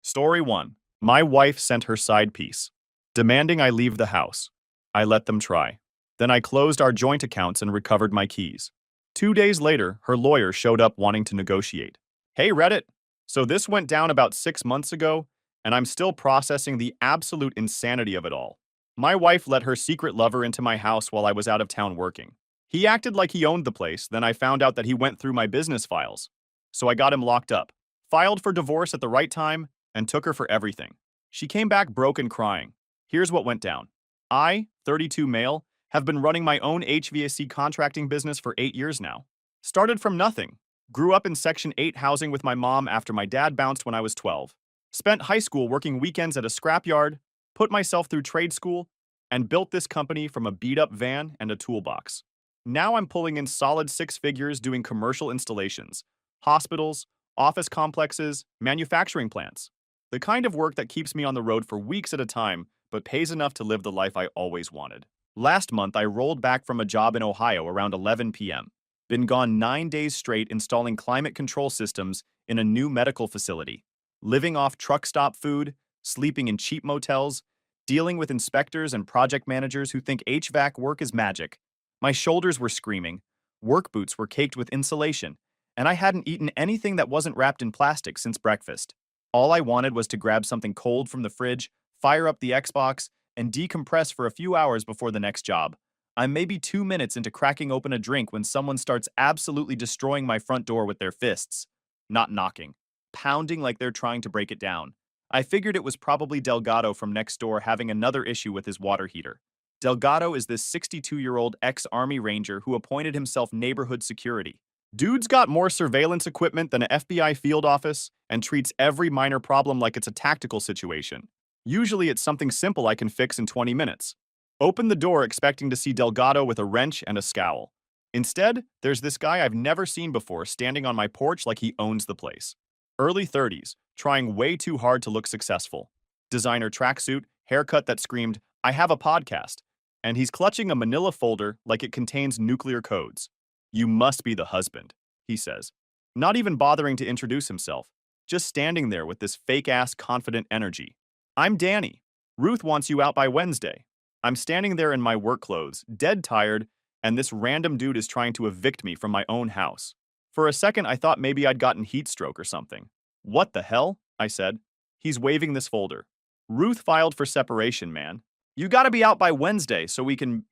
Story 1. My wife sent her side piece, demanding I leave the house. I let them try. Then I closed our joint accounts and recovered my keys. 2 days later, her lawyer showed up wanting to negotiate. Hey, Reddit. So this went down about 6 months ago, and I'm still processing the absolute insanity of it all. My wife let her secret lover into my house while I was out of town working. He acted like he owned the place, then I found out that he went through my business files. So I got him locked up, filed for divorce at the right time, and took her for everything. She came back broke and crying. Here's what went down. I, 32 male, have been running my own HVAC contracting business for 8 years now. Started from nothing. Grew up in Section 8 housing with my mom after my dad bounced when I was 12. Spent high school working weekends at a scrapyard, put myself through trade school, and built this company from a beat-up van and a toolbox. Now I'm pulling in solid 6 figures doing commercial installations, hospitals, office complexes, manufacturing plants. The kind of work that keeps me on the road for weeks at a time, but pays enough to live the life I always wanted. Last month, I rolled back from a job in Ohio around 11 p.m. Been gone 9 days straight installing climate control systems in a new medical facility. Living off truck stop food, sleeping in cheap motels, dealing with inspectors and project managers who think HVAC work is magic. My shoulders were screaming, work boots were caked with insulation, and I hadn't eaten anything that wasn't wrapped in plastic since breakfast. All I wanted was to grab something cold from the fridge, fire up the Xbox, and decompress for a few hours before the next job. I'm maybe 2 minutes into cracking open a drink when someone starts absolutely destroying my front door with their fists. Not knocking, pounding like they're trying to break it down. I figured it was probably Delgado from next door having another issue with his water heater. Delgado is this 62-year-old ex-Army Ranger who appointed himself neighborhood security. Dude's got more surveillance equipment than an FBI field office and treats every minor problem like it's a tactical situation. Usually it's something simple I can fix in 20 minutes. Open the door expecting to see Delgado with a wrench and a scowl. Instead, there's this guy I've never seen before standing on my porch like he owns the place. Early 30s, trying way too hard to look successful. Designer tracksuit, haircut that screamed, "I have a podcast." And he's clutching a manila folder like it contains nuclear codes. "You must be the husband," he says. Not even bothering to introduce himself, just standing there with this fake-ass confident energy. "I'm Danny. Ruth wants you out by Wednesday." I'm standing there in my work clothes, dead tired, and this random dude is trying to evict me from my own house. For a second, I thought maybe I'd gotten heat stroke or something. "What the hell?" I said. He's waving this folder. "Ruth filed for separation, man. You gotta be out by Wednesday so we can,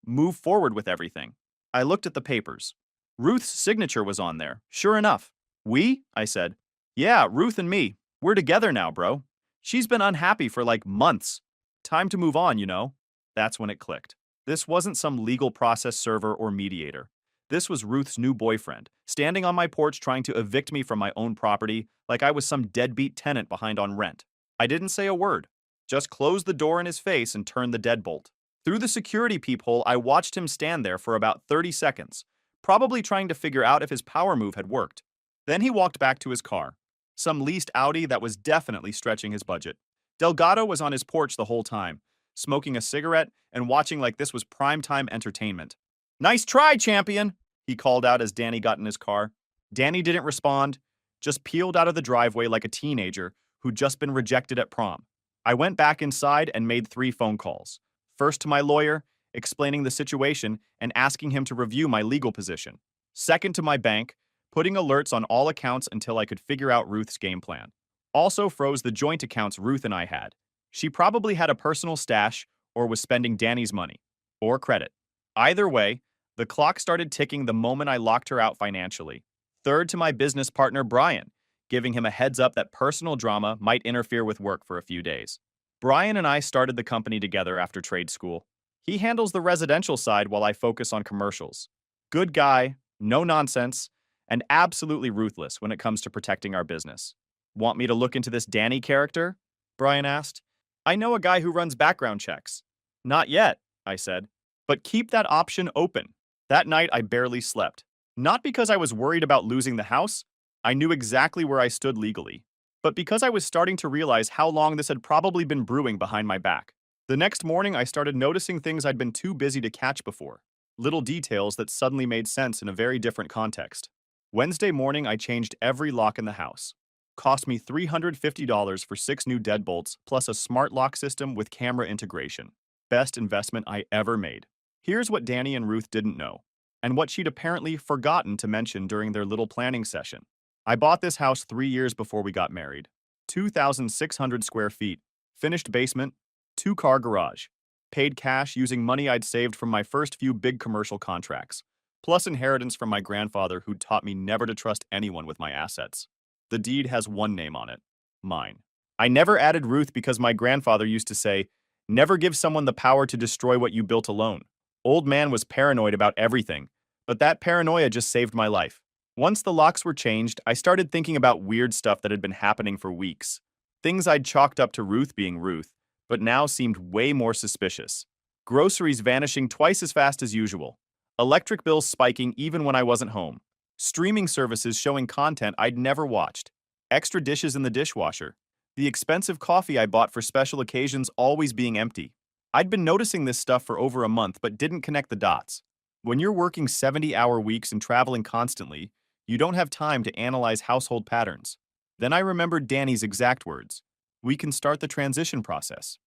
move forward with everything." I looked at the papers. Ruth's signature was on there, sure enough. "We?" I said. "Yeah, Ruth and me. We're together now, bro. She's been unhappy for like months. Time to move on, you know." That's when it clicked. This wasn't some legal process server or mediator. This was Ruth's new boyfriend, standing on my porch trying to evict me from my own property like I was some deadbeat tenant behind on rent. I didn't say a word, just closed the door in his face and turned the deadbolt. Through the security peephole, I watched him stand there for about 30 seconds, probably trying to figure out if his power move had worked. Then he walked back to his car, some leased Audi that was definitely stretching his budget. Delgado was on his porch the whole time, smoking a cigarette and watching like this was primetime entertainment. "Nice try, champion," he called out as Danny got in his car. Danny didn't respond, just peeled out of the driveway like a teenager who'd just been rejected at prom. I went back inside and made 3 phone calls. First to my lawyer, explaining the situation and asking him to review my legal position. Second to my bank, putting alerts on all accounts until I could figure out Ruth's game plan. Also froze the joint accounts Ruth and I had. She probably had a personal stash or was spending Danny's money. Or credit. Either way, the clock started ticking the moment I locked her out financially. Third to my business partner Brian, giving him a heads up that personal drama might interfere with work for a few days. Brian and I started the company together after trade school. He handles the residential side while I focus on commercials. Good guy, no nonsense, and absolutely ruthless when it comes to protecting our business. "Want me to look into this Danny character?" Brian asked. "I know a guy who runs background checks." "Not yet," I said, "but keep that option open." That night, I barely slept. Not because I was worried about losing the house. I knew exactly where I stood legally. But because I was starting to realize how long this had probably been brewing behind my back. The next morning, I started noticing things I'd been too busy to catch before. Little details that suddenly made sense in a very different context. Wednesday morning, I changed every lock in the house. Cost me $350 for 6 new deadbolts plus a smart lock system with camera integration. Best investment I ever made. Here's what Danny and Ruth didn't know, and what she'd apparently forgotten to mention during their little planning session. I bought this house 3 years before we got married. 2,600 square feet, finished basement, 2-car garage. Paid cash using money I'd saved from my first few big commercial contracts, plus inheritance from my grandfather who taught me never to trust anyone with my assets. The deed has one name on it, mine. I never added Ruth because my grandfather used to say, never give someone the power to destroy what you built alone. Old man was paranoid about everything, but that paranoia just saved my life. Once the locks were changed, I started thinking about weird stuff that had been happening for weeks. Things I'd chalked up to Ruth being Ruth, but now seemed way more suspicious. Groceries vanishing twice as fast as usual. Electric bills spiking even when I wasn't home. Streaming services showing content I'd never watched. Extra dishes in the dishwasher. The expensive coffee I bought for special occasions always being empty. I'd been noticing this stuff for over a month but didn't connect the dots. When you're working 70-hour weeks and traveling constantly, you don't have time to analyze household patterns. Then I remembered Danny's exact words. We can start the transition process.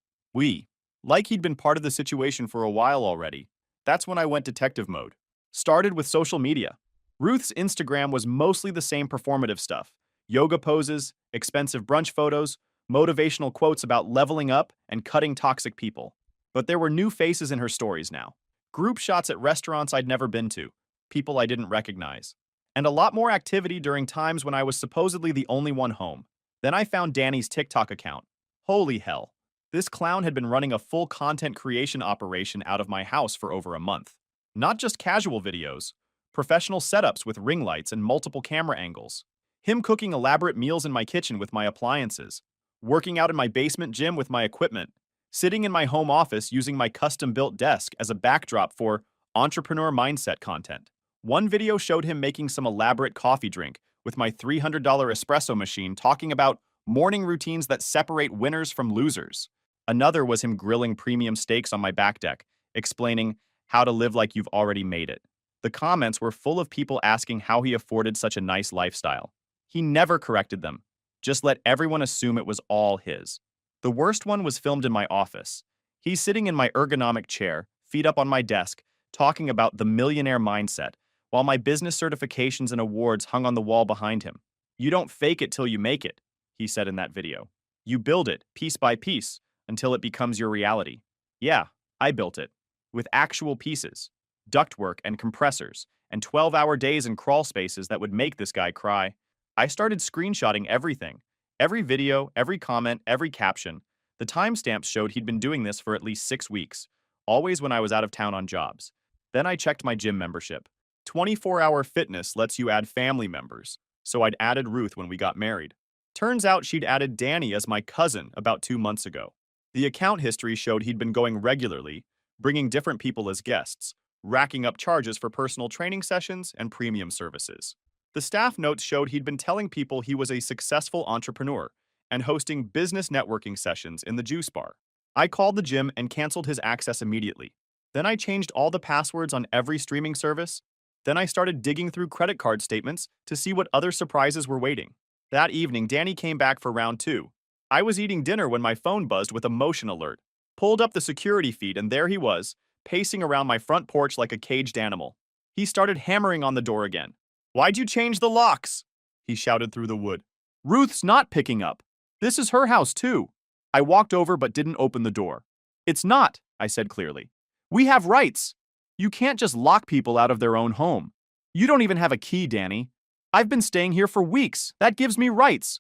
Like he'd been part of the situation for a while already. That's when I went detective mode. Started with social media. Ruth's Instagram was mostly the same performative stuff. Yoga poses, expensive brunch photos, motivational quotes about leveling up and cutting toxic people. But there were new faces in her stories now. Group shots at restaurants I'd never been to, people I didn't recognize. And a lot more activity during times when I was supposedly the only one home. Then I found Danny's TikTok account. Holy hell. This clown had been running a full content creation operation out of my house for over a month. Not just casual videos, professional setups with ring lights and multiple camera angles. Him cooking elaborate meals in my kitchen with my appliances. Working out in my basement gym with my equipment. Sitting in my home office using my custom-built desk as a backdrop for entrepreneur mindset content. One video showed him making some elaborate coffee drink with my $300 espresso machine talking about morning routines that separate winners from losers. Another was him grilling premium steaks on my back deck, explaining how to live like you've already made it. The comments were full of people asking how he afforded such a nice lifestyle. He never corrected them, just let everyone assume it was all his. The worst one was filmed in my office. He's sitting in my ergonomic chair, feet up on my desk, talking about the millionaire mindset, while my business certifications and awards hung on the wall behind him. You don't fake it till you make it, he said in that video. You build it, piece by piece, until it becomes your reality. Yeah, I built it. With actual pieces, ductwork and compressors, and 12-hour days and crawl spaces that would make this guy cry. I started screenshotting everything. Every video, every comment, every caption. The timestamps showed he'd been doing this for at least 6 weeks, always when I was out of town on jobs. Then I checked my gym membership. 24-hour fitness lets you add family members, so I'd added Ruth when we got married. Turns out she'd added Danny as my cousin about 2 months ago. The account history showed he'd been going regularly, bringing different people as guests, racking up charges for personal training sessions and premium services. The staff notes showed he'd been telling people he was a successful entrepreneur and hosting business networking sessions in the juice bar. I called the gym and canceled his access immediately. Then I changed all the passwords on every streaming service. Then I started digging through credit card statements to see what other surprises were waiting. That evening, Danny came back for round 2. I was eating dinner when my phone buzzed with a motion alert. Pulled up the security feed and there he was, pacing around my front porch like a caged animal. He started hammering on the door again. Why'd you change the locks? He shouted through the wood. Ruth's not picking up. This is her house too. I walked over but didn't open the door. It's not, I said clearly. We have rights. You can't just lock people out of their own home. You don't even have a key, Danny. I've been staying here for weeks. That gives me rights.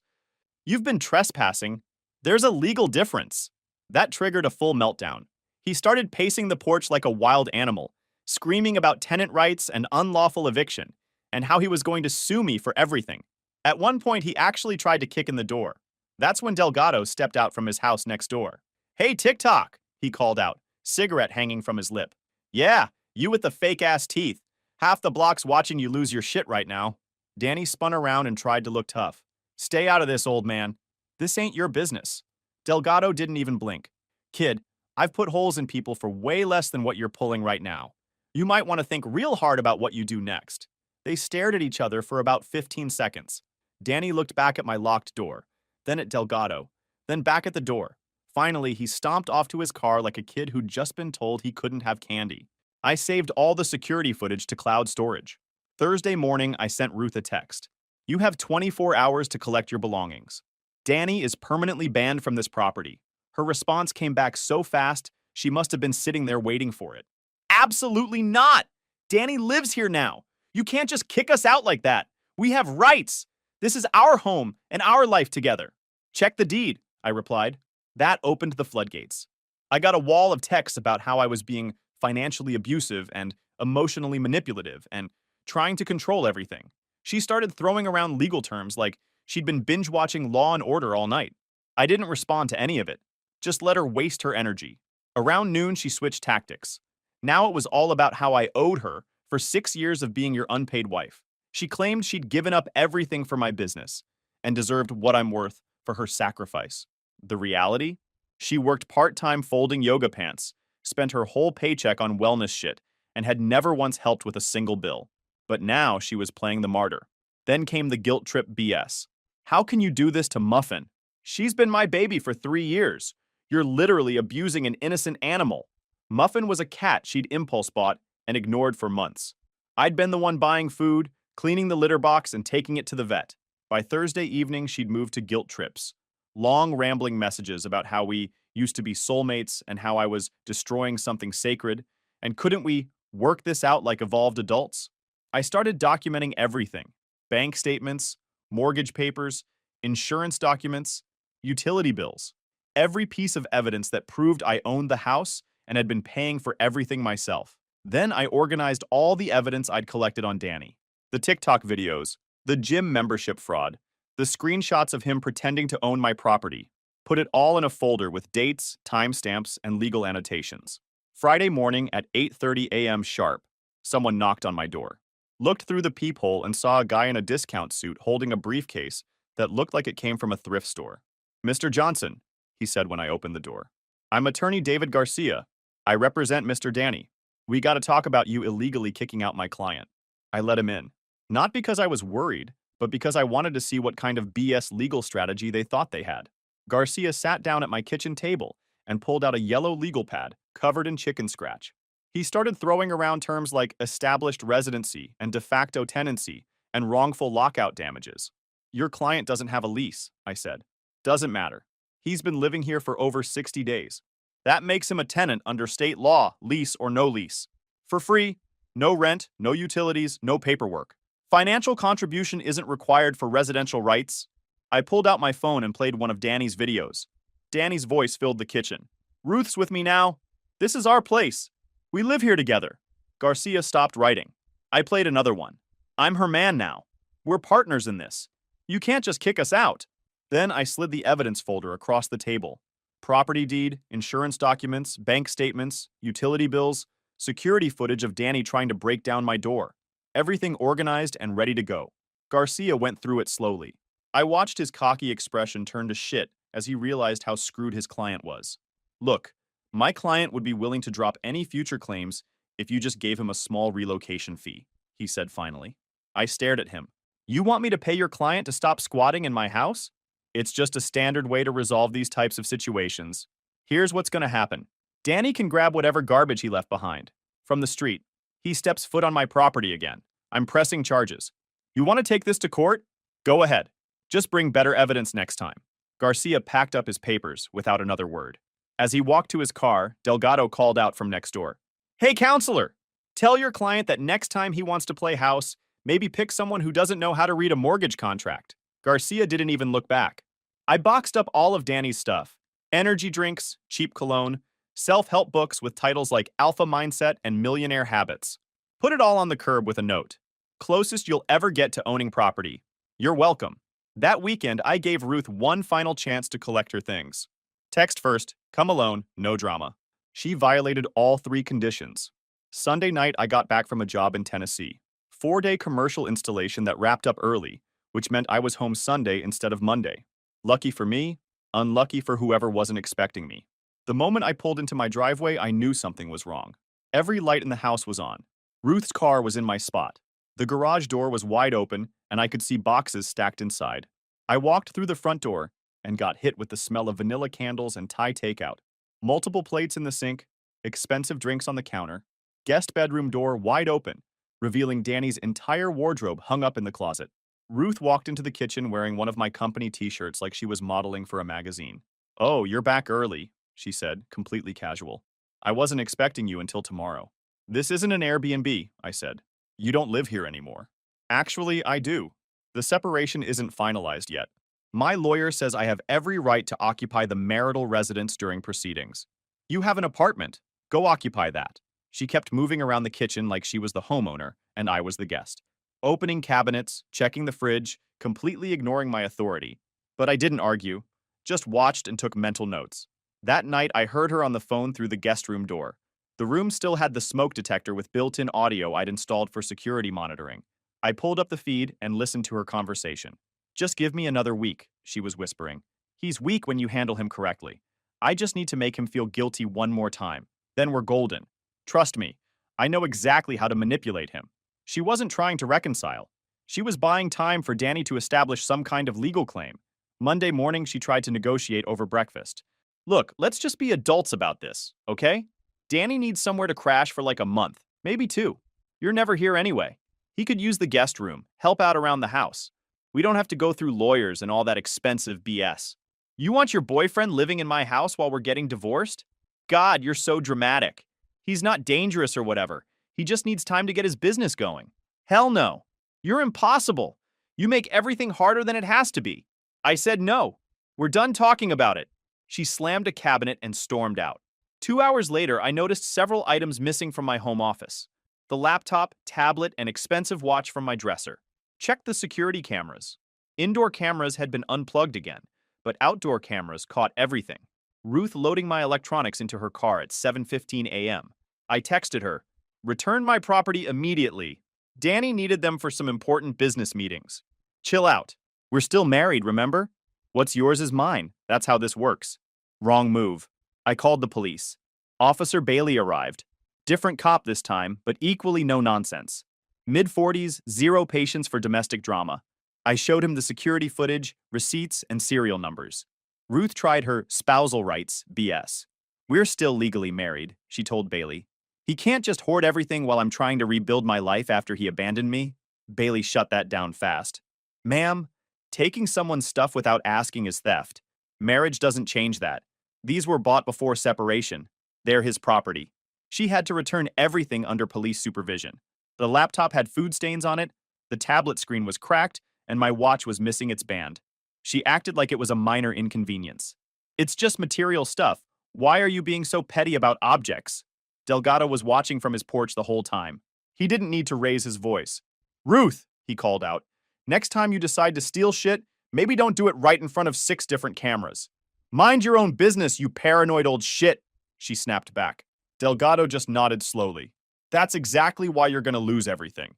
You've been trespassing. There's a legal difference. That triggered a full meltdown. He started pacing the porch like a wild animal, screaming about tenant rights and unlawful eviction, and how he was going to sue me for everything. At one point, he actually tried to kick in the door. That's when Delgado stepped out from his house next door. Hey, TikTok, he called out, cigarette hanging from his lip. Yeah, you with the fake-ass teeth. Half the block's watching you lose your shit right now. Danny spun around and tried to look tough. Stay out of this, old man. This ain't your business. Delgado didn't even blink. Kid, I've put holes in people for way less than what you're pulling right now. You might want to think real hard about what you do next. They stared at each other for about 15 seconds. Danny looked back at my locked door, then at Delgado, then back at the door. Finally, he stomped off to his car like a kid who'd just been told he couldn't have candy. I saved all the security footage to cloud storage. Thursday morning, I sent Ruth a text. You have 24 hours to collect your belongings. Danny is permanently banned from this property. Her response came back so fast, she must have been sitting there waiting for it. Absolutely not! Danny lives here now. You can't just kick us out like that. We have rights. This is our home and our life together. Check the deed, I replied. That opened the floodgates. I got a wall of texts about how I was being financially abusive and emotionally manipulative and trying to control everything. She started throwing around legal terms like she'd been binge-watching Law and Order all night. I didn't respond to any of it. Just let her waste her energy. Around noon, she switched tactics. Now it was all about how I owed her for 6 years of being your unpaid wife. She claimed she'd given up everything for my business and deserved what I'm worth for her sacrifice. The reality? She worked part-time folding yoga pants, spent her whole paycheck on wellness shit, and had never once helped with a single bill. But now she was playing the martyr. Then came the guilt trip BS. How can you do this to Muffin? She's been my baby for 3 years. You're literally abusing an innocent animal. Muffin was a cat she'd impulse bought and ignored for months. I'd been the one buying food, cleaning the litter box, and taking it to the vet. By Thursday evening, she'd moved to guilt trips. Long, rambling messages about how we used to be soulmates and how I was destroying something sacred, and couldn't we work this out like evolved adults? I started documenting everything: bank statements, mortgage papers, insurance documents, utility bills. Every piece of evidence that proved I owned the house and had been paying for everything myself. Then I organized all the evidence I'd collected on Danny. The TikTok videos, the gym membership fraud, the screenshots of him pretending to own my property. Put it all in a folder with dates, timestamps, and legal annotations. Friday morning at 8:30 a.m. sharp, someone knocked on my door. Looked through the peephole and saw a guy in a discount suit holding a briefcase that looked like it came from a thrift store. Mr. Johnson, he said when I opened the door. I'm attorney David Garcia. I represent Mr. Danny. We got to talk about you illegally kicking out my client. I let him in. Not because I was worried, but because I wanted to see what kind of BS legal strategy they thought they had. Garcia sat down at my kitchen table and pulled out a yellow legal pad covered in chicken scratch. He started throwing around terms like established residency and de facto tenancy and wrongful lockout damages. Your client doesn't have a lease, I said. Doesn't matter. He's been living here for over 60 days. That makes him a tenant under state law, lease or no lease. For free, no rent, no utilities, no paperwork. Financial contribution isn't required for residential rights. I pulled out my phone and played one of Danny's videos. Danny's voice filled the kitchen. Ruth's with me now. This is our place. We live here together. Garcia stopped writing. I played another one. I'm her man now. We're partners in this. You can't just kick us out. Then I slid the evidence folder across the table. Property deed, insurance documents, bank statements, utility bills, security footage of Danny trying to break down my door. Everything organized and ready to go. Garcia went through it slowly. I watched his cocky expression turn to shit as he realized how screwed his client was. Look, my client would be willing to drop any future claims if you just gave him a small relocation fee, he said finally. I stared at him. You want me to pay your client to stop squatting in my house? It's just a standard way to resolve these types of situations. Here's what's going to happen. Danny can grab whatever garbage he left behind. From the street. He steps foot on my property again. I'm pressing charges. You want to take this to court? Go ahead. Just bring better evidence next time. Garcia packed up his papers without another word. As he walked to his car, Delgado called out from next door. Hey, counselor! Tell your client that next time he wants to play house, maybe pick someone who doesn't know how to read a mortgage contract. Garcia didn't even look back. I boxed up all of Danny's stuff. Energy drinks, cheap cologne, self-help books with titles like Alpha Mindset and Millionaire Habits. Put it all on the curb with a note. Closest you'll ever get to owning property. You're welcome. That weekend, I gave Ruth one final chance to collect her things. Text first, come alone, no drama. She violated all 3 conditions. Sunday night, I got back from a job in Tennessee. 4-day commercial installation that wrapped up early, which meant I was home Sunday instead of Monday. Lucky for me, unlucky for whoever wasn't expecting me. The moment I pulled into my driveway, I knew something was wrong. Every light in the house was on. Ruth's car was in my spot. The garage door was wide open, and I could see boxes stacked inside. I walked through the front door and got hit with the smell of vanilla candles and Thai takeout. Multiple plates in the sink, expensive drinks on the counter, guest bedroom door wide open, revealing Danny's entire wardrobe hung up in the closet. Ruth walked into the kitchen wearing one of my company t-shirts like she was modeling for a magazine. "Oh, you're back early," she said, completely casual. "I wasn't expecting you until tomorrow." "This isn't an Airbnb," I said. "You don't live here anymore." "Actually, I do. The separation isn't finalized yet. My lawyer says I have every right to occupy the marital residence during proceedings." "You have an apartment. Go occupy that." She kept moving around the kitchen like she was the homeowner and I was the guest, opening cabinets, checking the fridge, completely ignoring my authority. But I didn't argue, just watched and took mental notes. That night, I heard her on the phone through the guest room door. The room still had the smoke detector with built-in audio I'd installed for security monitoring. I pulled up the feed and listened to her conversation. "Just give me another week," she was whispering. "He's weak when you handle him correctly. I just need to make him feel guilty one more time. Then we're golden. Trust me, I know exactly how to manipulate him." She wasn't trying to reconcile. She was buying time for Danny to establish some kind of legal claim. Monday morning, she tried to negotiate over breakfast. "Look, let's just be adults about this, okay? Danny needs somewhere to crash for like a month, maybe 2. You're never here anyway. He could use the guest room, help out around the house. We don't have to go through lawyers and all that expensive BS. You want your boyfriend living in my house while we're getting divorced? God, you're so dramatic. He's not dangerous or whatever. He just needs time to get his business going." "Hell no. You're impossible. You make everything harder than it has to be." I said no. "We're done talking about it." She slammed a cabinet and stormed out. 2 hours later, I noticed several items missing from my home office. The laptop, tablet, and expensive watch from my dresser. Checked the security cameras. Indoor cameras had been unplugged again, but outdoor cameras caught everything. Ruth loading my electronics into her car at 7:15 a.m. I texted her, "Return my property immediately. Danny needed them for some important business meetings. Chill out. We're still married, remember? What's yours is mine. That's how this works." Wrong move. I called the police. Officer Bailey arrived. Different cop this time, but equally no nonsense. Mid-40s, zero patience for domestic drama. I showed him the security footage, receipts, and serial numbers. Ruth tried her spousal rights BS. "We're still legally married," she told Bailey. "He can't just hoard everything while I'm trying to rebuild my life after he abandoned me." Bailey shut that down fast. "Ma'am, taking someone's stuff without asking is theft. Marriage doesn't change that. These were bought before separation. They're his property." She had to return everything under police supervision. The laptop had food stains on it, the tablet screen was cracked, and my watch was missing its band. She acted like it was a minor inconvenience. "It's just material stuff. Why are you being so petty about objects?" Delgado was watching from his porch the whole time. He didn't need to raise his voice. "Ruth," he called out, "next time you decide to steal shit, maybe don't do it right in front of 6 different cameras." "Mind your own business, you paranoid old shit," she snapped back. Delgado just nodded slowly. "That's exactly why you're gonna lose everything."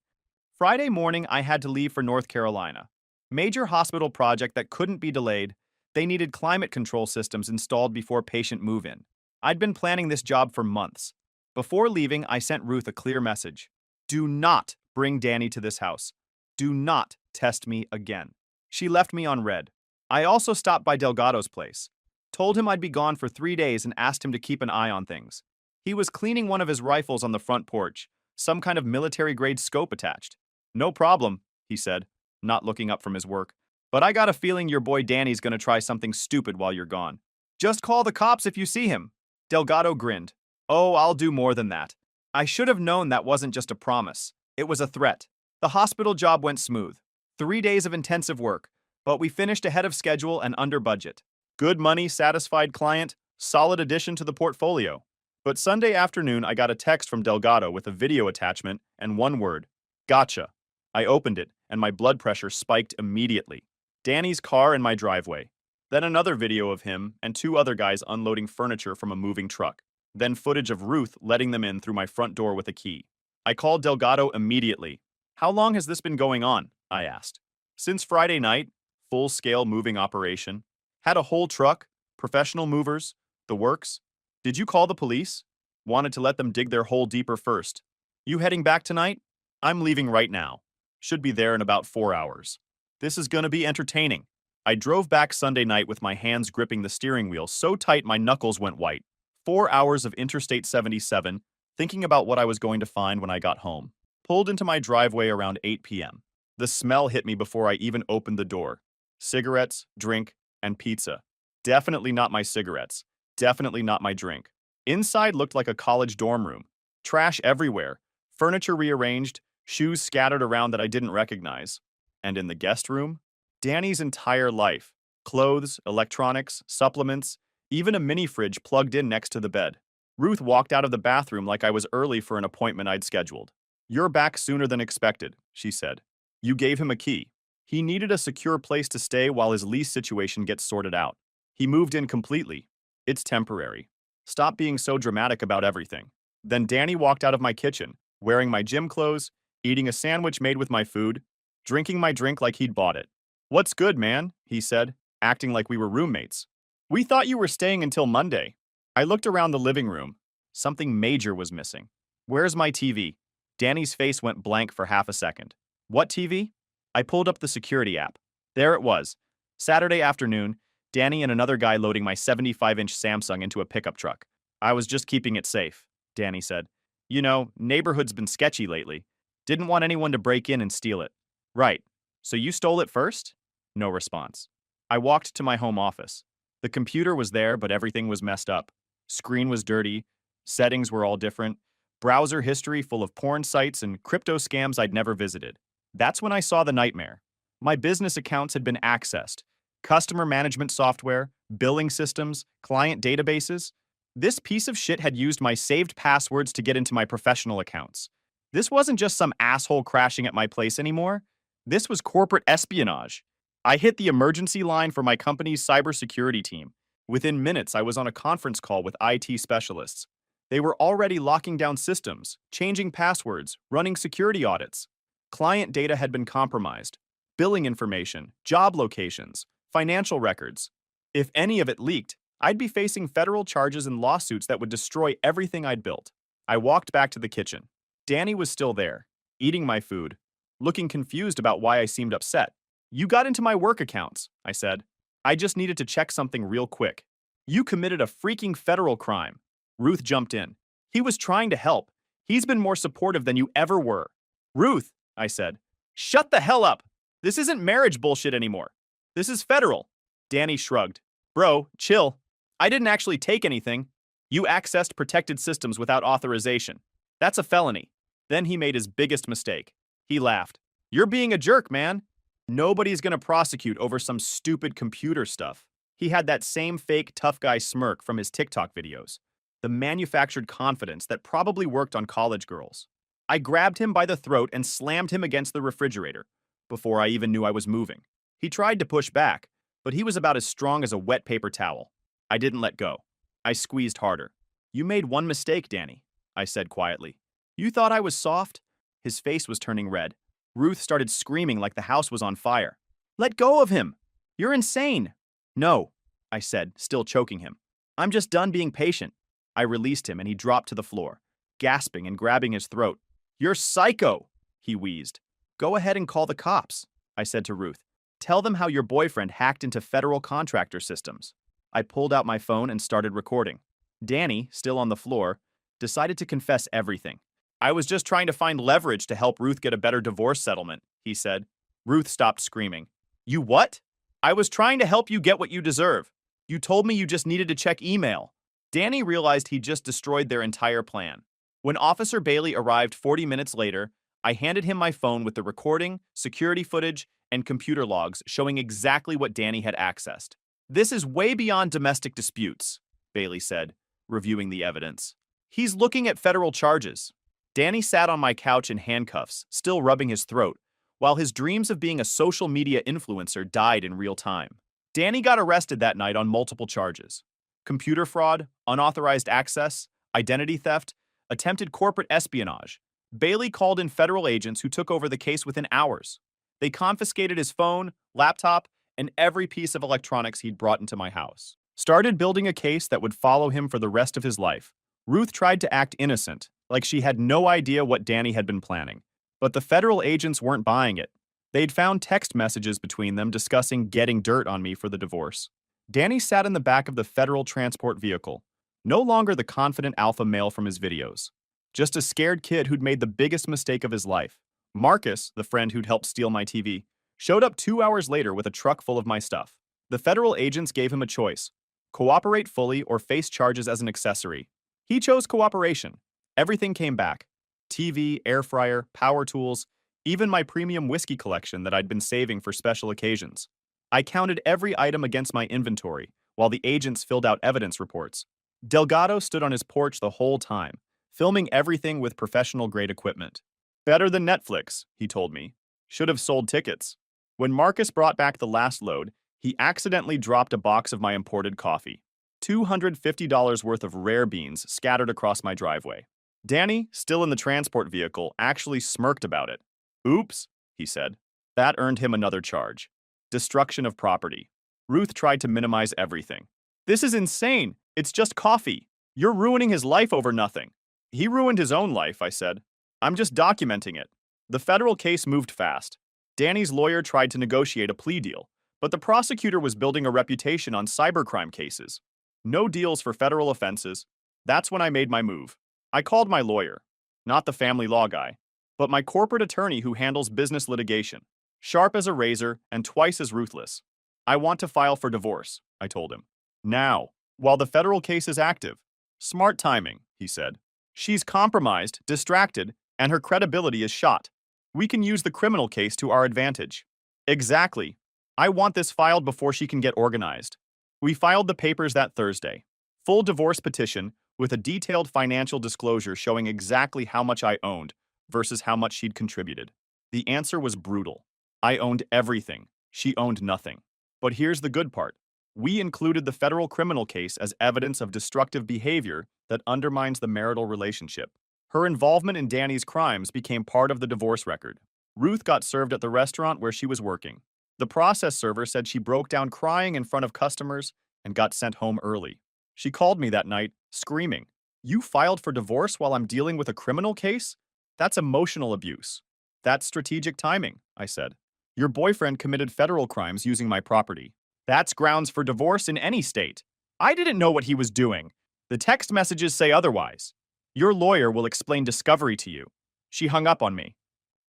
Friday morning, I had to leave for North Carolina. Major hospital project that couldn't be delayed. They needed climate control systems installed before patient move-in. I'd been planning this job for months. Before leaving, I sent Ruth a clear message. "Do not bring Danny to this house. Do not test me again." She left me on red. I also stopped by Delgado's place. Told him I'd be gone for 3 days and asked him to keep an eye on things. He was cleaning one of his rifles on the front porch, some kind of military-grade scope attached. "No problem," he said, not looking up from his work. "But I got a feeling your boy Danny's gonna try something stupid while you're gone. Just call the cops if you see him." Delgado grinned. "Oh, I'll do more than that." I should have known that wasn't just a promise. It was a threat. The hospital job went smooth. 3 days of intensive work, but we finished ahead of schedule and under budget. Good money, satisfied client, solid addition to the portfolio. But Sunday afternoon, I got a text from Delgado with a video attachment and one word, "Gotcha." I opened it, and my blood pressure spiked immediately. Danny's car in my driveway. Then another video of him and 2 other guys unloading furniture from a moving truck. Then footage of Ruth letting them in through my front door with a key. I called Delgado immediately. "How long has this been going on?" I asked. "Since Friday night, full-scale moving operation. Had a whole truck, professional movers, the works. Did you call the police?" "Wanted to let them dig their hole deeper first." "You heading back tonight?" "I'm leaving right now." Should be there in about 4 hours. This is gonna be entertaining. I drove back Sunday night with my hands gripping the steering wheel so tight my knuckles went white. 4 hours of Interstate 77, thinking about what I was going to find when I got home. Pulled into my driveway around 8 p.m. The smell hit me before I even opened the door. Cigarettes, drink, and pizza. Definitely not my cigarettes. Definitely not my drink. Inside looked like a college dorm room. Trash everywhere. Furniture rearranged, shoes scattered around that I didn't recognize. And in the guest room, Danny's entire life. Clothes, electronics, supplements, even a mini fridge plugged in next to the bed. Ruth walked out of the bathroom like I was early for an appointment I'd scheduled. "You're back sooner than expected," she said. "You gave him a key. He needed a secure place to stay while his lease situation gets sorted out. He moved in completely. It's temporary. Stop being so dramatic about everything." Then Danny walked out of my kitchen, wearing my gym clothes, eating a sandwich made with my food, drinking my drink like he'd bought it. "What's good, man?" he said, acting like we were roommates. "We thought you were staying until Monday." I looked around the living room. Something major was missing. "Where's my TV?" Danny's face went blank for half a second. "What TV?" I pulled up the security app. There it was. Saturday afternoon, Danny and another guy loading my 75-inch Samsung into a pickup truck. "I was just keeping it safe," Danny said. "You know, neighborhood's been sketchy lately. Didn't want anyone to break in and steal it." "Right. So you stole it first?" No response. I walked to my home office. The computer was there, but everything was messed up. Screen was dirty. Settings were all different. Browser history full of porn sites and crypto scams I'd never visited. That's when I saw the nightmare. My business accounts had been accessed. Customer management software, billing systems, client databases. This piece of shit had used my saved passwords to get into my professional accounts. This wasn't just some asshole crashing at my place anymore. This was corporate espionage. I hit the emergency line for my company's cybersecurity team. Within minutes, I was on a conference call with IT specialists. They were already locking down systems, changing passwords, running security audits. Client data had been compromised. Billing information, job locations, financial records. If any of it leaked, I'd be facing federal charges and lawsuits that would destroy everything I'd built. I walked back to the kitchen. Danny was still there, eating my food, looking confused about why I seemed upset. "You got into my work accounts," I said. "I just needed to check something real quick." "You committed a freaking federal crime." Ruth jumped in. "He was trying to help. He's been more supportive than you ever were." "Ruth," I said. "Shut the hell up. This isn't marriage bullshit anymore. This is federal." Danny shrugged. "Bro, chill. I didn't actually take anything. You accessed protected systems without authorization. That's a felony." Then he made his biggest mistake. He laughed. "You're being a jerk, man. Nobody's gonna prosecute over some stupid computer stuff." He had that same fake tough guy smirk from his TikTok videos. The manufactured confidence that probably worked on college girls. I grabbed him by the throat and slammed him against the refrigerator before I even knew I was moving. He tried to push back, but he was about as strong as a wet paper towel. I didn't let go. I squeezed harder. "You made one mistake, Danny," I said quietly. "You thought I was soft?" His face was turning red. Ruth started screaming like the house was on fire. "Let go of him! You're insane!" "No," I said, still choking him. "I'm just done being patient." I released him and he dropped to the floor, gasping and grabbing his throat. "You're psycho!" he wheezed. "Go ahead and call the cops," I said to Ruth. "Tell them how your boyfriend hacked into federal contractor systems." I pulled out my phone and started recording. Danny, still on the floor, decided to confess everything. "I was just trying to find leverage to help Ruth get a better divorce settlement," he said. Ruth stopped screaming. "You what?" "I was trying to help you get what you deserve. You told me you just needed to check email." Danny realized he'd just destroyed their entire plan. When Officer Bailey arrived 40 minutes later, I handed him my phone with the recording, security footage, and computer logs showing exactly what Danny had accessed. "This is way beyond domestic disputes," Bailey said, reviewing the evidence. "He's looking at federal charges." Danny sat on my couch in handcuffs, still rubbing his throat, while his dreams of being a social media influencer died in real time. Danny got arrested that night on multiple charges: computer fraud, unauthorized access, identity theft, attempted corporate espionage. Bailey called in federal agents who took over the case within hours. They confiscated his phone, laptop, and every piece of electronics he'd brought into my house. Started building a case that would follow him for the rest of his life. Ruth tried to act innocent, like she had no idea what Danny had been planning. But the federal agents weren't buying it. They'd found text messages between them discussing getting dirt on me for the divorce. Danny sat in the back of the federal transport vehicle, no longer the confident alpha male from his videos, just a scared kid who'd made the biggest mistake of his life. Marcus, the friend who'd helped steal my TV, showed up 2 hours later with a truck full of my stuff. The federal agents gave him a choice: cooperate fully or face charges as an accessory. He chose cooperation. Everything came back: TV, air fryer, power tools, even my premium whiskey collection that I'd been saving for special occasions. I counted every item against my inventory while the agents filled out evidence reports. Delgado stood on his porch the whole time, filming everything with professional-grade equipment. Better than Netflix, he told me. Should have sold tickets. When Marcus brought back the last load, he accidentally dropped a box of my imported coffee. $250 worth of rare beans scattered across my driveway. Danny, still in the transport vehicle, actually smirked about it. Oops, he said. That earned him another charge: destruction of property. Ruth tried to minimize everything. This is insane. It's just coffee. You're ruining his life over nothing. He ruined his own life, I said. I'm just documenting it. The federal case moved fast. Danny's lawyer tried to negotiate a plea deal, but the prosecutor was building a reputation on cybercrime cases. No deals for federal offenses. That's when I made my move. I called my lawyer, not the family law guy, but my corporate attorney who handles business litigation, sharp as a razor and twice as ruthless. I want to file for divorce, I told him. Now, while the federal case is active. Smart timing, he said. She's compromised, distracted, and her credibility is shot. We can use the criminal case to our advantage. Exactly. I want this filed before she can get organized. We filed the papers that Thursday. Full divorce petition with a detailed financial disclosure showing exactly how much I owned versus how much she'd contributed. The answer was brutal. I owned everything. She owned nothing. But here's the good part. We included the federal criminal case as evidence of destructive behavior that undermines the marital relationship. Her involvement in Danny's crimes became part of the divorce record. Ruth got served at the restaurant where she was working. The process server said she broke down crying in front of customers and got sent home early. She called me that night, screaming, "You filed for divorce while I'm dealing with a criminal case? That's emotional abuse." "That's strategic timing," I said. "Your boyfriend committed federal crimes using my property. That's grounds for divorce in any state. I didn't know what he was doing. The text messages say otherwise. Your lawyer will explain discovery to you." She hung up on me.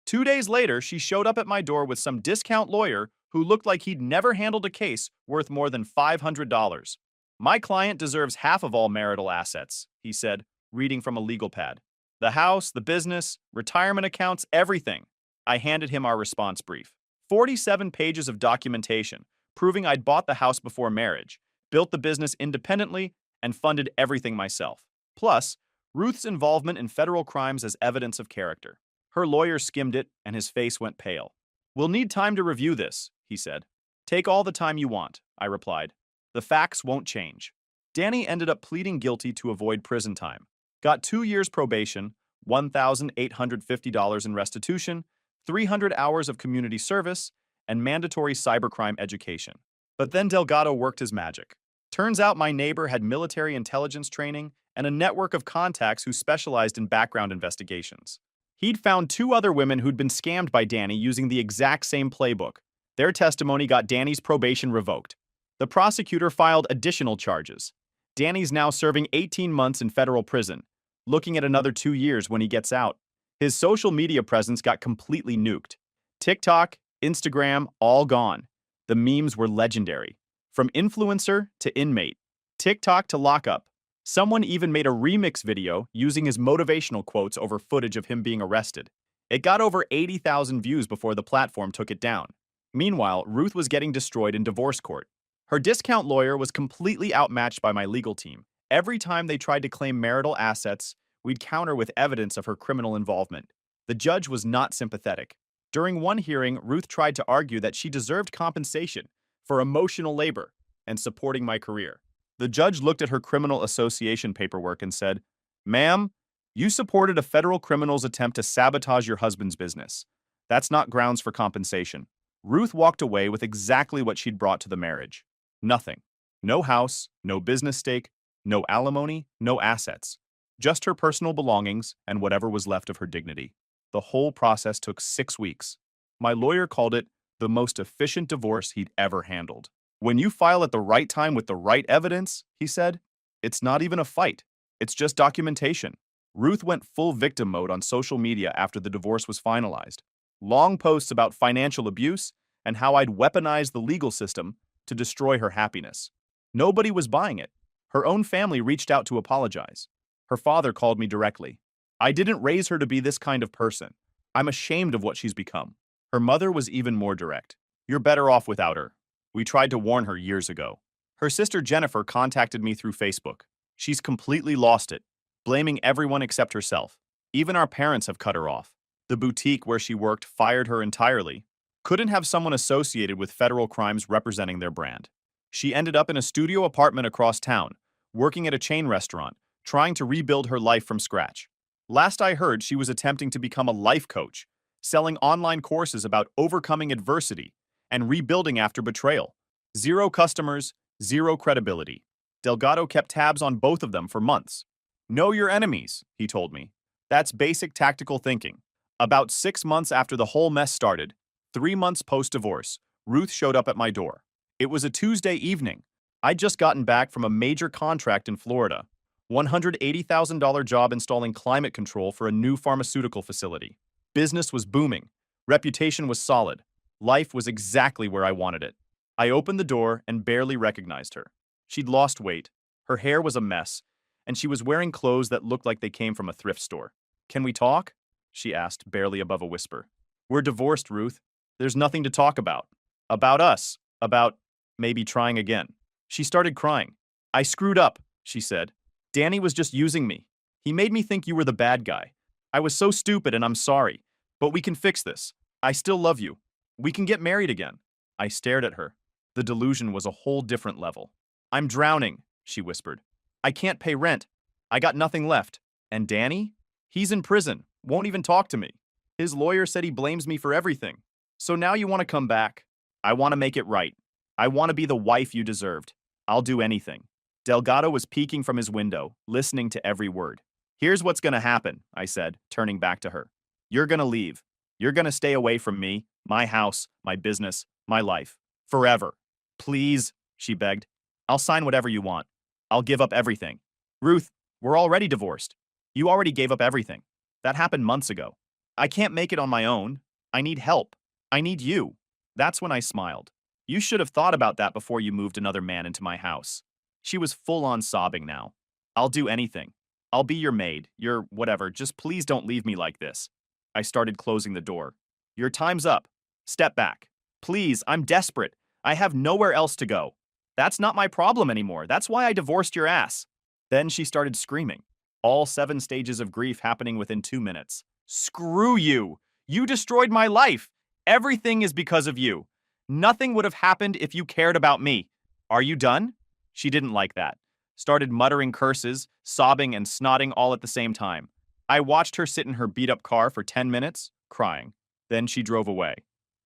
2 days later, she showed up at my door with some discount lawyer who looked like he'd never handled a case worth more than $500. "My client deserves half of all marital assets," he said, reading from a legal pad. "The house, the business, retirement accounts, everything." I handed him our response brief. 47 pages of documentation, proving I'd bought the house before marriage, built the business independently, and funded everything myself. Plus, Ruth's involvement in federal crimes as evidence of character. Her lawyer skimmed it, and his face went pale. "We'll need time to review this," he said. "Take all the time you want," I replied. "The facts won't change." Danny ended up pleading guilty to avoid prison time. Got 2 years probation, $1,850 in restitution, 300 hours of community service, and mandatory cybercrime education. But then Delgado worked his magic. Turns out my neighbor had military intelligence training and a network of contacts who specialized in background investigations. He'd found 2 other women who'd been scammed by Danny using the exact same playbook. Their testimony got Danny's probation revoked. The prosecutor filed additional charges. Danny's now serving 18 months in federal prison, looking at another 2 years when he gets out. His social media presence got completely nuked. TikTok, Instagram, all gone. The memes were legendary. From influencer to inmate, TikTok to lockup. Someone even made a remix video using his motivational quotes over footage of him being arrested. It got over 80,000 views before the platform took it down. Meanwhile, Ruth was getting destroyed in divorce court. Her discount lawyer was completely outmatched by my legal team. Every time they tried to claim marital assets, we'd counter with evidence of her criminal involvement. The judge was not sympathetic. During one hearing, Ruth tried to argue that she deserved compensation for emotional labor and supporting my career. The judge looked at her criminal association paperwork and said, "Ma'am, you supported a federal criminal's attempt to sabotage your husband's business. That's not grounds for compensation." Ruth walked away with exactly what she'd brought to the marriage. Nothing. No house, no business stake, no alimony, no assets. Just her personal belongings and whatever was left of her dignity. The whole process took 6 weeks. My lawyer called it the most efficient divorce he'd ever handled. When you file at the right time with the right evidence, he said, it's not even a fight. It's just documentation. Ruth went full victim mode on social media after the divorce was finalized. Long posts about financial abuse and how I'd weaponized the legal system to destroy her happiness. Nobody was buying it. Her own family reached out to apologize. Her father called me directly. I didn't raise her to be this kind of person. I'm ashamed of what she's become. Her mother was even more direct. You're better off without her. We tried to warn her years ago. Her sister Jennifer contacted me through Facebook. She's completely lost it, blaming everyone except herself. Even our parents have cut her off. The boutique where she worked fired her entirely. Couldn't have someone associated with federal crimes representing their brand. She ended up in a studio apartment across town, working at a chain restaurant, trying to rebuild her life from scratch. Last I heard, she was attempting to become a life coach, selling online courses about overcoming adversity and rebuilding after betrayal. 0 customers, 0 credibility. Delgado kept tabs on both of them for months. Know your enemies, he told me. That's basic tactical thinking. About 6 months after the whole mess started, 3 months post-divorce, Ruth showed up at my door. It was a Tuesday evening. I'd just gotten back from a major contract in Florida. $180,000 job installing climate control for a new pharmaceutical facility. Business was booming. Reputation was solid. Life was exactly where I wanted it. I opened the door and barely recognized her. She'd lost weight. Her hair was a mess, and she was wearing clothes that looked like they came from a thrift store. Can we talk? She asked, barely above a whisper. We're divorced, Ruth. There's nothing to talk about. About us. About maybe trying again. She started crying. I screwed up, she said. Danny was just using me. He made me think you were the bad guy. I was so stupid and I'm sorry. But we can fix this. I still love you. We can get married again. I stared at her. The delusion was a whole different level. I'm drowning, she whispered. I can't pay rent. I got nothing left. And Danny? He's in prison. Won't even talk to me. His lawyer said he blames me for everything. So now you want to come back? I want to make it right. I want to be the wife you deserved. I'll do anything. Delgado was peeking from his window, listening to every word. Here's what's going to happen, I said, turning back to her. You're going to leave. You're going to stay away from me, my house, my business, my life. Forever. Please, she begged. I'll sign whatever you want. I'll give up everything. Ruth, we're already divorced. You already gave up everything. That happened months ago. I can't make it on my own. I need help. I need you. That's when I smiled. You should have thought about that before you moved another man into my house. She was full-on sobbing now. I'll do anything. I'll be your maid, your whatever, just please don't leave me like this. I started closing the door. Your time's up. Step back. Please, I'm desperate. I have nowhere else to go. That's not my problem anymore. That's why I divorced your ass. Then she started screaming. All 7 stages of grief happening within 2 minutes. Screw you! You destroyed my life! Everything is because of you. Nothing would have happened if you cared about me. Are you done? She didn't like that. Started muttering curses, sobbing and snotting all at the same time. I watched her sit in her beat-up car for 10 minutes, crying. Then she drove away.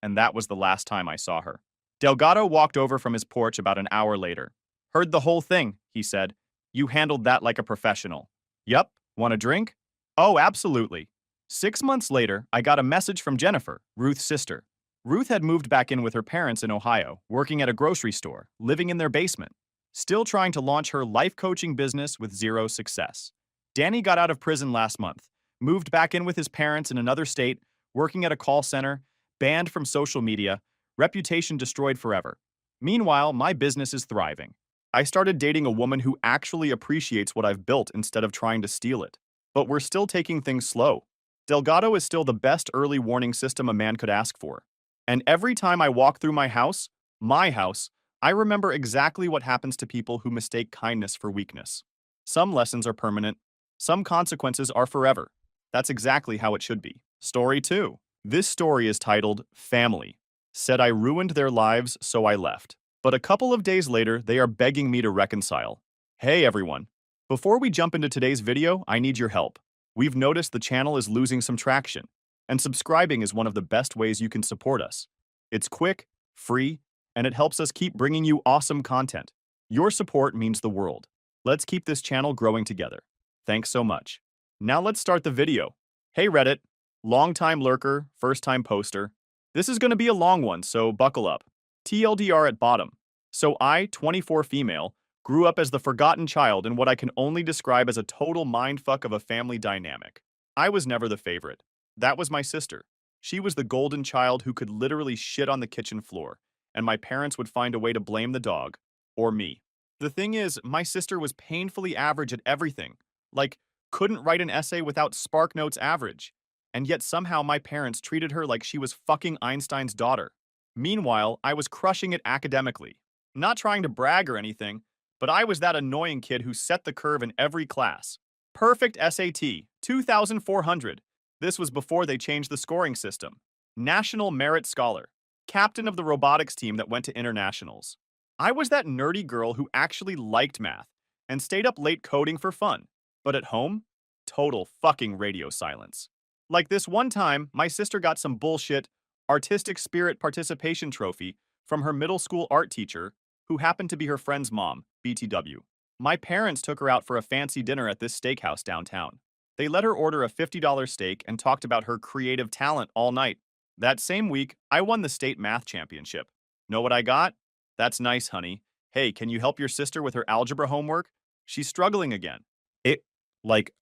And that was the last time I saw her. Delgado walked over from his porch about an hour later. Heard the whole thing, he said. You handled that like a professional. Yup, want a drink? Oh, absolutely. 6 months later, I got a message from Jennifer, Ruth's sister. Ruth had moved back in with her parents in Ohio, working at a grocery store, living in their basement. Still trying to launch her life coaching business with 0 success. Danny got out of prison last month, moved back in with his parents in another state, working at a call center, banned from social media, reputation destroyed forever. Meanwhile, my business is thriving. I started dating a woman who actually appreciates what I've built instead of trying to steal it. But we're still taking things slow. Delgado is still the best early warning system a man could ask for. And every time I walk through my house, I remember exactly what happens to people who mistake kindness for weakness. Some lessons are permanent. Some consequences are forever. That's exactly how it should be. Story 2. This story is titled Family. Said I ruined their lives, so I left. But a couple of days later, they are begging me to reconcile. Hey everyone. Before we jump into today's video, I need your help. We've noticed the channel is losing some traction, and subscribing is one of the best ways you can support us. It's quick, free, and it helps us keep bringing you awesome content. Your support means the world. Let's keep this channel growing together. Thanks so much. Now let's start the video. Hey Reddit, Long-time lurker, first-time poster. This is going to be a long one, so buckle up. TLDR at bottom. So I, 24 female, grew up as the forgotten child in what I can only describe as a total mindfuck of a family dynamic. I was never the favorite. That was my sister. She was the golden child who could literally shit on the kitchen floor, and my parents would find a way to blame the dog, or me. The thing is, my sister was painfully average at everything. Like, couldn't write an essay without SparkNotes average. And yet somehow my parents treated her like she was fucking Einstein's daughter. Meanwhile, I was crushing it academically. Not trying to brag or anything, but I was that annoying kid who set the curve in every class. Perfect SAT, 2,400. This was before they changed the scoring system. National Merit Scholar. Captain of the robotics team that went to internationals. I was that nerdy girl who actually liked math and stayed up late coding for fun. But at home, total fucking radio silence. Like this one time, my sister got some bullshit artistic spirit participation trophy from her middle school art teacher, who happened to be her friend's mom, BTW. My parents took her out for a fancy dinner at this steakhouse downtown. They let her order a $50 steak and talked about her creative talent all night. That same week, I won the state math championship. Know what I got? That's nice, honey. Hey, can you help your sister with her algebra homework? She's struggling again.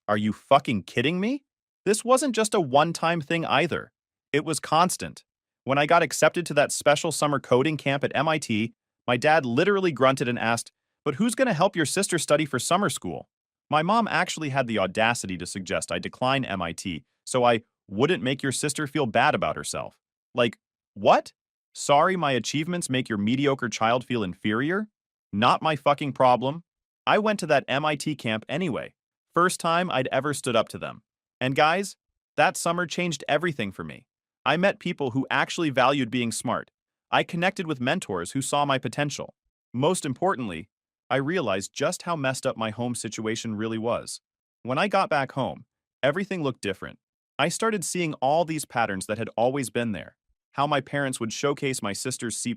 Are you fucking kidding me? This wasn't just a one-time thing either. It was constant. When I got accepted to that special summer coding camp at MIT, my dad literally grunted and asked, "But who's going to help your sister study for summer school?" My mom actually had the audacity to suggest I decline MIT so I wouldn't make your sister feel bad about herself. Like, what? Sorry my achievements make your mediocre child feel inferior? Not my fucking problem. I went to that MIT camp anyway. First time I'd ever stood up to them. And guys, that summer changed everything for me. I met people who actually valued being smart. I connected with mentors who saw my potential. Most importantly, I realized just how messed up my home situation really was. When I got back home, everything looked different. I started seeing all these patterns that had always been there. How my parents would showcase my sister's C+,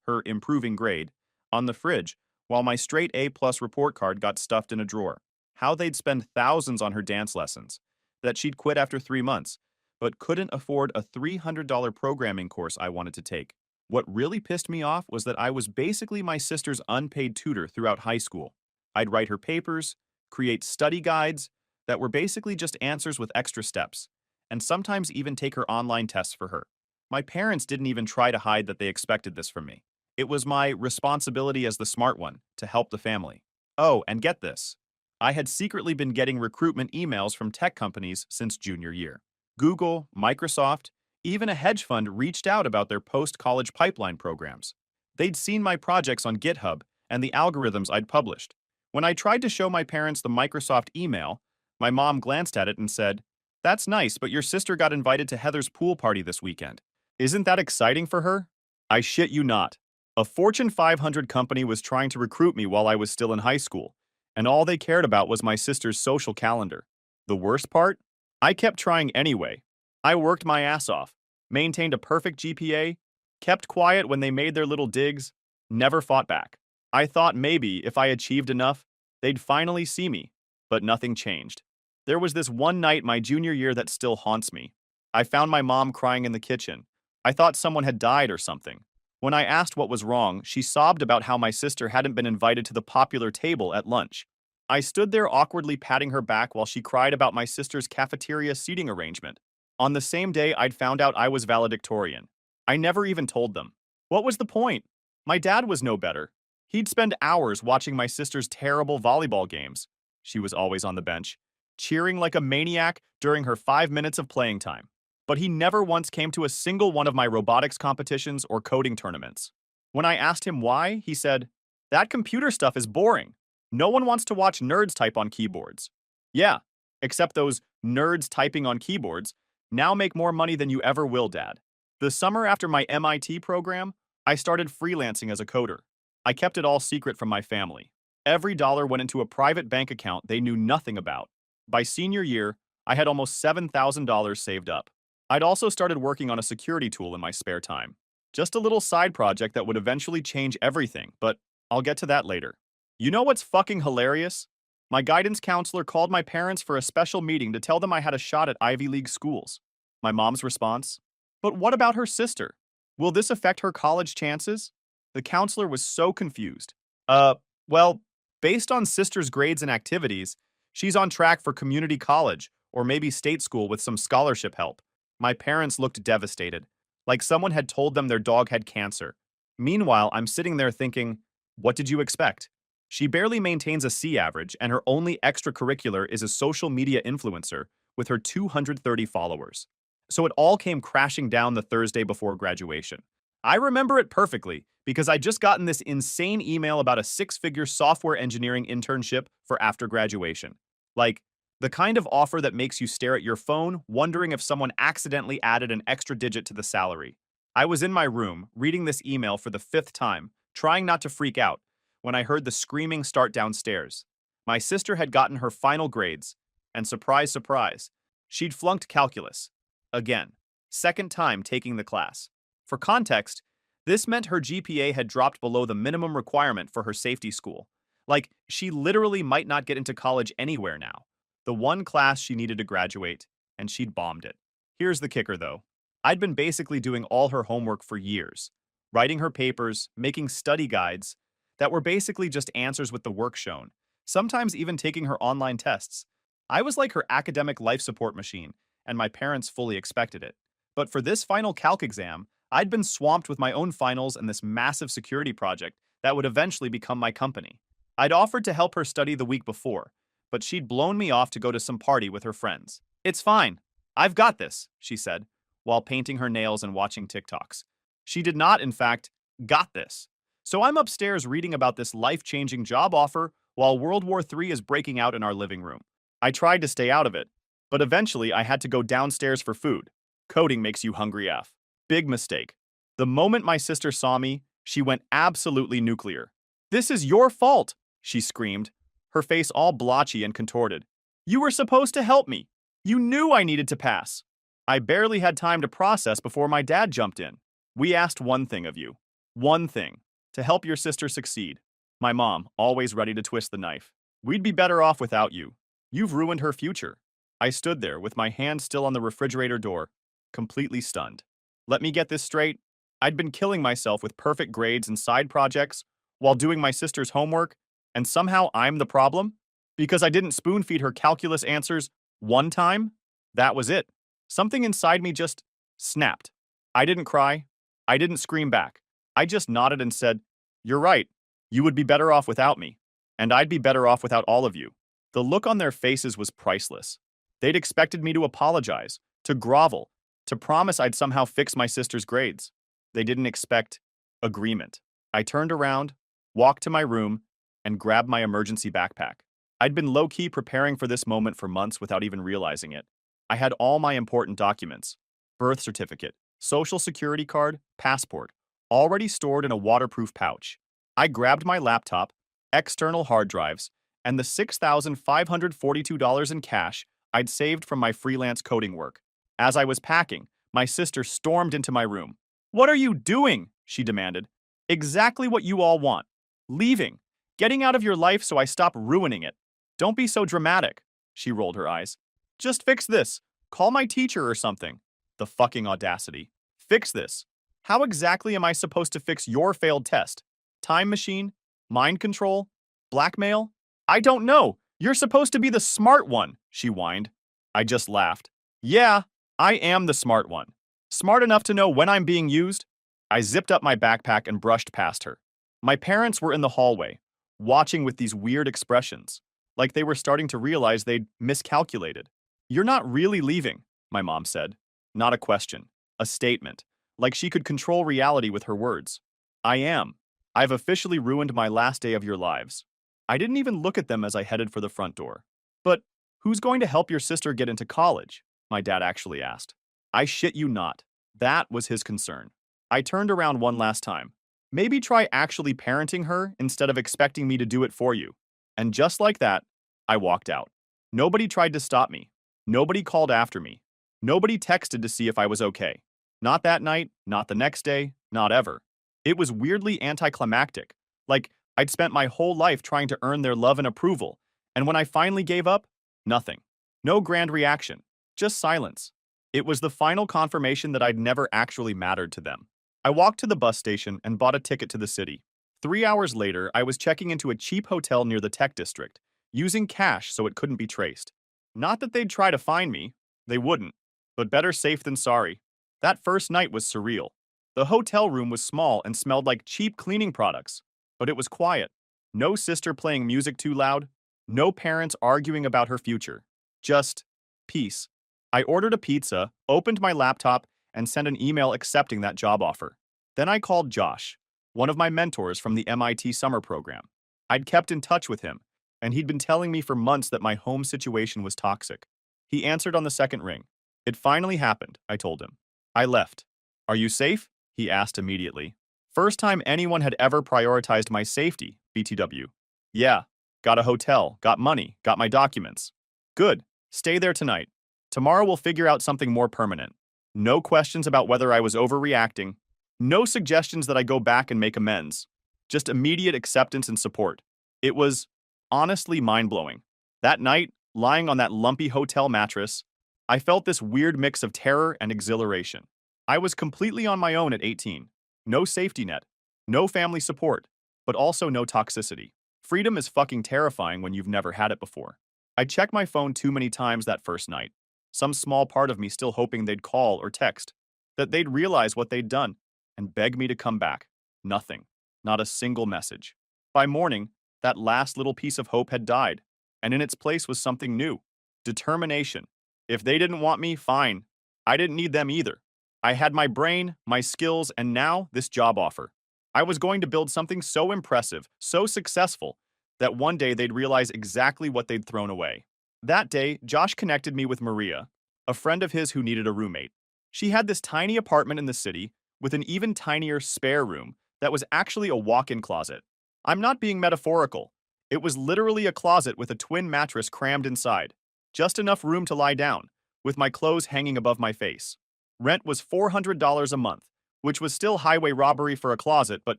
her improving grade, on the fridge, while my straight A+ report card got stuffed in a drawer. How they'd spend thousands on her dance lessons, that she'd quit after 3 months, but couldn't afford a $300 programming course I wanted to take. What really pissed me off was that I was basically my sister's unpaid tutor throughout high school. I'd write her papers, create study guides that were basically just answers with extra steps, and sometimes even take her online tests for her. My parents didn't even try to hide that they expected this from me. It was my responsibility as the smart one to help the family. Oh, and get this. I had secretly been getting recruitment emails from tech companies since junior year. Google, Microsoft, even a hedge fund reached out about their post-college pipeline programs. They'd seen my projects on GitHub and the algorithms I'd published. When I tried to show my parents the Microsoft email, my mom glanced at it and said, "That's nice, but your sister got invited to Heather's pool party this weekend. Isn't that exciting for her?" I shit you not. A Fortune 500 company was trying to recruit me while I was still in high school, and all they cared about was my sister's social calendar. The worst part? I kept trying anyway. I worked my ass off, maintained a perfect GPA, kept quiet when they made their little digs, never fought back. I thought maybe if I achieved enough, they'd finally see me, but nothing changed. There was this one night my junior year that still haunts me. I found my mom crying in the kitchen. I thought someone had died or something. When I asked what was wrong, she sobbed about how my sister hadn't been invited to the popular table at lunch. I stood there awkwardly patting her back while she cried about my sister's cafeteria seating arrangement. On the same day, I'd found out I was valedictorian. I never even told them. What was the point? My dad was no better. He'd spend hours watching my sister's terrible volleyball games. She was always on the bench, cheering like a maniac during her 5 minutes of playing time. But he never once came to a single one of my robotics competitions or coding tournaments. When I asked him why, he said, "That computer stuff is boring. No one wants to watch nerds type on keyboards." Yeah, except those nerds typing on keyboards now make more money than you ever will, Dad. The summer after my MIT program, I started freelancing as a coder. I kept it all secret from my family. Every dollar went into a private bank account they knew nothing about. By senior year, I had almost $7,000 saved up. I'd also started working on a security tool in my spare time. Just a little side project that would eventually change everything, but I'll get to that later. You know what's fucking hilarious? My guidance counselor called my parents for a special meeting to tell them I had a shot at Ivy League schools. My mom's response. But what about her sister? Will this affect her college chances? The counselor was so confused. Well, based on sister's grades and activities, she's on track for community college or maybe state school with some scholarship help. My parents looked devastated, like someone had told them their dog had cancer. Meanwhile, I'm sitting there thinking, what did you expect? She barely maintains a C average, and her only extracurricular is a social media influencer with her 230 followers. So it all came crashing down the Thursday before graduation. I remember it perfectly because I'd just gotten this insane email about a six-figure software engineering internship for after graduation. Like, the kind of offer that makes you stare at your phone, wondering if someone accidentally added an extra digit to the salary. I was in my room, reading this email for the fifth time, trying not to freak out, when I heard the screaming start downstairs. My sister had gotten her final grades, and surprise, surprise, she'd flunked calculus. Again. Second time taking the class. For context, this meant her GPA had dropped below the minimum requirement for her safety school. Like, she literally might not get into college anywhere now. The one class she needed to graduate, and she'd bombed it. Here's the kicker, though. I'd been basically doing all her homework for years, writing her papers, making study guides that were basically just answers with the work shown, sometimes even taking her online tests. I was like her academic life support machine, and my parents fully expected it. But for this final calc exam, I'd been swamped with my own finals and this massive security project that would eventually become my company. I'd offered to help her study the week before, but she'd blown me off to go to some party with her friends. It's fine. I've got this, she said, while painting her nails and watching TikToks. She did not, in fact, got this. So I'm upstairs reading about this life-changing job offer while World War III is breaking out in our living room. I tried to stay out of it, but eventually I had to go downstairs for food. Coding makes you hungry AF. Big mistake. The moment my sister saw me, she went absolutely nuclear. This is your fault, she screamed, her face all blotchy and contorted. You were supposed to help me. You knew I needed to pass. I barely had time to process before my dad jumped in. We asked one thing of you. One thing. To help your sister succeed. My mom, always ready to twist the knife. We'd be better off without you. You've ruined her future. I stood there with my hand still on the refrigerator door, completely stunned. Let me get this straight. I'd been killing myself with perfect grades and side projects while doing my sister's homework, and somehow I'm the problem? Because I didn't spoon-feed her calculus answers one time? That was it. Something inside me just snapped. I didn't cry. I didn't scream back. I just nodded and said, "You're right. You would be better off without me. And I'd be better off without all of you." The look on their faces was priceless. They'd expected me to apologize, to grovel, to promise I'd somehow fix my sister's grades. They didn't expect agreement. I turned around, walked to my room, and grabbed my emergency backpack. I'd been low-key preparing for this moment for months without even realizing it. I had all my important documents, birth certificate, social security card, passport, already stored in a waterproof pouch. I grabbed my laptop, external hard drives, and the $6,542 in cash I'd saved from my freelance coding work. As I was packing, my sister stormed into my room. "What are you doing?" she demanded. "Exactly what you all want. Leaving. Getting out of your life so I stop ruining it. Don't be so dramatic." She rolled her eyes. "Just fix this. Call my teacher or something." The fucking audacity. Fix this. How exactly am I supposed to fix your failed test? Time machine? Mind control? Blackmail? I don't know. You're supposed to be the smart one, she whined. I just laughed. Yeah, I am the smart one. Smart enough to know when I'm being used? I zipped up my backpack and brushed past her. My parents were in the hallway, watching with these weird expressions, like they were starting to realize they'd miscalculated. "You're not really leaving," my mom said. Not a question, a statement, like she could control reality with her words. "I am. I've officially ruined my last day of your lives." I didn't even look at them as I headed for the front door. "But who's going to help your sister get into college?" my dad actually asked. I shit you not. That was his concern. I turned around one last time. "Maybe try actually parenting her instead of expecting me to do it for you." And just like that, I walked out. Nobody tried to stop me. Nobody called after me. Nobody texted to see if I was okay. Not that night, not the next day, not ever. It was weirdly anticlimactic. Like, I'd spent my whole life trying to earn their love and approval, and when I finally gave up, nothing. No grand reaction. Just silence. It was the final confirmation that I'd never actually mattered to them. I walked to the bus station and bought a ticket to the city. 3 hours later, I was checking into a cheap hotel near the tech district, using cash so it couldn't be traced. Not that they'd try to find me, they wouldn't, but better safe than sorry. That first night was surreal. The hotel room was small and smelled like cheap cleaning products, but it was quiet. No sister playing music too loud, no parents arguing about her future. Just peace. I ordered a pizza, opened my laptop, and sent an email accepting that job offer. Then I called Josh, one of my mentors from the MIT summer program. I'd kept in touch with him, and he'd been telling me for months that my home situation was toxic. He answered on the second ring. It finally happened, I told him. I left. Are you safe? He asked immediately. First time anyone had ever prioritized my safety, BTW. Yeah, got a hotel, got money, got my documents. Good, stay there tonight. Tomorrow we'll figure out something more permanent. No questions about whether I was overreacting. No suggestions that I go back and make amends. Just immediate acceptance and support. It was honestly mind-blowing. That night, lying on that lumpy hotel mattress, I felt this weird mix of terror and exhilaration. I was completely on my own at 18. No safety net, no family support, but also no toxicity. Freedom is fucking terrifying when you've never had it before. I checked my phone too many times that first night. Some small part of me still hoping they'd call or text, that they'd realize what they'd done, and beg me to come back. Nothing. Not a single message. By morning, that last little piece of hope had died, and in its place was something new. Determination. If they didn't want me, fine. I didn't need them either. I had my brain, my skills, and now this job offer. I was going to build something so impressive, so successful, that one day they'd realize exactly what they'd thrown away. That day, Josh connected me with Maria, a friend of his who needed a roommate. She had this tiny apartment in the city with an even tinier spare room that was actually a walk-in closet. I'm not being metaphorical. It was literally a closet with a twin mattress crammed inside. Just enough room to lie down, with my clothes hanging above my face. Rent was $400 a month, which was still highway robbery for a closet, but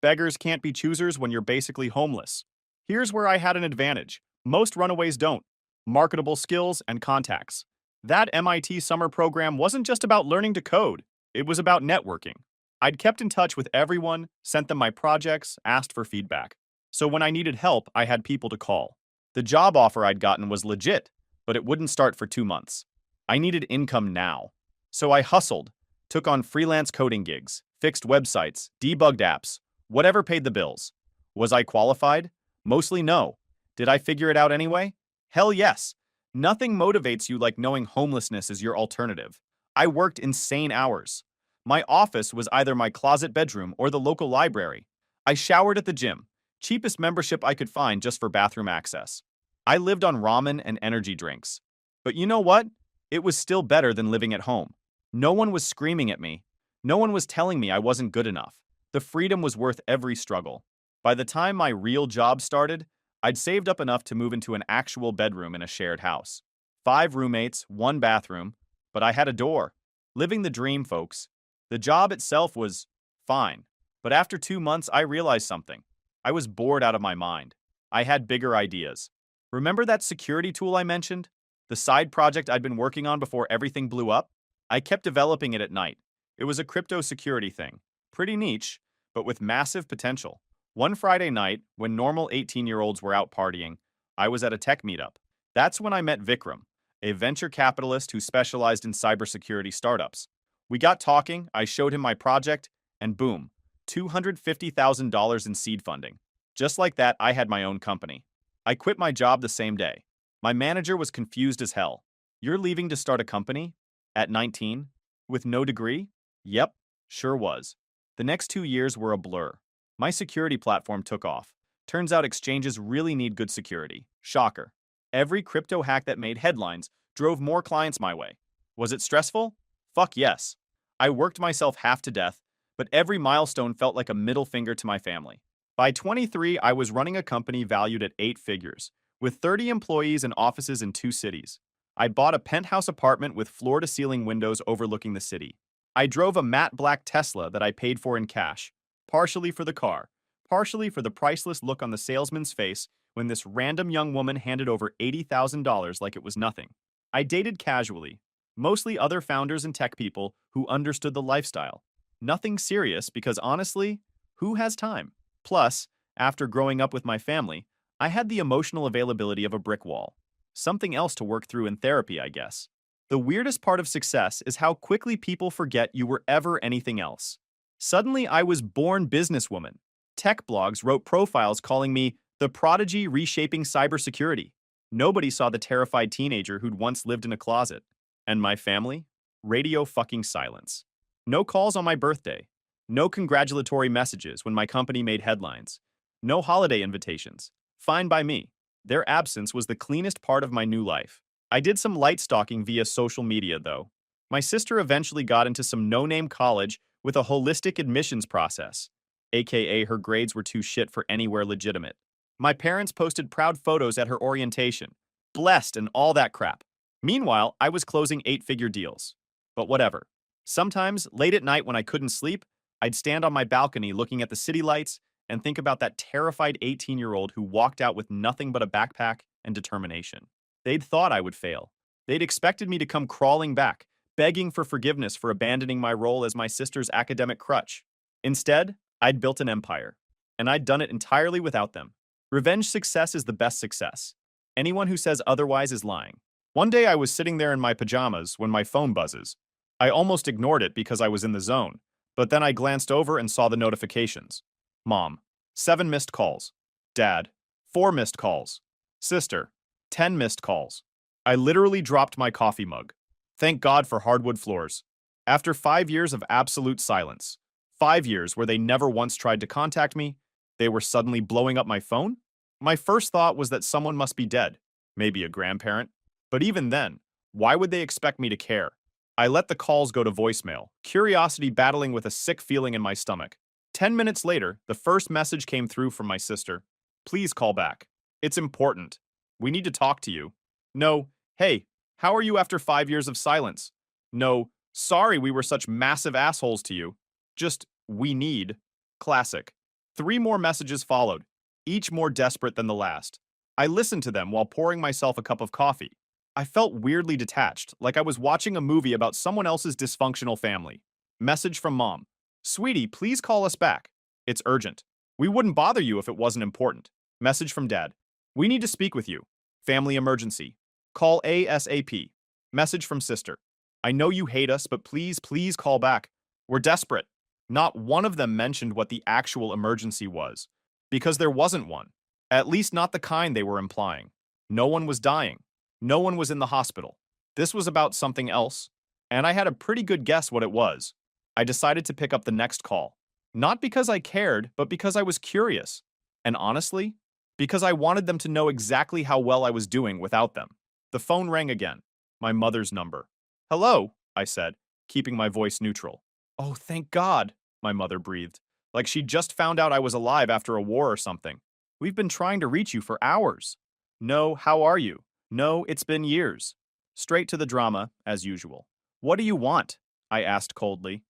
beggars can't be choosers when you're basically homeless. Here's where I had an advantage. Most runaways don't. Marketable skills and contacts. That MIT summer program wasn't just about learning to code. It was about networking. I'd kept in touch with everyone, sent them my projects, asked for feedback. So when I needed help, I had people to call. The job offer I'd gotten was legit, but it wouldn't start for 2 months. I needed income now. So I hustled, took on freelance coding gigs, fixed websites, debugged apps, whatever paid the bills. Was I qualified? Mostly no. Did I figure it out anyway? Hell yes. Nothing motivates you like knowing homelessness is your alternative. I worked insane hours. My office was either my closet bedroom or the local library. I showered at the gym, cheapest membership I could find just for bathroom access. I lived on ramen and energy drinks. But you know what? It was still better than living at home. No one was screaming at me. No one was telling me I wasn't good enough. The freedom was worth every struggle. By the time my real job started, I'd saved up enough to move into an actual bedroom in a shared house. 5 roommates, 1 bathroom, but I had a door. Living the dream, folks. The job itself was fine, but after 2 months I realized something. I was bored out of my mind. I had bigger ideas. Remember that security tool I mentioned? The side project I'd been working on before everything blew up? I kept developing it at night. It was a crypto security thing. Pretty niche, but with massive potential. One Friday night, when normal 18-year-olds were out partying, I was at a tech meetup. That's when I met Vikram, a venture capitalist who specialized in cybersecurity startups. We got talking, I showed him my project, and boom, $250,000 in seed funding. Just like that, I had my own company. I quit my job the same day. My manager was confused as hell. You're leaving to start a company? At 19? With no degree? Yep, sure was. The next 2 years were a blur. My security platform took off. Turns out exchanges really need good security. Shocker. Every crypto hack that made headlines drove more clients my way. Was it stressful? Fuck yes. I worked myself half to death, but every milestone felt like a middle finger to my family. By 23, I was running a company valued at 8 figures, with 30 employees and offices in 2 cities. I bought a penthouse apartment with floor-to-ceiling windows overlooking the city. I drove a matte black Tesla that I paid for in cash, partially for the car, partially for the priceless look on the salesman's face when this random young woman handed over $80,000 like it was nothing. I dated casually, Mostly other founders and tech people who understood the lifestyle. Nothing serious because honestly, who has time? Plus, after growing up with my family, I had the emotional availability of a brick wall. Something else to work through in therapy, I guess. The weirdest part of success is how quickly people forget you were ever anything else. Suddenly, I was born businesswoman. Tech blogs wrote profiles calling me the prodigy reshaping cybersecurity. Nobody saw the terrified teenager who'd once lived in a closet. And my family? Radio fucking silence. No calls on my birthday. No congratulatory messages when my company made headlines. No holiday invitations. Fine by me. Their absence was the cleanest part of my new life. I did some light stalking via social media, though. My sister eventually got into some no-name college with a holistic admissions process, aka her grades were too shit for anywhere legitimate. My parents posted proud photos at her orientation, blessed and all that crap. Meanwhile, I was closing eight-figure deals. But whatever. Sometimes, late at night when I couldn't sleep, I'd stand on my balcony looking at the city lights and think about that terrified 18-year-old who walked out with nothing but a backpack and determination. They'd thought I would fail. They'd expected me to come crawling back, begging for forgiveness for abandoning my role as my sister's academic crutch. Instead, I'd built an empire, and I'd done it entirely without them. Revenge success is the best success. Anyone who says otherwise is lying. One day I was sitting there in my pajamas when my phone buzzes. I almost ignored it because I was in the zone, but then I glanced over and saw the notifications. Mom, 7 missed calls. Dad, 4 missed calls. Sister, 10 missed calls. I literally dropped my coffee mug. Thank God for hardwood floors. After 5 years of absolute silence, 5 years where they never once tried to contact me, they were suddenly blowing up my phone? My first thought was that someone must be dead, maybe a grandparent. But even then, why would they expect me to care? I let the calls go to voicemail, curiosity battling with a sick feeling in my stomach. 10 minutes later, the first message came through from my sister. Please call back. It's important. We need to talk to you. No, hey, how are you after 5 years of silence? No, sorry we were such massive assholes to you. Just, we need. Classic. 3 more messages followed, each more desperate than the last. I listened to them while pouring myself a cup of coffee. I felt weirdly detached, like I was watching a movie about someone else's dysfunctional family. Message from Mom. Sweetie, please call us back. It's urgent. We wouldn't bother you if it wasn't important. Message from Dad. We need to speak with you. Family emergency. Call ASAP. Message from Sister. I know you hate us, but please, please call back. We're desperate. Not one of them mentioned what the actual emergency was, because there wasn't one. At least not the kind they were implying. No one was dying. No one was in the hospital. This was about something else, and I had a pretty good guess what it was. I decided to pick up the next call. Not because I cared, but because I was curious. And honestly, because I wanted them to know exactly how well I was doing without them. The phone rang again. My mother's number. Hello, I said, keeping my voice neutral. Oh, thank God, my mother breathed, like she'd just found out I was alive after a war or something. We've been trying to reach you for hours. No, how are you? No, it's been years. Straight to the drama, as usual. What do you want? I asked coldly.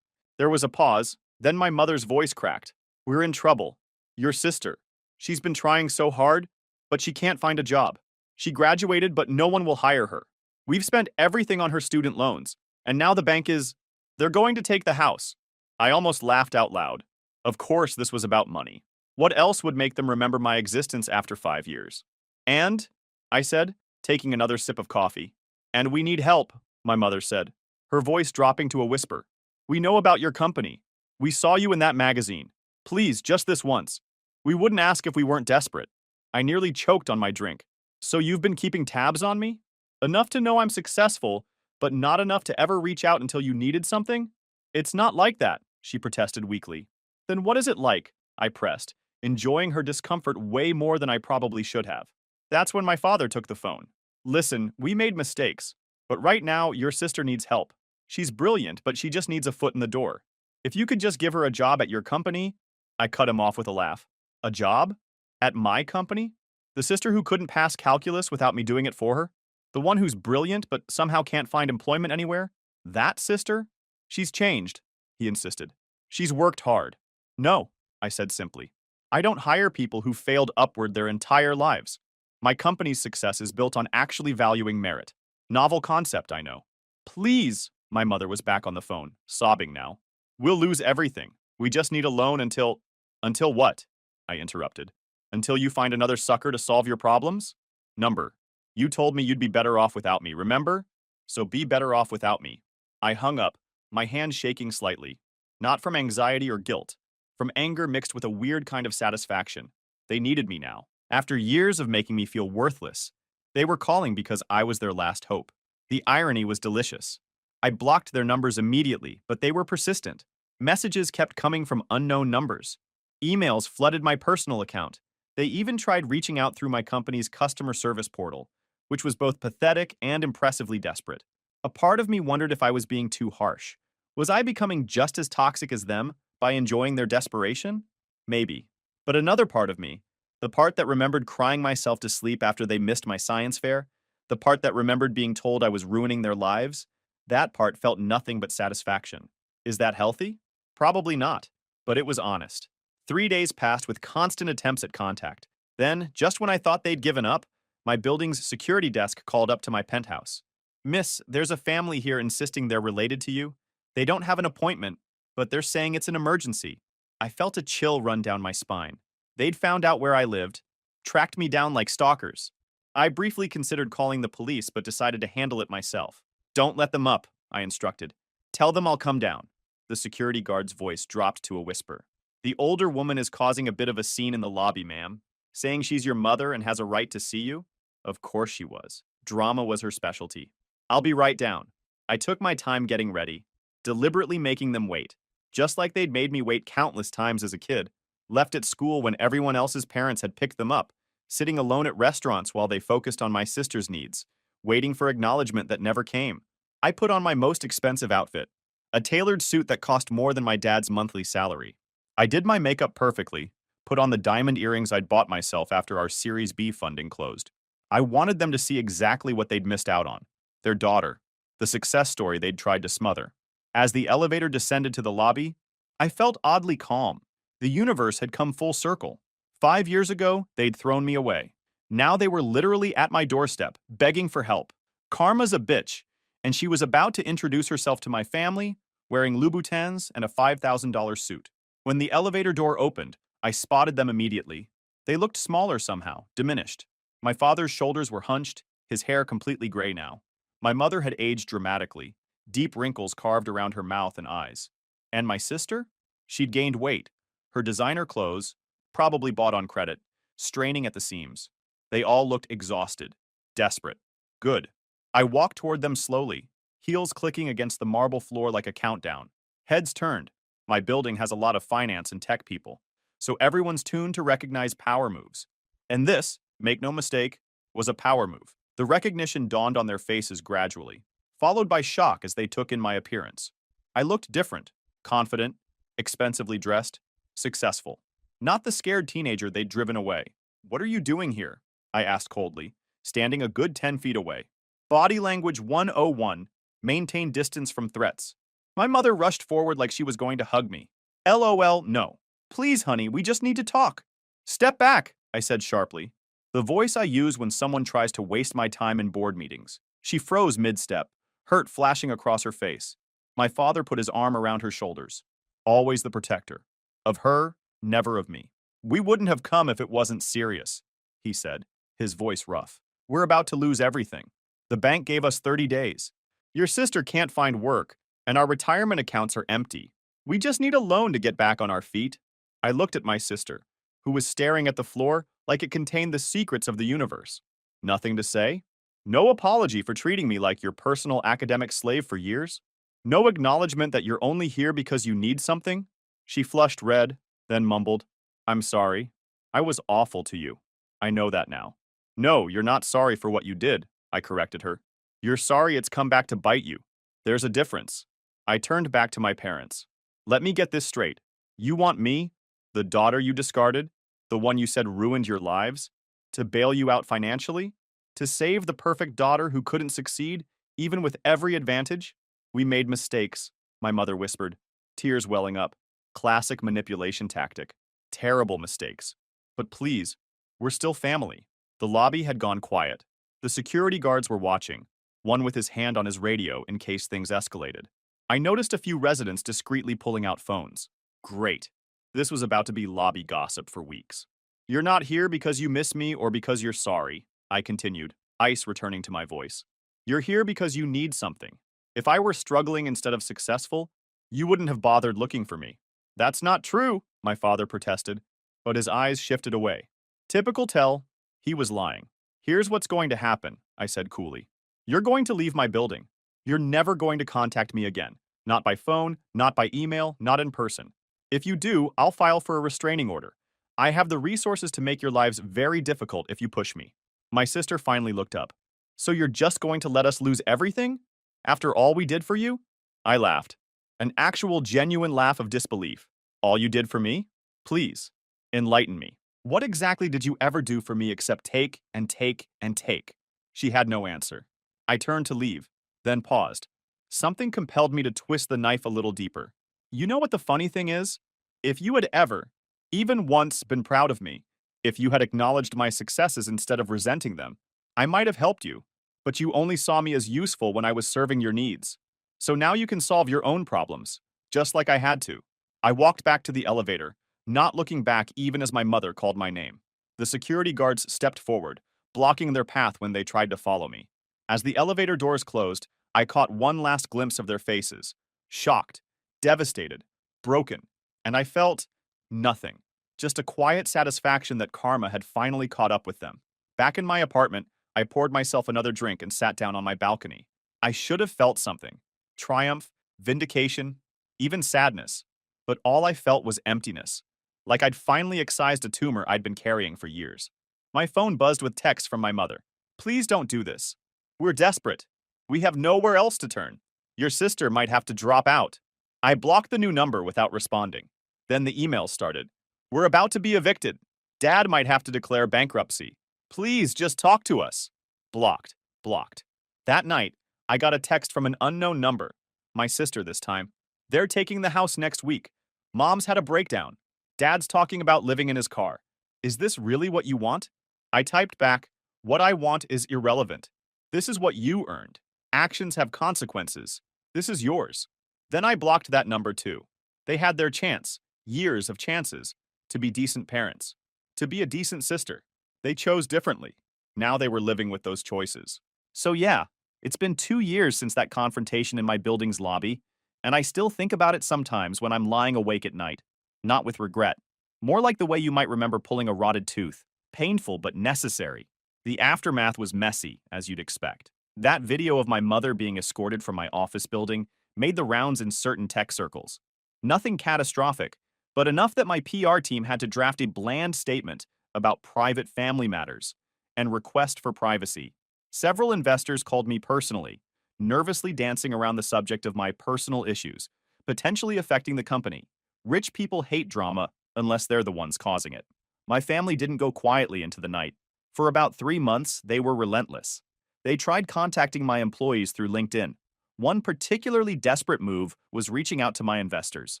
There was a pause, then my mother's voice cracked. We're in trouble. Your sister. She's been trying so hard, but she can't find a job. She graduated, but no one will hire her. We've spent everything on her student loans, and now the bank is... They're going to take the house. I almost laughed out loud. Of course this was about money. What else would make them remember my existence after 5 years? And, I said, taking another sip of coffee. And we need help, my mother said, her voice dropping to a whisper. We know about your company. We saw you in that magazine. Please, just this once. We wouldn't ask if we weren't desperate. I nearly choked on my drink. So you've been keeping tabs on me? Enough to know I'm successful, but not enough to ever reach out until you needed something? It's not like that, she protested weakly. Then what is it like? I pressed, enjoying her discomfort way more than I probably should have. That's when my father took the phone. Listen, we made mistakes, but right now your sister needs help. She's brilliant, but she just needs a foot in the door. If you could just give her a job at your company... I cut him off with a laugh. A job? At my company? The sister who couldn't pass calculus without me doing it for her? The one who's brilliant but somehow can't find employment anywhere? That sister? She's changed, he insisted. She's worked hard. No, I said simply. I don't hire people who failed upward their entire lives. My company's success is built on actually valuing merit. Novel concept, I know. Please, my mother was back on the phone, sobbing now. We'll lose everything. We just need a loan until. Until what? I interrupted. Until you find another sucker to solve your problems? Number. You told me you'd be better off without me, remember? So be better off without me. I hung up, my hand shaking slightly. Not from anxiety or guilt, from anger mixed with a weird kind of satisfaction. They needed me now. After years of making me feel worthless, they were calling because I was their last hope. The irony was delicious. I blocked their numbers immediately, but they were persistent. Messages kept coming from unknown numbers. Emails flooded my personal account. They even tried reaching out through my company's customer service portal, which was both pathetic and impressively desperate. A part of me wondered if I was being too harsh. Was I becoming just as toxic as them by enjoying their desperation? Maybe. But another part of me, the part that remembered crying myself to sleep after they missed my science fair, the part that remembered being told I was ruining their lives, that part felt nothing but satisfaction. Is that healthy? Probably not, but it was honest. 3 days passed with constant attempts at contact. Then, just when I thought they'd given up, my building's security desk called up to my penthouse. Miss, there's a family here insisting they're related to you. They don't have an appointment, but they're saying it's an emergency. I felt a chill run down my spine. They'd found out where I lived, tracked me down like stalkers. I briefly considered calling the police, but decided to handle it myself. Don't let them up, I instructed. Tell them I'll come down. The security guard's voice dropped to a whisper. The older woman is causing a bit of a scene in the lobby, ma'am. Saying she's your mother and has a right to see you? Of course she was. Drama was her specialty. I'll be right down. I took my time getting ready, deliberately making them wait, just like they'd made me wait countless times as a kid, left at school when everyone else's parents had picked them up, sitting alone at restaurants while they focused on my sister's needs, waiting for acknowledgement that never came. I put on my most expensive outfit, a tailored suit that cost more than my dad's monthly salary. I did my makeup perfectly, put on the diamond earrings I'd bought myself after our Series B funding closed. I wanted them to see exactly what they'd missed out on. Their daughter, the success story they'd tried to smother. As the elevator descended to the lobby, I felt oddly calm. The universe had come full circle. 5 years ago, they'd thrown me away. Now they were literally at my doorstep, begging for help. Karma's a bitch, and she was about to introduce herself to my family, wearing Louboutins and a $5,000 suit. When the elevator door opened, I spotted them immediately. They looked smaller somehow, diminished. My father's shoulders were hunched, his hair completely gray now. My mother had aged dramatically, deep wrinkles carved around her mouth and eyes. And my sister? She'd gained weight, her designer clothes, probably bought on credit, straining at the seams. They all looked exhausted, desperate. Good. I walked toward them slowly, heels clicking against the marble floor like a countdown. Heads turned. My building has a lot of finance and tech people, so everyone's tuned to recognize power moves. And this, make no mistake, was a power move. The recognition dawned on their faces gradually, followed by shock as they took in my appearance. I looked different, confident, expensively dressed, successful. Not the scared teenager they'd driven away. What are you doing here? I asked coldly, standing a good 10 feet away. Body language 101, maintain distance from threats. My mother rushed forward like she was going to hug me. LOL, no. Please, honey, we just need to talk. Step back, I said sharply. The voice I use when someone tries to waste my time in board meetings. She froze mid-step, hurt flashing across her face. My father put his arm around her shoulders. Always the protector. Of her, never of me. We wouldn't have come if it wasn't serious, he said, his voice rough. We're about to lose everything. The bank gave us 30 days. Your sister can't find work, and our retirement accounts are empty. We just need a loan to get back on our feet. I looked at my sister, who was staring at the floor like it contained the secrets of the universe. Nothing to say? No apology for treating me like your personal academic slave for years? No acknowledgement that you're only here because you need something? She flushed red, then mumbled, I'm sorry. I was awful to you. I know that now. No, you're not sorry for what you did, I corrected her. You're sorry it's come back to bite you. There's a difference. I turned back to my parents. Let me get this straight. You want me, the daughter you discarded, the one you said ruined your lives, to bail you out financially? To save the perfect daughter who couldn't succeed, even with every advantage? We made mistakes, my mother whispered, tears welling up. Classic manipulation tactic. Terrible mistakes. But please, we're still family. The lobby had gone quiet. The security guards were watching, one with his hand on his radio in case things escalated. I noticed a few residents discreetly pulling out phones. Great. This was about to be lobby gossip for weeks. You're not here because you miss me or because you're sorry, I continued, ice returning to my voice. You're here because you need something. If I were struggling instead of successful, you wouldn't have bothered looking for me. That's not true, my father protested, but his eyes shifted away. Typical tell, he was lying. Here's what's going to happen, I said coolly. You're going to leave my building. You're never going to contact me again. Not by phone, not by email, not in person. If you do, I'll file for a restraining order. I have the resources to make your lives very difficult if you push me. My sister finally looked up. So you're just going to let us lose everything? After all we did for you? I laughed. An actual genuine laugh of disbelief. All you did for me? Please, enlighten me. What exactly did you ever do for me except take and take and take? She had no answer. I turned to leave, then paused. Something compelled me to twist the knife a little deeper. You know what the funny thing is? If you had ever, even once, been proud of me, if you had acknowledged my successes instead of resenting them, I might have helped you, but you only saw me as useful when I was serving your needs. So now you can solve your own problems, just like I had to. I walked back to the elevator, not looking back even as my mother called my name. The security guards stepped forward, blocking their path when they tried to follow me. As the elevator doors closed, I caught one last glimpse of their faces. Shocked, devastated, broken, and I felt nothing. Just a quiet satisfaction that karma had finally caught up with them. Back in my apartment, I poured myself another drink and sat down on my balcony. I should have felt something. Triumph, vindication, even sadness. But all I felt was emptiness. Like I'd finally excised a tumor I'd been carrying for years. My phone buzzed with texts from my mother. Please don't do this. We're desperate. We have nowhere else to turn. Your sister might have to drop out. I blocked the new number without responding. Then the email started. We're about to be evicted. Dad might have to declare bankruptcy. Please just talk to us. Blocked. Blocked. That night, I got a text from an unknown number. My sister this time. They're taking the house next week. Mom's had a breakdown. Dad's talking about living in his car. Is this really what you want? I typed back, what I want is irrelevant. This is what you earned. Actions have consequences. This is yours. Then I blocked that number too. They had their chance, years of chances, to be decent parents, to be a decent sister. They chose differently. Now they were living with those choices. So yeah, it's been 2 years since that confrontation in my building's lobby, and I still think about it sometimes when I'm lying awake at night. Not with regret. More like the way you might remember pulling a rotted tooth. Painful but necessary. The aftermath was messy, as you'd expect. That video of my mother being escorted from my office building made the rounds in certain tech circles. Nothing catastrophic, but enough that my PR team had to draft a bland statement about private family matters and request for privacy. Several investors called me personally, nervously dancing around the subject of my personal issues, potentially affecting the company. Rich people hate drama unless they're the ones causing it. My family didn't go quietly into the night. For about 3 months, they were relentless. They tried contacting my employees through LinkedIn. One particularly desperate move was reaching out to my investors.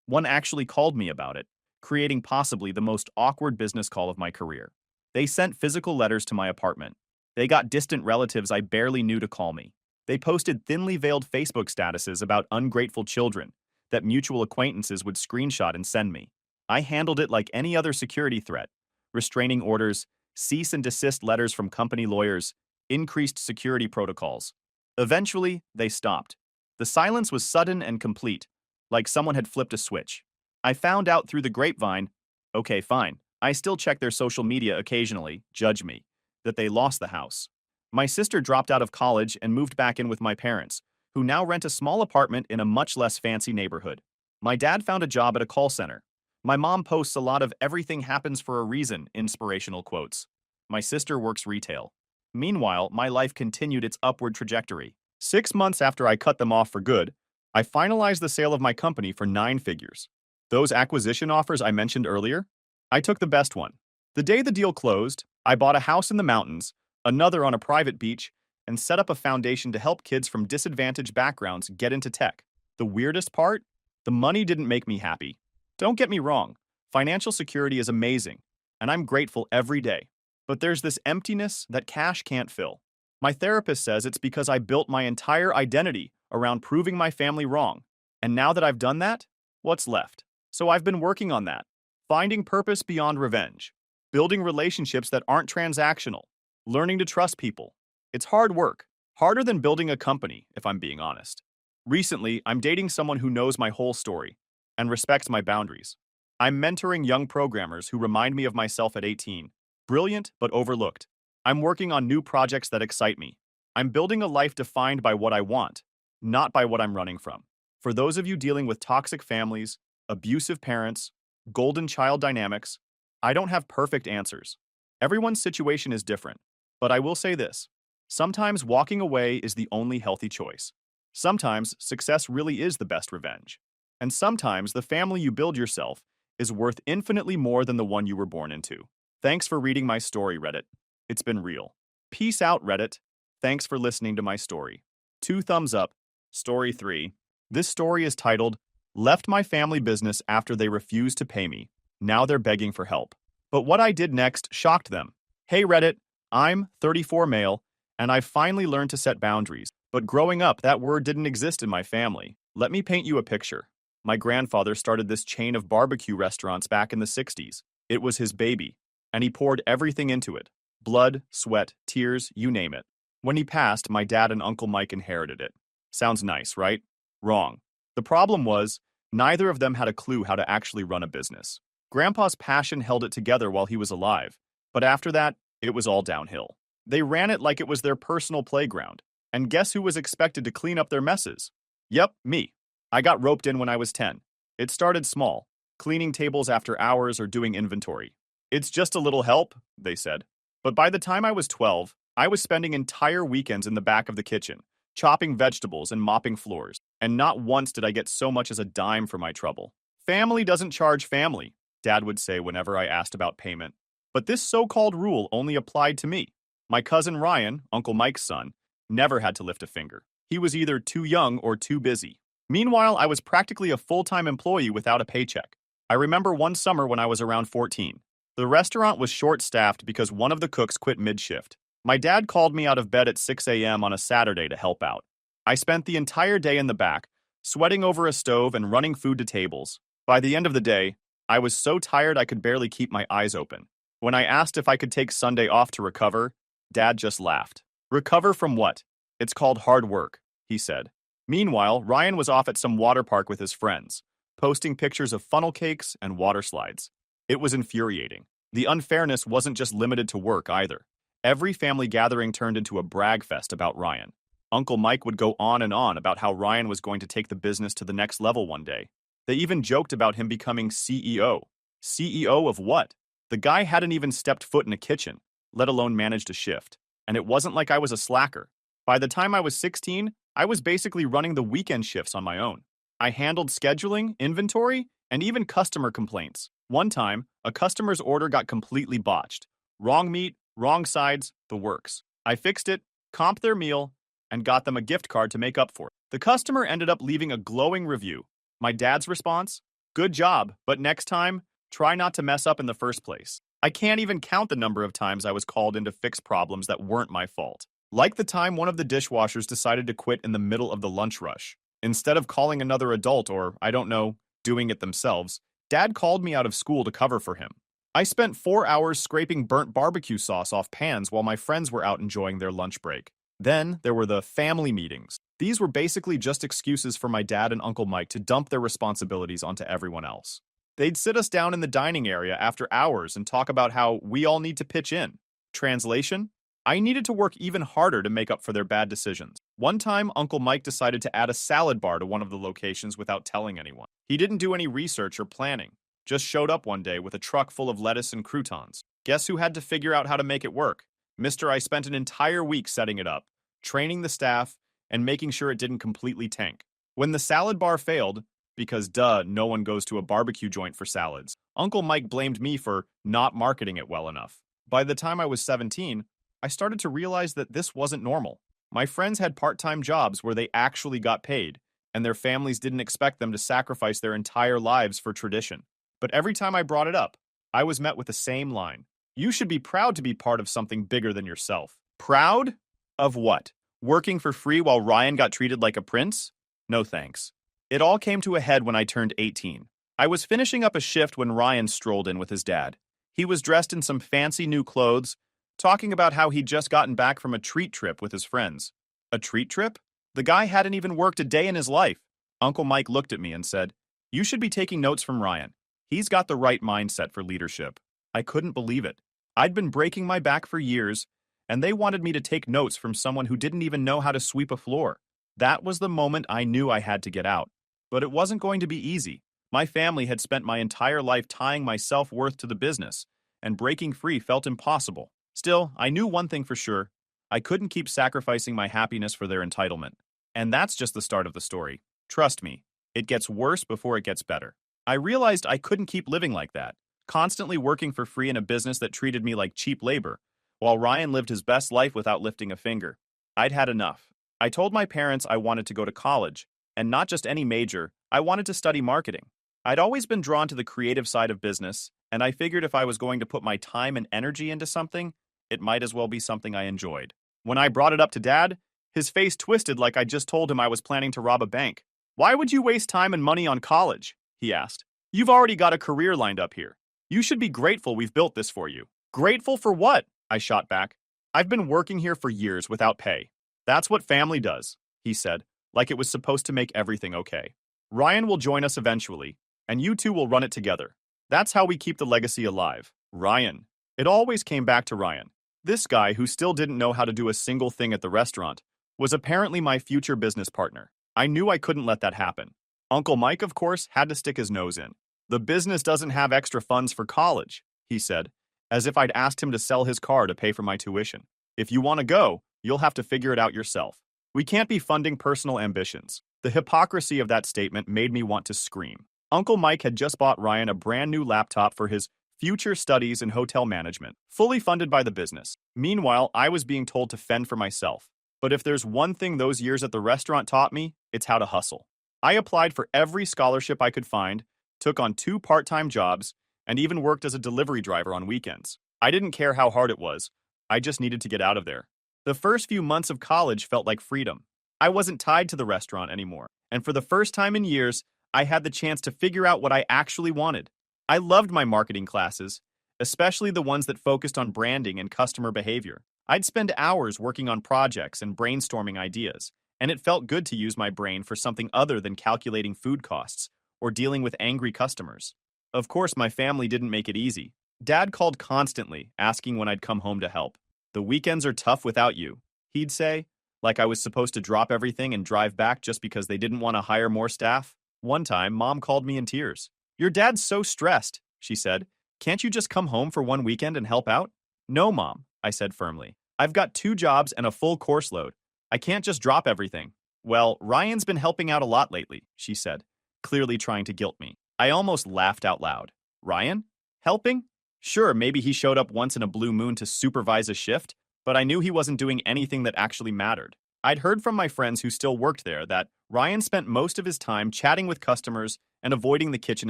One actually called me about it, creating possibly the most awkward business call of my career. They sent physical letters to my apartment. They got distant relatives I barely knew to call me. They posted thinly veiled Facebook statuses about ungrateful children that mutual acquaintances would screenshot and send me. I handled it like any other security threat. Restraining orders, cease and desist letters from company lawyers, increased security protocols. Eventually, they stopped. The silence was sudden and complete, like someone had flipped a switch. I found out through the grapevine, okay, fine, I still check their social media occasionally, judge me, that they lost the house. My sister dropped out of college and moved back in with my parents, who now rent a small apartment in a much less fancy neighborhood. My dad found a job at a call center. My mom posts a lot of everything happens for a reason inspirational quotes. My sister works retail. Meanwhile, my life continued its upward trajectory. 6 months after I cut them off for good, I finalized the sale of my company for 9 figures. Those acquisition offers I mentioned earlier? I took the best one. The day the deal closed, I bought a house in the mountains, another on a private beach, and set up a foundation to help kids from disadvantaged backgrounds get into tech. The weirdest part? The money didn't make me happy. Don't get me wrong, financial security is amazing, and I'm grateful every day. But there's this emptiness that cash can't fill. My therapist says it's because I built my entire identity around proving my family wrong. And now that I've done that, what's left? So I've been working on that. Finding purpose beyond revenge. Building relationships that aren't transactional. Learning to trust people. It's hard work. Harder than building a company, if I'm being honest. Recently, I'm dating someone who knows my whole story and respects my boundaries. I'm mentoring young programmers who remind me of myself at 18. Brilliant, but overlooked. I'm working on new projects that excite me. I'm building a life defined by what I want, not by what I'm running from. For those of you dealing with toxic families, abusive parents, golden child dynamics, I don't have perfect answers. Everyone's situation is different. But I will say this. Sometimes walking away is the only healthy choice. Sometimes success really is the best revenge. And sometimes the family you build yourself is worth infinitely more than the one you were born into. Thanks for reading my story, Reddit. It's been real. Peace out, Reddit. Thanks for listening to my story. 2 thumbs up. Story 3. This story is titled, Left My Family Business After They Refused to Pay Me. Now they're begging for help. But what I did next shocked them. Hey, Reddit. I'm 34 male, and I've finally learned to set boundaries. But growing up, that word didn't exist in my family. Let me paint you a picture. My grandfather started this chain of barbecue restaurants back in the 60s. It was his baby, and he poured everything into it. Blood, sweat, tears, you name it. When he passed, my dad and Uncle Mike inherited it. Sounds nice, right? Wrong. The problem was, neither of them had a clue how to actually run a business. Grandpa's passion held it together while he was alive, but after that, it was all downhill. They ran it like it was their personal playground. And guess who was expected to clean up their messes? Yep, me. I got roped in when I was 10. It started small, cleaning tables after hours or doing inventory. It's just a little help, they said. But by the time I was 12, I was spending entire weekends in the back of the kitchen, chopping vegetables and mopping floors. And not once did I get so much as a dime for my trouble. Family doesn't charge family, Dad would say whenever I asked about payment. But this so-called rule only applied to me. My cousin Ryan, Uncle Mike's son, never had to lift a finger. He was either too young or too busy. Meanwhile, I was practically a full-time employee without a paycheck. I remember one summer when I was around 14. The restaurant was short-staffed because one of the cooks quit mid-shift. My dad called me out of bed at 6 a.m. on a Saturday to help out. I spent the entire day in the back, sweating over a stove and running food to tables. By the end of the day, I was so tired I could barely keep my eyes open. When I asked if I could take Sunday off to recover, Dad just laughed. Recover from what? It's called hard work, he said. Meanwhile, Ryan was off at some water park with his friends, posting pictures of funnel cakes and water slides. It was infuriating. The unfairness wasn't just limited to work either. Every family gathering turned into a brag fest about Ryan. Uncle Mike would go on and on about how Ryan was going to take the business to the next level one day. They even joked about him becoming CEO. CEO of what? The guy hadn't even stepped foot in a kitchen, let alone managed a shift. And it wasn't like I was a slacker. By the time I was 16, I was basically running the weekend shifts on my own. I handled scheduling, inventory, and even customer complaints. One time, a customer's order got completely botched. Wrong meat, wrong sides, the works. I fixed it, comped their meal, and got them a gift card to make up for it. The customer ended up leaving a glowing review. My dad's response? Good job, but next time, try not to mess up in the first place. I can't even count the number of times I was called in to fix problems that weren't my fault. Like the time one of the dishwashers decided to quit in the middle of the lunch rush. Instead of calling another adult or, I don't know, doing it themselves, Dad called me out of school to cover for him. I spent 4 hours scraping burnt barbecue sauce off pans while my friends were out enjoying their lunch break. Then there were the family meetings. These were basically just excuses for my dad and Uncle Mike to dump their responsibilities onto everyone else. They'd sit us down in the dining area after hours and talk about how we all need to pitch in. Translation? I needed to work even harder to make up for their bad decisions. One time, Uncle Mike decided to add a salad bar to one of the locations without telling anyone. He didn't do any research or planning, just showed up one day with a truck full of lettuce and croutons. Guess who had to figure out how to make it work? Mister, I spent an entire week setting it up, training the staff, and making sure it didn't completely tank. When the salad bar failed, because no one goes to a barbecue joint for salads, Uncle Mike blamed me for not marketing it well enough. By the time I was 17, I started to realize that this wasn't normal. My friends had part-time jobs where they actually got paid, and their families didn't expect them to sacrifice their entire lives for tradition. But every time I brought it up, I was met with the same line. You should be proud to be part of something bigger than yourself. Proud? Of what? Working for free while Ryan got treated like a prince? No thanks. It all came to a head when I turned 18. I was finishing up a shift when Ryan strolled in with his dad. He was dressed in some fancy new clothes, talking about how he'd just gotten back from a treat trip with his friends. A treat trip? The guy hadn't even worked a day in his life. Uncle Mike looked at me and said, "You should be taking notes from Ryan. He's got the right mindset for leadership." I couldn't believe it. I'd been breaking my back for years, and they wanted me to take notes from someone who didn't even know how to sweep a floor. That was the moment I knew I had to get out. But it wasn't going to be easy. My family had spent my entire life tying my self-worth to the business, and breaking free felt impossible. Still, I knew one thing for sure. I couldn't keep sacrificing my happiness for their entitlement. And that's just the start of the story. Trust me, it gets worse before it gets better. I realized I couldn't keep living like that, constantly working for free in a business that treated me like cheap labor, while Ryan lived his best life without lifting a finger. I'd had enough. I told my parents I wanted to go to college, and not just any major, I wanted to study marketing. I'd always been drawn to the creative side of business, and I figured if I was going to put my time and energy into something, it might as well be something I enjoyed. When I brought it up to Dad, his face twisted like I just told him I was planning to rob a bank. "Why would you waste time and money on college?" he asked. "You've already got a career lined up here. You should be grateful we've built this for you." "Grateful for what?" I shot back. "I've been working here for years without pay. That's what family does," he said, like it was supposed to make everything okay. "Ryan will join us eventually, and you two will run it together. That's how we keep the legacy alive." Ryan. It always came back to Ryan. This guy, who still didn't know how to do a single thing at the restaurant, was apparently my future business partner. I knew I couldn't let that happen. Uncle Mike, of course, had to stick his nose in. "The business doesn't have extra funds for college," he said, as if I'd asked him to sell his car to pay for my tuition. "If you want to go, you'll have to figure it out yourself. We can't be funding personal ambitions." The hypocrisy of that statement made me want to scream. Uncle Mike had just bought Ryan a brand new laptop for his future studies in hotel management, fully funded by the business. Meanwhile, I was being told to fend for myself. But if there's one thing those years at the restaurant taught me, it's how to hustle. I applied for every scholarship I could find, took on 2 part-time jobs, and even worked as a delivery driver on weekends. I didn't care how hard it was. I just needed to get out of there. The first few months of college felt like freedom. I wasn't tied to the restaurant anymore, and for the first time in years, I had the chance to figure out what I actually wanted. I loved my marketing classes, especially the ones that focused on branding and customer behavior. I'd spend hours working on projects and brainstorming ideas, and it felt good to use my brain for something other than calculating food costs or dealing with angry customers. Of course, my family didn't make it easy. Dad called constantly, asking when I'd come home to help. "The weekends are tough without you," he'd say, like I was supposed to drop everything and drive back just because they didn't want to hire more staff. One time, Mom called me in tears. "Your dad's so stressed," she said. "Can't you just come home for one weekend and help out?" "No, Mom," I said firmly. "I've got 2 jobs and a full course load. I can't just drop everything." "Well, Ryan's been helping out a lot lately," she said, clearly trying to guilt me. I almost laughed out loud. "Ryan? Helping? Sure, maybe he showed up once in a blue moon to supervise a shift, but I knew he wasn't doing anything that actually mattered." I'd heard from my friends who still worked there that Ryan spent most of his time chatting with customers and avoiding the kitchen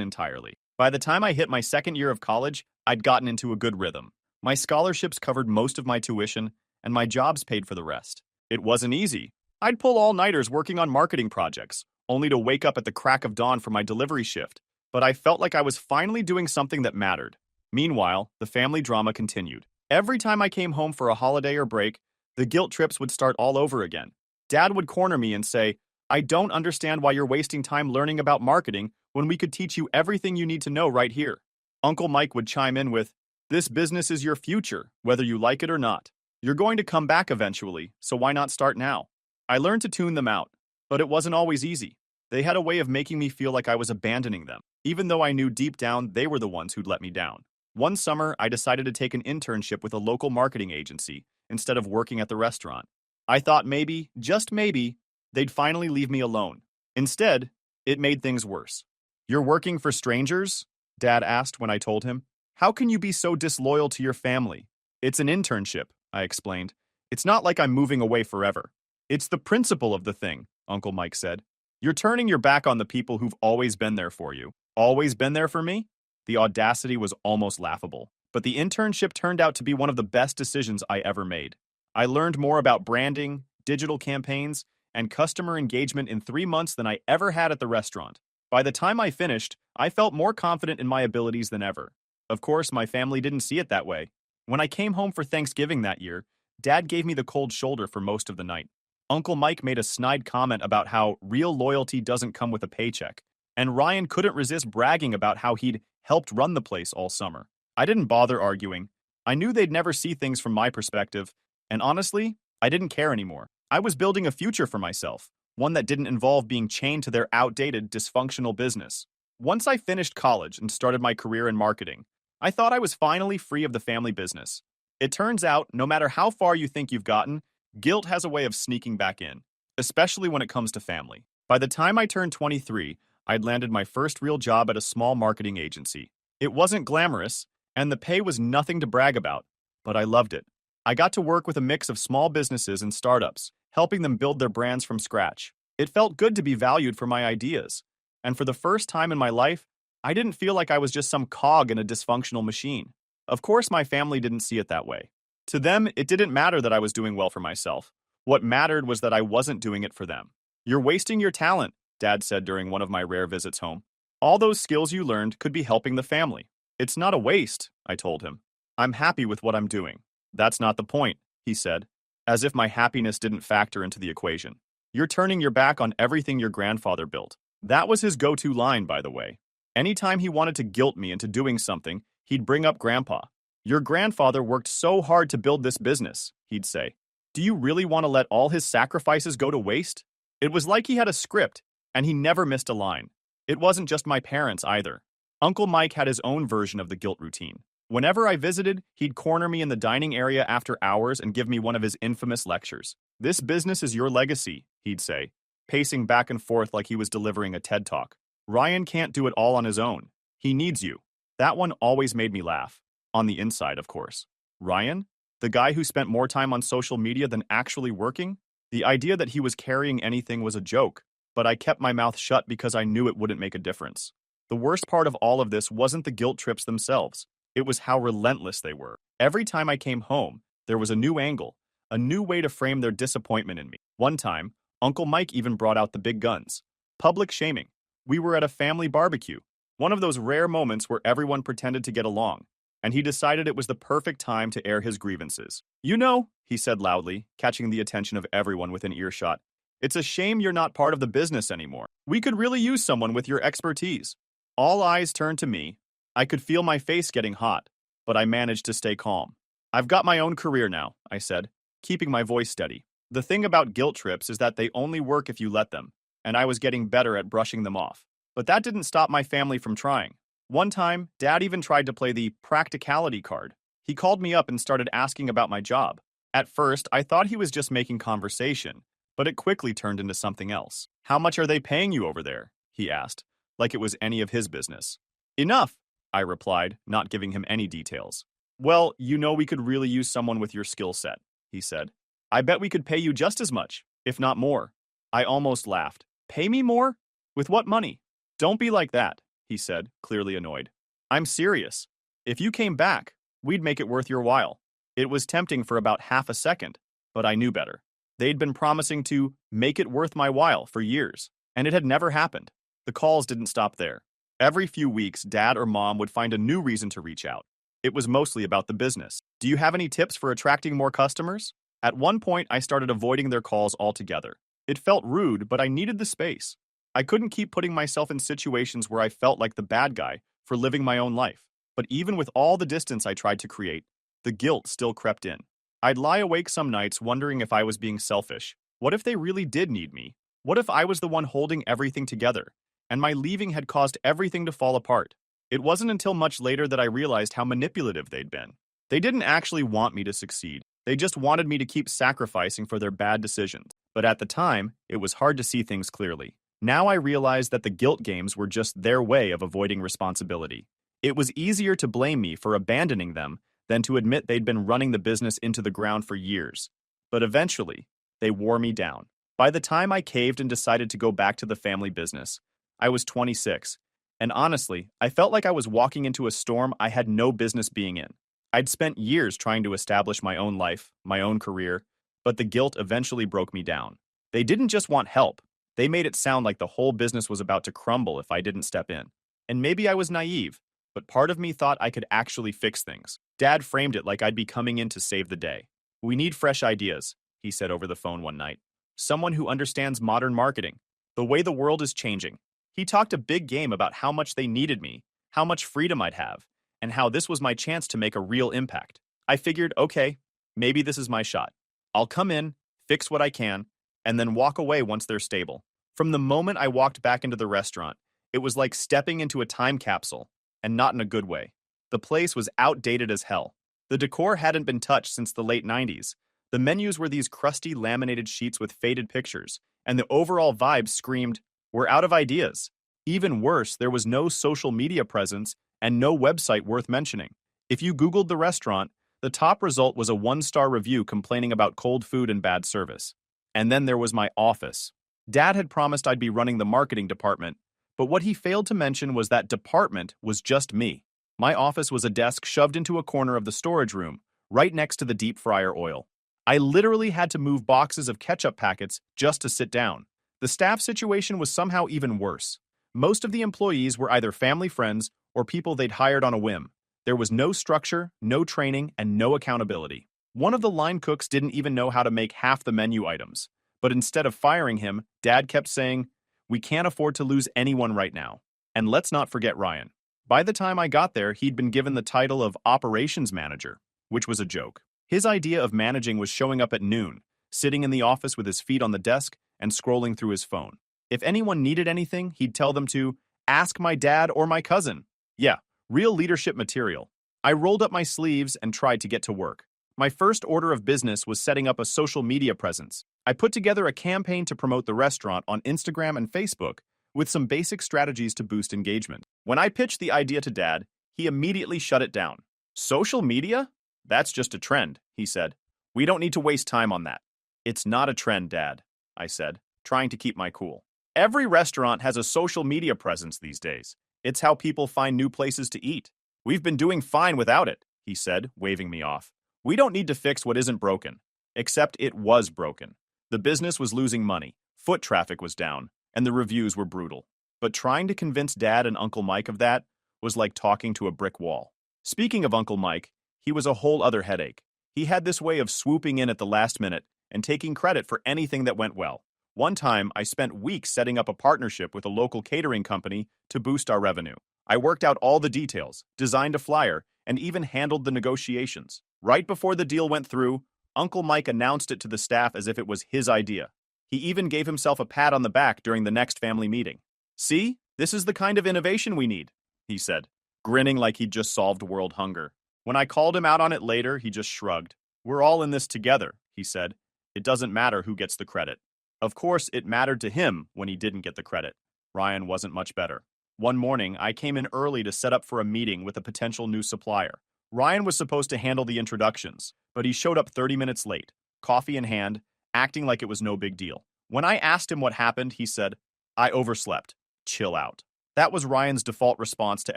entirely. By the time I hit my second year of college, I'd gotten into a good rhythm. My scholarships covered most of my tuition, and my jobs paid for the rest. It wasn't easy. I'd pull all-nighters working on marketing projects, only to wake up at the crack of dawn for my delivery shift. But I felt like I was finally doing something that mattered. Meanwhile, the family drama continued. Every time I came home for a holiday or break, the guilt trips would start all over again. Dad would corner me and say, "I don't understand why you're wasting time learning about marketing when we could teach you everything you need to know right here." Uncle Mike would chime in with, "This business is your future, whether you like it or not. You're going to come back eventually, so why not start now?" I learned to tune them out, but it wasn't always easy. They had a way of making me feel like I was abandoning them, even though I knew deep down they were the ones who'd let me down. One summer, I decided to take an internship with a local marketing agency instead of working at the restaurant. I thought maybe, just maybe, they'd finally leave me alone. Instead, it made things worse. "You're working for strangers?" Dad asked when I told him. "How can you be so disloyal to your family?" "It's an internship," I explained. "It's not like I'm moving away forever." "It's the principle of the thing," Uncle Mike said. "You're turning your back on the people who've always been there for you." "Always been there for me?" The audacity was almost laughable. But the internship turned out to be one of the best decisions I ever made. I learned more about branding, digital campaigns, and customer engagement in 3 months than I ever had at the restaurant. By the time I finished, I felt more confident in my abilities than ever. Of course, my family didn't see it that way. When I came home for Thanksgiving that year, Dad gave me the cold shoulder for most of the night. Uncle Mike made a snide comment about how real loyalty doesn't come with a paycheck, and Ryan couldn't resist bragging about how he'd helped run the place all summer. I didn't bother arguing. I knew they'd never see things from my perspective, and honestly, I didn't care anymore. I was building a future for myself, one that didn't involve being chained to their outdated, dysfunctional business. Once I finished college and started my career in marketing, I thought I was finally free of the family business. It turns out, no matter how far you think you've gotten, guilt has a way of sneaking back in, especially when it comes to family. By the time I turned 23, I'd landed my first real job at a small marketing agency. It wasn't glamorous, and the pay was nothing to brag about, but I loved it. I got to work with a mix of small businesses and startups, helping them build their brands from scratch. It felt good to be valued for my ideas, and for the first time in my life, I didn't feel like I was just some cog in a dysfunctional machine. Of course, my family didn't see it that way. To them, it didn't matter that I was doing well for myself. What mattered was that I wasn't doing it for them. "You're wasting your talent," Dad said during one of my rare visits home. "All those skills you learned could be helping the family." "It's not a waste," I told him. "I'm happy with what I'm doing." "That's not the point," he said, as if my happiness didn't factor into the equation. "You're turning your back on everything your grandfather built." That was his go-to line, by the way. Anytime he wanted to guilt me into doing something, he'd bring up Grandpa. "Your grandfather worked so hard to build this business," he'd say. "Do you really want to let all his sacrifices go to waste?" It was like he had a script, and he never missed a line. It wasn't just my parents either. Uncle Mike had his own version of the guilt routine. Whenever I visited, he'd corner me in the dining area after hours and give me one of his infamous lectures. "This business is your legacy," he'd say, pacing back and forth like he was delivering a TED Talk. "Ryan can't do it all on his own. He needs you." That one always made me laugh. On the inside, of course. Ryan? The guy who spent more time on social media than actually working? The idea that he was carrying anything was a joke, but I kept my mouth shut because I knew it wouldn't make a difference. The worst part of all of this wasn't the guilt trips themselves. It was how relentless they were. Every time I came home, there was a new angle, a new way to frame their disappointment in me. One time, Uncle Mike even brought out the big guns. Public shaming. We were at a family barbecue, one of those rare moments where everyone pretended to get along, and he decided it was the perfect time to air his grievances. "You know," he said loudly, catching the attention of everyone within earshot, "it's a shame you're not part of the business anymore. We could really use someone with your expertise." All eyes turned to me. I could feel my face getting hot, but I managed to stay calm. "I've got my own career now," I said, keeping my voice steady. "The thing about guilt trips is that they only work if you let them, and I was getting better at brushing them off. But that didn't stop my family from trying. One time, Dad even tried to play the practicality card. He called me up and started asking about my job. At first, I thought he was just making conversation, but it quickly turned into something else. "How much are they paying you over there?" he asked, like it was any of his business. "Enough," I replied, not giving him any details. "Well, you know we could really use someone with your skill set," he said. "I bet we could pay you just as much, if not more." I almost laughed. "Pay me more? With what money?" "Don't be like that," he said, clearly annoyed. "I'm serious. If you came back, we'd make it worth your while." It was tempting for about half a second, but I knew better. They'd been promising to make it worth my while for years, and it had never happened. The calls didn't stop there. Every few weeks, Dad or Mom would find a new reason to reach out. It was mostly about the business. "Do you have any tips for attracting more customers?" At one point, I started avoiding their calls altogether. It felt rude, but I needed the space. I couldn't keep putting myself in situations where I felt like the bad guy for living my own life. But even with all the distance I tried to create, the guilt still crept in. I'd lie awake some nights wondering if I was being selfish. What if they really did need me? What if I was the one holding everything together, and my leaving had caused everything to fall apart? It wasn't until much later that I realized how manipulative they'd been. They didn't actually want me to succeed. They just wanted me to keep sacrificing for their bad decisions. But at the time, it was hard to see things clearly. Now I realized that the guilt games were just their way of avoiding responsibility. It was easier to blame me for abandoning them than to admit they'd been running the business into the ground for years. But eventually, they wore me down. By the time I caved and decided to go back to the family business, I was 26, and honestly, I felt like I was walking into a storm I had no business being in. I'd spent years trying to establish my own life, my own career, but the guilt eventually broke me down. They didn't just want help, they made it sound like the whole business was about to crumble if I didn't step in. And maybe I was naive, but part of me thought I could actually fix things. Dad framed it like I'd be coming in to save the day. "We need fresh ideas," he said over the phone one night. "Someone who understands modern marketing, the way the world is changing." He talked a big game about how much they needed me, how much freedom I'd have, and how this was my chance to make a real impact. I figured, okay, maybe this is my shot. I'll come in, fix what I can, and then walk away once they're stable. From the moment I walked back into the restaurant, it was like stepping into a time capsule, and not in a good way. The place was outdated as hell. The decor hadn't been touched since the late 90s. The menus were these crusty laminated sheets with faded pictures, and the overall vibe screamed, "We're out of ideas." Even worse, there was no social media presence and no website worth mentioning. If you Googled the restaurant, the top result was a one-star review complaining about cold food and bad service. And then there was my office. Dad had promised I'd be running the marketing department, but what he failed to mention was that department was just me. My office was a desk shoved into a corner of the storage room, right next to the deep fryer oil. I literally had to move boxes of ketchup packets just to sit down. The staff situation was somehow even worse. Most of the employees were either family friends or people they'd hired on a whim. There was no structure, no training, and no accountability. One of the line cooks didn't even know how to make half the menu items. But instead of firing him, Dad kept saying, "We can't afford to lose anyone right now." And let's not forget Ryan. By the time I got there, he'd been given the title of operations manager, which was a joke. His idea of managing was showing up at noon, sitting in the office with his feet on the desk and scrolling through his phone. If anyone needed anything, he'd tell them to ask my dad or my cousin. Yeah, real leadership material. I rolled up my sleeves and tried to get to work. My first order of business was setting up a social media presence. I put together a campaign to promote the restaurant on Instagram and Facebook with some basic strategies to boost engagement. When I pitched the idea to Dad, he immediately shut it down. "Social media? That's just a trend," he said. "We don't need to waste time on that." "It's not a trend, Dad," I said, trying to keep my cool. "Every restaurant has a social media presence these days. It's how people find new places to eat. We've been doing fine without it," he said, waving me off. "We don't need to fix what isn't broken." Except it was broken. The business was losing money, foot traffic was down, and the reviews were brutal. But trying to convince Dad and Uncle Mike of that was like talking to a brick wall. Speaking of Uncle Mike, he was a whole other headache. He had this way of swooping in at the last minute and taking credit for anything that went well. One time, I spent weeks setting up a partnership with a local catering company to boost our revenue. I worked out all the details, designed a flyer, and even handled the negotiations. Right before the deal went through, Uncle Mike announced it to the staff as if it was his idea. He even gave himself a pat on the back during the next family meeting. "See, this is the kind of innovation we need," he said, grinning like he'd just solved world hunger. When I called him out on it later, he just shrugged. "We're all in this together," he said. "It doesn't matter who gets the credit." Of course, it mattered to him when he didn't get the credit. Ryan wasn't much better. One morning, I came in early to set up for a meeting with a potential new supplier. Ryan was supposed to handle the introductions, but he showed up 30 minutes late, coffee in hand, acting like it was no big deal. When I asked him what happened, he said, "I overslept. Chill out." That was Ryan's default response to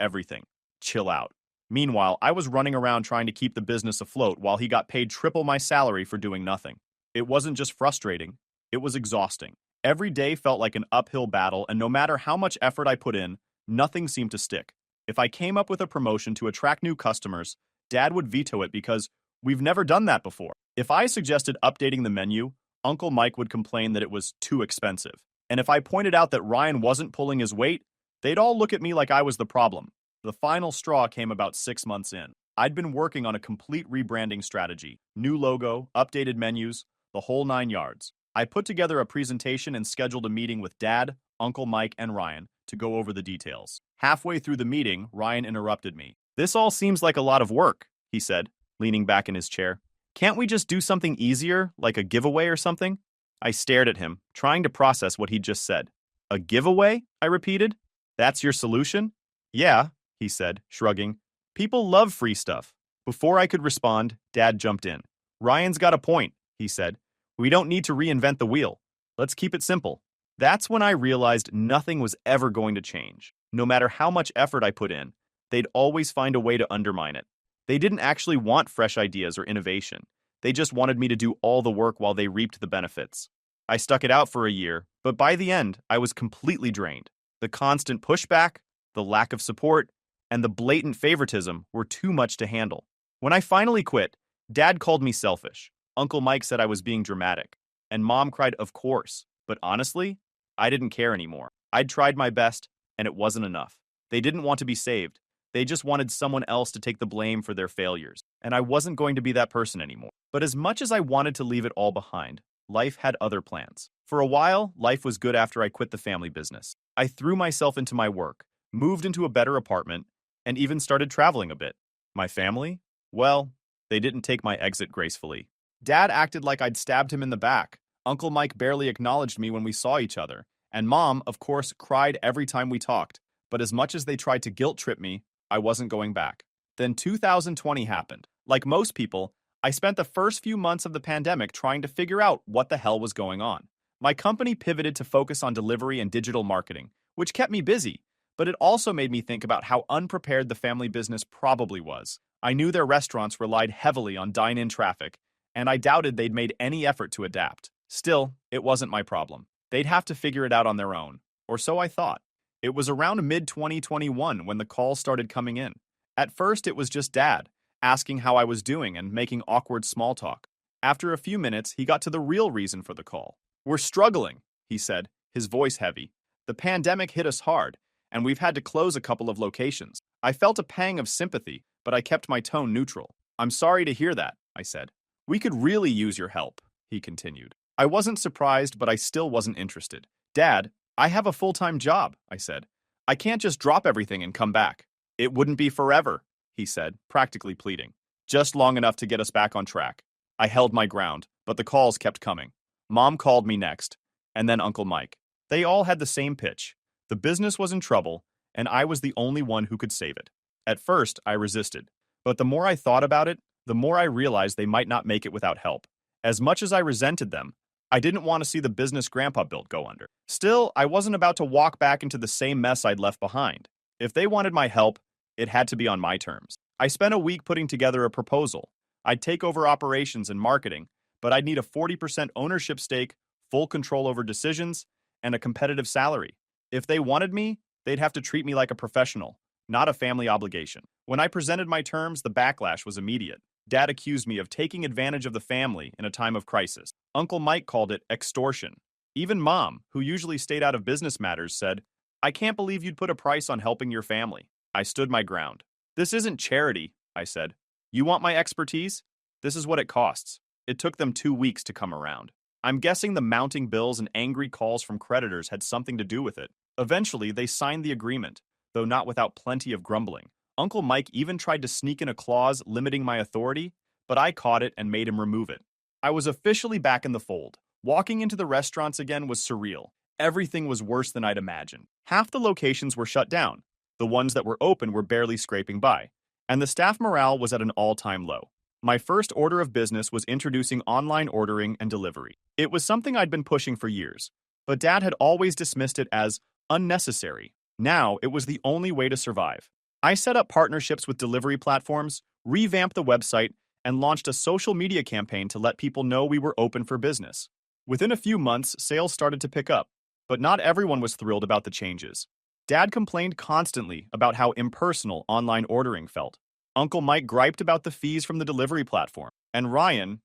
everything. Chill out. Meanwhile, I was running around trying to keep the business afloat while he got paid triple my salary for doing nothing. It wasn't just frustrating, it was exhausting. Every day felt like an uphill battle, and no matter how much effort I put in, nothing seemed to stick. If I came up with a promotion to attract new customers, Dad would veto it because we've never done that before. If I suggested updating the menu, Uncle Mike would complain that it was too expensive. And if I pointed out that Ryan wasn't pulling his weight, they'd all look at me like I was the problem. The final straw came about 6 months in. I'd been working on a complete rebranding strategy, new logo, updated menus, the whole 9 yards. I put together a presentation and scheduled a meeting with Dad, Uncle Mike, and Ryan to go over the details. Halfway through the meeting, Ryan interrupted me. "This all seems like a lot of work," he said, leaning back in his chair. "Can't we just do something easier, like a giveaway or something?" I stared at him, trying to process what he'd just said. "A giveaway?" I repeated. "That's your solution?" "Yeah," he said, shrugging. "People love free stuff." Before I could respond, Dad jumped in. "Ryan's got a point," he said. "We don't need to reinvent the wheel. Let's keep it simple." That's when I realized nothing was ever going to change. No matter how much effort I put in, they'd always find a way to undermine it. They didn't actually want fresh ideas or innovation. They just wanted me to do all the work while they reaped the benefits. I stuck it out for a year, but by the end, I was completely drained. The constant pushback, the lack of support, and the blatant favoritism were too much to handle. When I finally quit, Dad called me selfish. Uncle Mike said I was being dramatic. And Mom cried, of course. But honestly, I didn't care anymore. I'd tried my best, and it wasn't enough. They didn't want to be saved. They just wanted someone else to take the blame for their failures. And I wasn't going to be that person anymore. But as much as I wanted to leave it all behind, life had other plans. For a while, life was good after I quit the family business. I threw myself into my work, moved into a better apartment, and even started traveling a bit. My family? Well, they didn't take my exit gracefully. Dad acted like I'd stabbed him in the back. Uncle Mike barely acknowledged me when we saw each other. And Mom, of course, cried every time we talked. But as much as they tried to guilt-trip me, I wasn't going back. Then 2020 happened. Like most people, I spent the first few months of the pandemic trying to figure out what the hell was going on. My company pivoted to focus on delivery and digital marketing, which kept me busy, but it also made me think about how unprepared the family business probably was. I knew their restaurants relied heavily on dine-in traffic, and I doubted they'd made any effort to adapt. Still, it wasn't my problem. They'd have to figure it out on their own, or so I thought. It was around mid-2021 when the calls started coming in. At first, it was just Dad, asking how I was doing and making awkward small talk. After a few minutes, he got to the real reason for the call. "We're struggling," he said, his voice heavy. "The pandemic hit us hard, and we've had to close a couple of locations." I felt a pang of sympathy, but I kept my tone neutral. "I'm sorry to hear that," I said. "We could really use your help," he continued. I wasn't surprised, but I still wasn't interested. "Dad, I have a full-time job," I said. "I can't just drop everything and come back." "It wouldn't be forever," he said, practically pleading. "Just long enough to get us back on track." I held my ground, but the calls kept coming. Mom called me next, and then Uncle Mike. They all had the same pitch. The business was in trouble, and I was the only one who could save it. At first, I resisted, but the more I thought about it, the more I realized they might not make it without help. As much as I resented them, I didn't want to see the business Grandpa built go under. Still, I wasn't about to walk back into the same mess I'd left behind. If they wanted my help, it had to be on my terms. I spent a week putting together a proposal. I'd take over operations and marketing, but I'd need a 40% ownership stake, full control over decisions, and a competitive salary. If they wanted me, they'd have to treat me like a professional, not a family obligation. When I presented my terms, the backlash was immediate. Dad accused me of taking advantage of the family in a time of crisis. Uncle Mike called it extortion. Even Mom, who usually stayed out of business matters, said, "I can't believe you'd put a price on helping your family." I stood my ground. "This isn't charity," I said. "You want my expertise? This is what it costs." It took them 2 weeks to come around. I'm guessing the mounting bills and angry calls from creditors had something to do with it. Eventually, they signed the agreement, though not without plenty of grumbling. Uncle Mike even tried to sneak in a clause limiting my authority, but I caught it and made him remove it. I was officially back in the fold. Walking into the restaurants again was surreal. Everything was worse than I'd imagined. Half the locations were shut down. The ones that were open were barely scraping by. And the staff morale was at an all-time low. My first order of business was introducing online ordering and delivery. It was something I'd been pushing for years, but Dad had always dismissed it as unnecessary. Now, it was the only way to survive. I set up partnerships with delivery platforms, revamped the website, and launched a social media campaign to let people know we were open for business. Within a few months, sales started to pick up, but not everyone was thrilled about the changes. Dad complained constantly about how impersonal online ordering felt. Uncle Mike griped about the fees from the delivery platform. And Ryan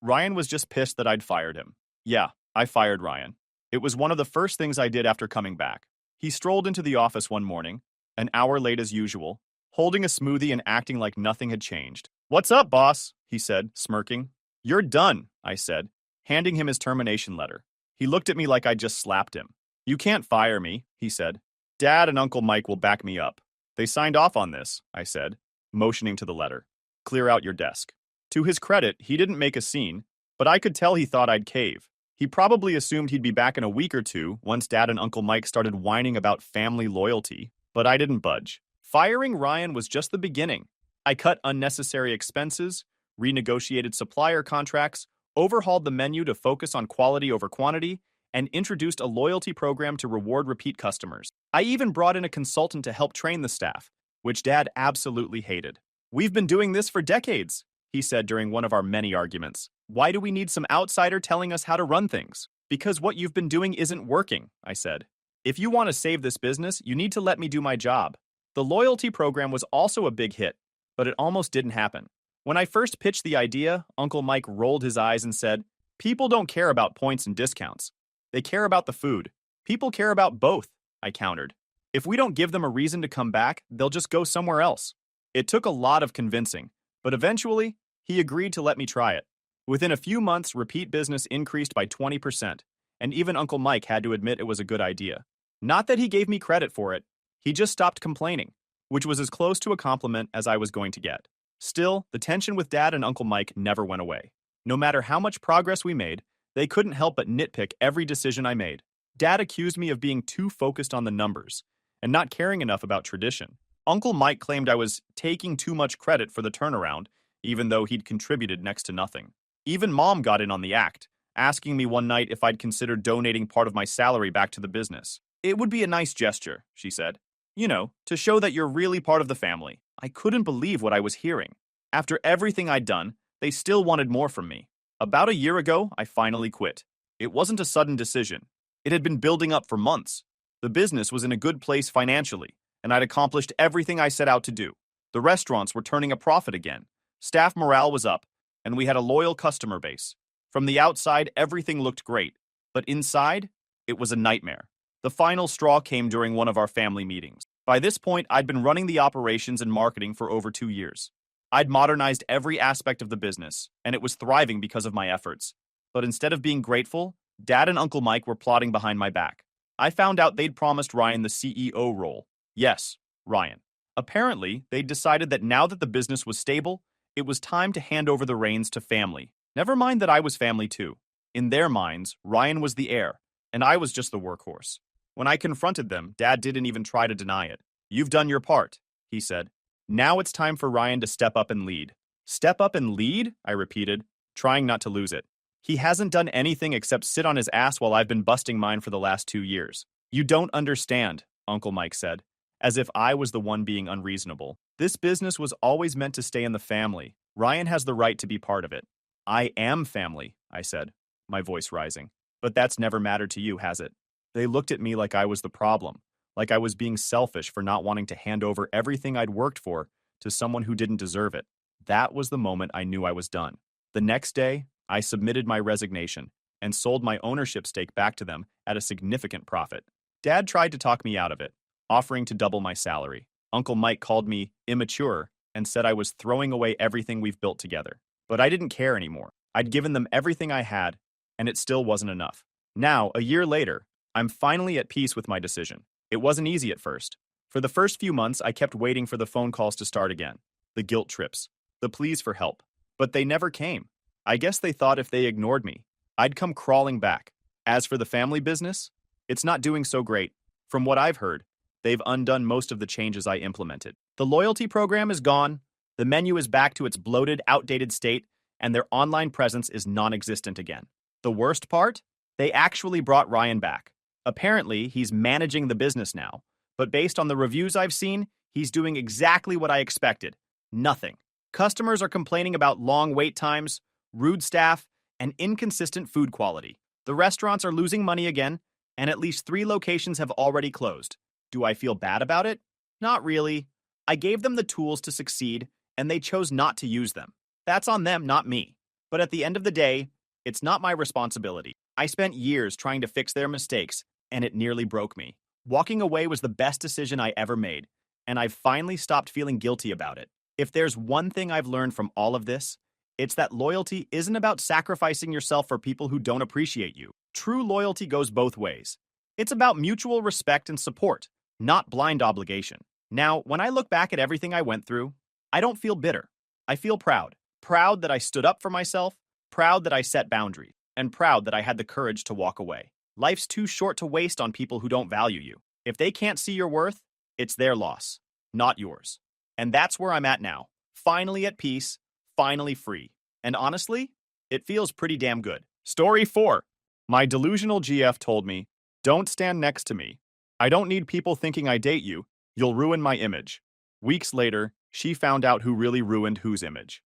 was just pissed that I'd fired him. Yeah, I fired Ryan. It was one of the first things I did after coming back. He strolled into the office one morning, an hour late as usual, holding a smoothie and acting like nothing had changed. "What's up, boss?" he said, smirking. "You're done," I said, handing him his termination letter. He looked at me like I'd just slapped him. "You can't fire me," he said. "Dad and Uncle Mike will back me up. They signed off on this," I said, motioning to the letter. "Clear out your desk." To his credit, he didn't make a scene, but I could tell he thought I'd cave. He probably assumed he'd be back in a week or two once Dad and Uncle Mike started whining about family loyalty, but I didn't budge. Firing Ryan was just the beginning. I cut unnecessary expenses, renegotiated supplier contracts, overhauled the menu to focus on quality over quantity, and introduced a loyalty program to reward repeat customers. I even brought in a consultant to help train the staff, which Dad absolutely hated. We've been doing this for decades, he said during one of our many arguments. Why do we need some outsider telling us how to run things? Because what you've been doing isn't working, I said. If you want to save this business, you need to let me do my job. The loyalty program was also a big hit, but it almost didn't happen. When I first pitched the idea, Uncle Mike rolled his eyes and said, "People don't care about points and discounts. They care about the food. People care about both," I countered. "If we don't give them a reason to come back, they'll just go somewhere else." It took a lot of convincing, but eventually, he agreed to let me try it. Within a few months, repeat business increased by 20%, and even Uncle Mike had to admit it was a good idea. Not that he gave me credit for it, he just stopped complaining, which was as close to a compliment as I was going to get. Still, the tension with Dad and Uncle Mike never went away. No matter how much progress we made, they couldn't help but nitpick every decision I made. Dad accused me of being too focused on the numbers and not caring enough about tradition. Uncle Mike claimed I was taking too much credit for the turnaround, even though he'd contributed next to nothing. Even Mom got in on the act, asking me one night if I'd consider donating part of my salary back to the business. "It would be a nice gesture," she said. "You know, to show that you're really part of the family." I couldn't believe what I was hearing. After everything I'd done, they still wanted more from me. About a year ago, I finally quit. It wasn't a sudden decision. It had been building up for months. The business was in a good place financially, and I'd accomplished everything I set out to do. The restaurants were turning a profit again. Staff morale was up, and we had a loyal customer base. From the outside, everything looked great, but inside, it was a nightmare. The final straw came during one of our family meetings. By this point, I'd been running the operations and marketing for over 2 years. I'd modernized every aspect of the business, and it was thriving because of my efforts. But instead of being grateful, Dad and Uncle Mike were plotting behind my back. I found out they'd promised Ryan the CEO role. Yes, Ryan. Apparently, they'd decided that now that the business was stable, it was time to hand over the reins to family. Never mind that I was family too. In their minds, Ryan was the heir, and I was just the workhorse. When I confronted them, Dad didn't even try to deny it. "You've done your part," he said. "Now it's time for Ryan to step up and lead." "Step up and lead?" I repeated, trying not to lose it. "He hasn't done anything except sit on his ass while I've been busting mine for the last 2 years." "You don't understand," Uncle Mike said, as if I was the one being unreasonable. "This business was always meant to stay in the family. Ryan has the right to be part of it." "I am family," I said, my voice rising. "But that's never mattered to you, has it?" They looked at me like I was the problem, like I was being selfish for not wanting to hand over everything I'd worked for to someone who didn't deserve it. That was the moment I knew I was done. The next day, I submitted my resignation and sold my ownership stake back to them at a significant profit. Dad tried to talk me out of it, offering to double my salary. Uncle Mike called me immature and said I was throwing away everything we've built together. But I didn't care anymore. I'd given them everything I had, and it still wasn't enough. Now, a year later, I'm finally at peace with my decision. It wasn't easy at first. For the first few months, I kept waiting for the phone calls to start again. The guilt trips. The pleas for help. But they never came. I guess they thought if they ignored me, I'd come crawling back. As for the family business, it's not doing so great. From what I've heard, they've undone most of the changes I implemented. The loyalty program is gone, the menu is back to its bloated, outdated state, and their online presence is non-existent again. The worst part? They actually brought Ryan back. Apparently, he's managing the business now, but based on the reviews I've seen, he's doing exactly what I expected. Nothing. Customers are complaining about long wait times, rude staff, and inconsistent food quality. The restaurants are losing money again, and at least 3 locations have already closed. Do I feel bad about it? Not really. I gave them the tools to succeed, and they chose not to use them. That's on them, not me. But at the end of the day, it's not my responsibility. I spent years trying to fix their mistakes, and it nearly broke me. Walking away was the best decision I ever made, and I've finally stopped feeling guilty about it. If there's one thing I've learned from all of this, it's that loyalty isn't about sacrificing yourself for people who don't appreciate you. True loyalty goes both ways. It's about mutual respect and support, not blind obligation. Now, when I look back at everything I went through, I don't feel bitter. I feel proud. Proud that I stood up for myself, proud that I set boundaries, and proud that I had the courage to walk away. Life's too short to waste on people who don't value you. If they can't see your worth, it's their loss, not yours. And that's where I'm at now. Finally at peace, finally free. And honestly, it feels pretty damn good. Story 4. My delusional GF told me, "Don't stand next to me. I don't need people thinking I date you. You'll ruin my image." Weeks later, She found out who really ruined whose image.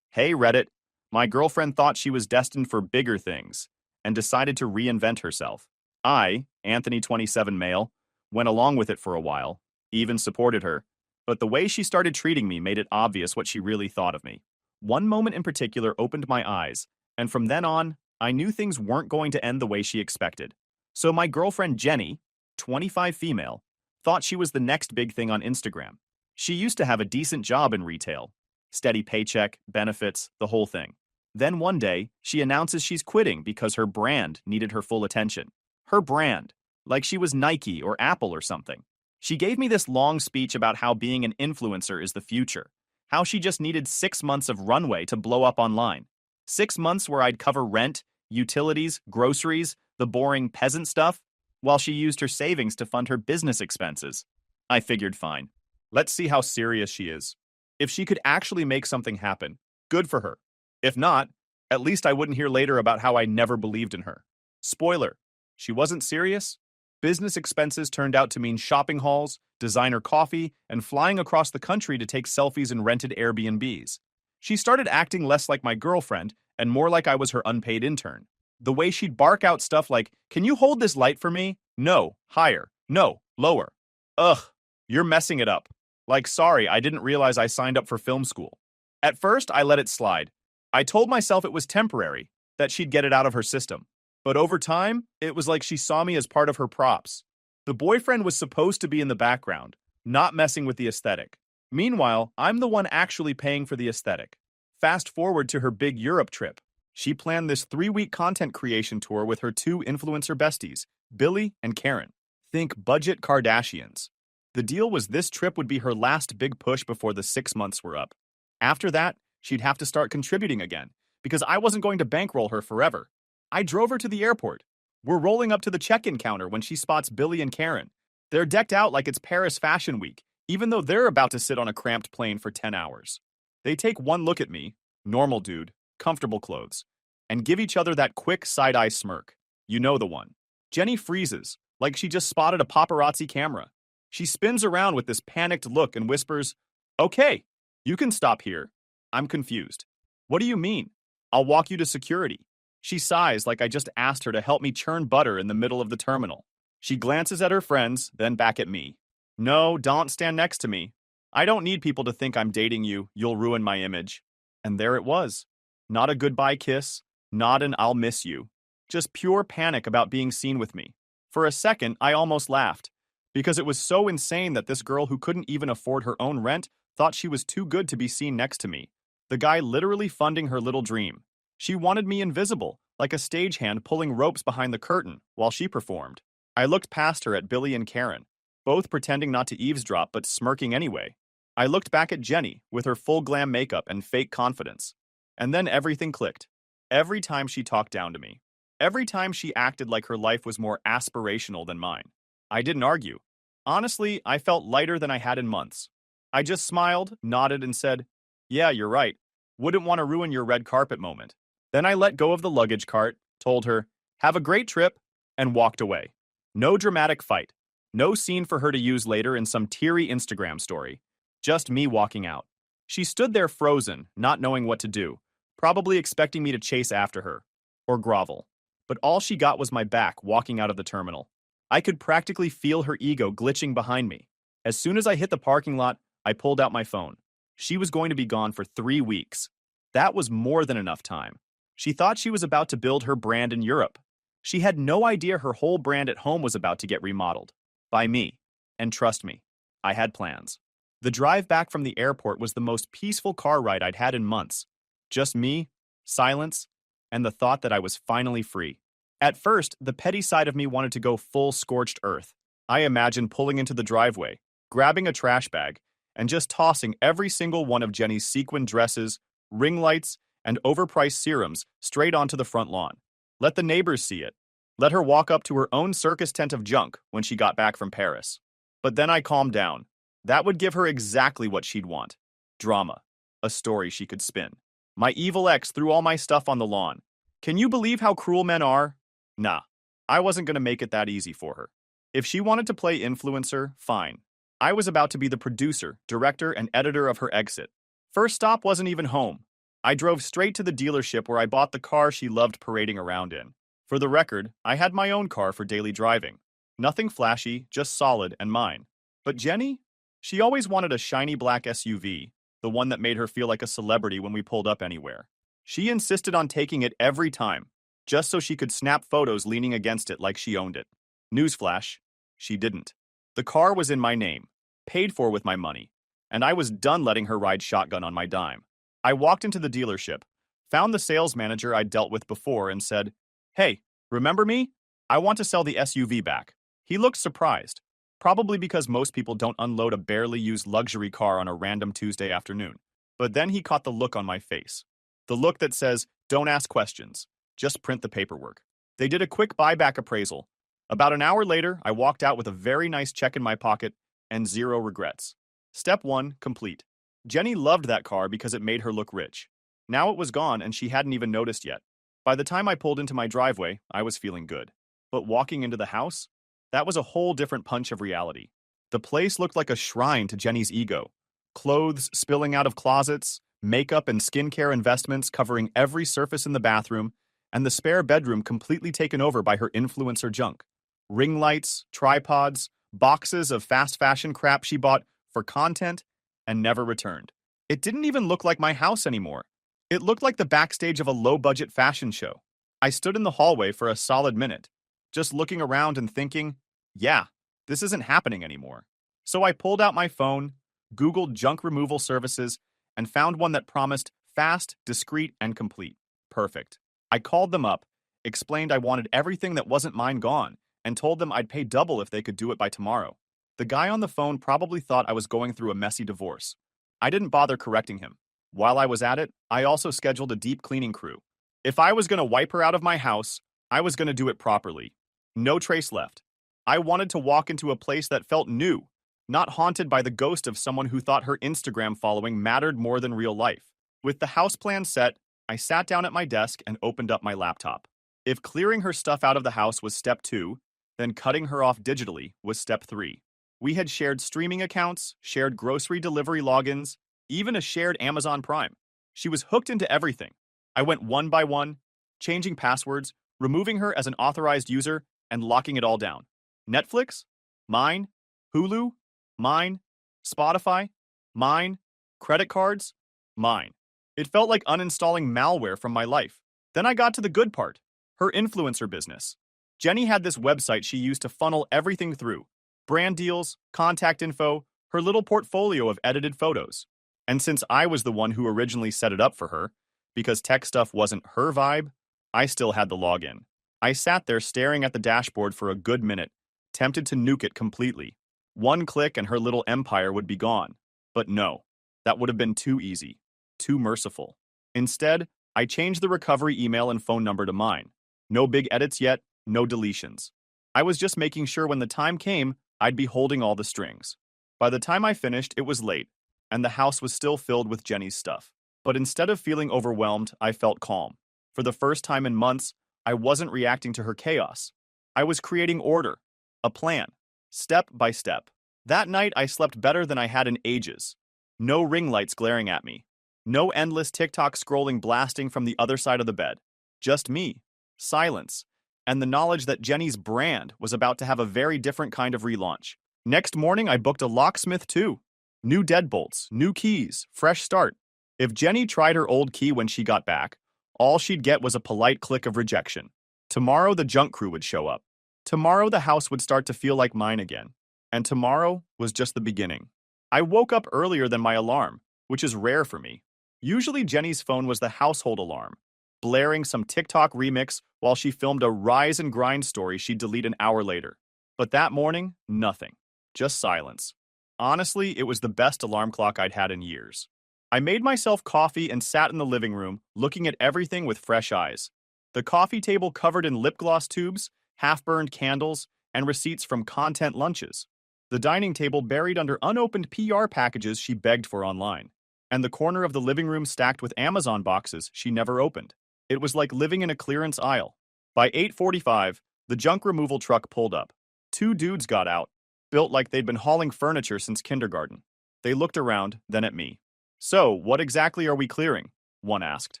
Hey, Reddit. My girlfriend thought she was destined for bigger things and decided to reinvent herself. I, Anthony 27 male, went along with it for a while, even supported her, but the way she started treating me made it obvious what she really thought of me. One moment in particular opened my eyes, and from then on, I knew things weren't going to end the way she expected. So my girlfriend Jenny, 25 female, thought she was the next big thing on Instagram. She used to have a decent job in retail, steady paycheck, benefits, the whole thing. Then one day, she announces she's quitting because her brand needed her full attention. Her brand, like she was Nike or Apple or something. She gave me this long speech about how being an influencer is the future, how she just needed 6 months of runway to blow up online. 6 months where I'd cover rent, utilities, groceries, the boring peasant stuff, while she used her savings to fund her business expenses. I figured fine. Let's see how serious she is. If she could actually make something happen, good for her. If not, at least I wouldn't hear later about how I never believed in her. Spoiler, she wasn't serious. Business expenses turned out to mean shopping hauls, designer coffee, and flying across the country to take selfies in rented Airbnbs. She started acting less like my girlfriend and more like I was her unpaid intern. The way she'd bark out stuff like, "Can you hold this light for me? No, higher. No, lower. Ugh, you're messing it up. Like, sorry, I didn't realize I signed up for film school." At first, I let it slide. I told myself it was temporary, that she'd get it out of her system. But over time, it was like she saw me as part of her props. The boyfriend was supposed to be in the background, not messing with the aesthetic. Meanwhile, I'm the one actually paying for the aesthetic. Fast forward to her big Europe trip. She planned this 3-week content creation tour with her 2 influencer besties, Billy and Karen. Think budget Kardashians. The deal was this trip would be her last big push before the 6 months were up. After that, she'd have to start contributing again, because I wasn't going to bankroll her forever. I drove her to the airport. We're rolling up to the check-in counter when she spots Billy and Karen. They're decked out like it's Paris Fashion Week, even though they're about to sit on a cramped plane for 10 hours. They take one look at me, normal dude, comfortable clothes, and give each other that quick side-eye smirk. You know the one. Jenny freezes, like she just spotted a paparazzi camera. She spins around with this panicked look and whispers, "Okay, you can stop here." I'm confused. "What do you mean? I'll walk you to security." She sighs like I just asked her to help me churn butter in the middle of the terminal. She glances at her friends, then back at me. "No, don't stand next to me. I don't need people to think I'm dating you. You'll ruin my image." And there it was. Not a goodbye kiss, not an "I'll miss you." Just pure panic about being seen with me. For a second, I almost laughed, because it was so insane that this girl who couldn't even afford her own rent thought she was too good to be seen next to me. The guy literally funding her little dream. She wanted me invisible, like a stagehand pulling ropes behind the curtain while she performed. I looked past her at Billy and Karen, both pretending not to eavesdrop but smirking anyway. I looked back at Jenny with her full glam makeup and fake confidence. And then everything clicked. Every time she talked down to me. Every time she acted like her life was more aspirational than mine. I didn't argue. Honestly, I felt lighter than I had in months. I just smiled, nodded, and said, "Yeah, you're right. Wouldn't want to ruin your red carpet moment." Then I let go of the luggage cart, told her, "Have a great trip," and walked away. No dramatic fight. No scene for her to use later in some teary Instagram story. Just me walking out. She stood there frozen, not knowing what to do, probably expecting me to chase after her, or grovel. But all she got was my back walking out of the terminal. I could practically feel her ego glitching behind me. As soon as I hit the parking lot, I pulled out my phone. She was going to be gone for 3 weeks. That was more than enough time. She thought she was about to build her brand in Europe. She had no idea her whole brand at home was about to get remodeled. By me. And trust me, I had plans. The drive back from the airport was the most peaceful car ride I'd had in months. Just me, silence, and the thought that I was finally free. At first, the petty side of me wanted to go full scorched earth. I imagined pulling into the driveway, grabbing a trash bag, and just tossing every single one of Jenny's sequin dresses, ring lights, and overpriced serums straight onto the front lawn. Let the neighbors see it. Let her walk up to her own circus tent of junk when she got back from Paris. But then I calmed down. That would give her exactly what she'd want. Drama. A story she could spin. My evil ex threw all my stuff on the lawn. Can you believe how cruel men are? Nah, I wasn't going to make it that easy for her. If she wanted to play influencer, fine. I was about to be the producer, director, and editor of her exit. First stop wasn't even home. I drove straight to the dealership where I bought the car she loved parading around in. For the record, I had my own car for daily driving. Nothing flashy, just solid and mine. But Jenny? She always wanted a shiny black SUV, the one that made her feel like a celebrity when we pulled up anywhere. She insisted on taking it every time, just so she could snap photos leaning against it like she owned it. Newsflash, she didn't. The car was in my name, paid for with my money, and I was done letting her ride shotgun on my dime. I walked into the dealership, found the sales manager I'd dealt with before, and said, "Hey, remember me? I want to sell the SUV back." He looked surprised, probably because most people don't unload a barely used luxury car on a random Tuesday afternoon. But then he caught the look on my face. The look that says, "Don't ask questions, just print the paperwork." They did a quick buyback appraisal. About an hour later, I walked out with a very nice check in my pocket and zero regrets. Step 1, complete. Jenny loved that car because it made her look rich. Now it was gone and she hadn't even noticed yet. By the time I pulled into my driveway, I was feeling good. But walking into the house? That was a whole different punch of reality. The place looked like a shrine to Jenny's ego. Clothes spilling out of closets, makeup and skincare investments covering every surface in the bathroom, and the spare bedroom completely taken over by her influencer junk. Ring lights, tripods, boxes of fast fashion crap she bought for content and never returned. It didn't even look like my house anymore. It looked like the backstage of a low-budget fashion show. I stood in the hallway for a solid minute, just looking around and thinking, yeah, this isn't happening anymore. So I pulled out my phone, Googled junk removal services, and found one that promised fast, discreet, and complete. Perfect. I called them up, explained I wanted everything that wasn't mine gone, and told them I'd pay double if they could do it by tomorrow. The guy on the phone probably thought I was going through a messy divorce. I didn't bother correcting him. While I was at it, I also scheduled a deep cleaning crew. If I was going to wipe her out of my house, I was going to do it properly. No trace left. I wanted to walk into a place that felt new, not haunted by the ghost of someone who thought her Instagram following mattered more than real life. With the house plan set, I sat down at my desk and opened up my laptop. If clearing her stuff out of the house was step 2, then cutting her off digitally was step 3. We had shared streaming accounts, shared grocery delivery logins, even a shared Amazon Prime. She was hooked into everything. I went one by one, changing passwords, removing her as an authorized user, and locking it all down. Netflix? Mine. Hulu? Mine. Spotify? Mine. Credit cards? Mine. It felt like uninstalling malware from my life. Then I got to the good part, her influencer business. Jenny had this website she used to funnel everything through. Brand deals, contact info, her little portfolio of edited photos. And since I was the one who originally set it up for her, because tech stuff wasn't her vibe, I still had the login. I sat there staring at the dashboard for a good minute, tempted to nuke it completely. One click and her little empire would be gone. But no, that would have been too easy, too merciful. Instead, I changed the recovery email and phone number to mine. No big edits yet, no deletions. I was just making sure when the time came, I'd be holding all the strings. By the time I finished, it was late, and the house was still filled with Jenny's stuff. But instead of feeling overwhelmed, I felt calm. For the first time in months, I wasn't reacting to her chaos. I was creating order, a plan, step by step. That night, I slept better than I had in ages. No ring lights glaring at me. No endless TikTok scrolling blasting from the other side of the bed. Just me, silence, and the knowledge that Jenny's brand was about to have a very different kind of relaunch. Next morning, I booked a locksmith too. New deadbolts, new keys, fresh start. If Jenny tried her old key when she got back, all she'd get was a polite click of rejection. Tomorrow, the junk crew would show up. Tomorrow, the house would start to feel like mine again. And tomorrow was just the beginning. I woke up earlier than my alarm, which is rare for me. Usually, Jenny's phone was the household alarm, blaring some TikTok remix while she filmed a rise and grind story she'd delete an hour later. But that morning, nothing. Just silence. Honestly, it was the best alarm clock I'd had in years. I made myself coffee and sat in the living room, looking at everything with fresh eyes. The coffee table covered in lip gloss tubes, half-burned candles, and receipts from content lunches. The dining table buried under unopened PR packages she begged for online. And the corner of the living room stacked with Amazon boxes she never opened. It was like living in a clearance aisle. By 8:45, the junk removal truck pulled up. 2 dudes got out, built like they'd been hauling furniture since kindergarten. They looked around, then at me. So, what exactly are we clearing? One asked.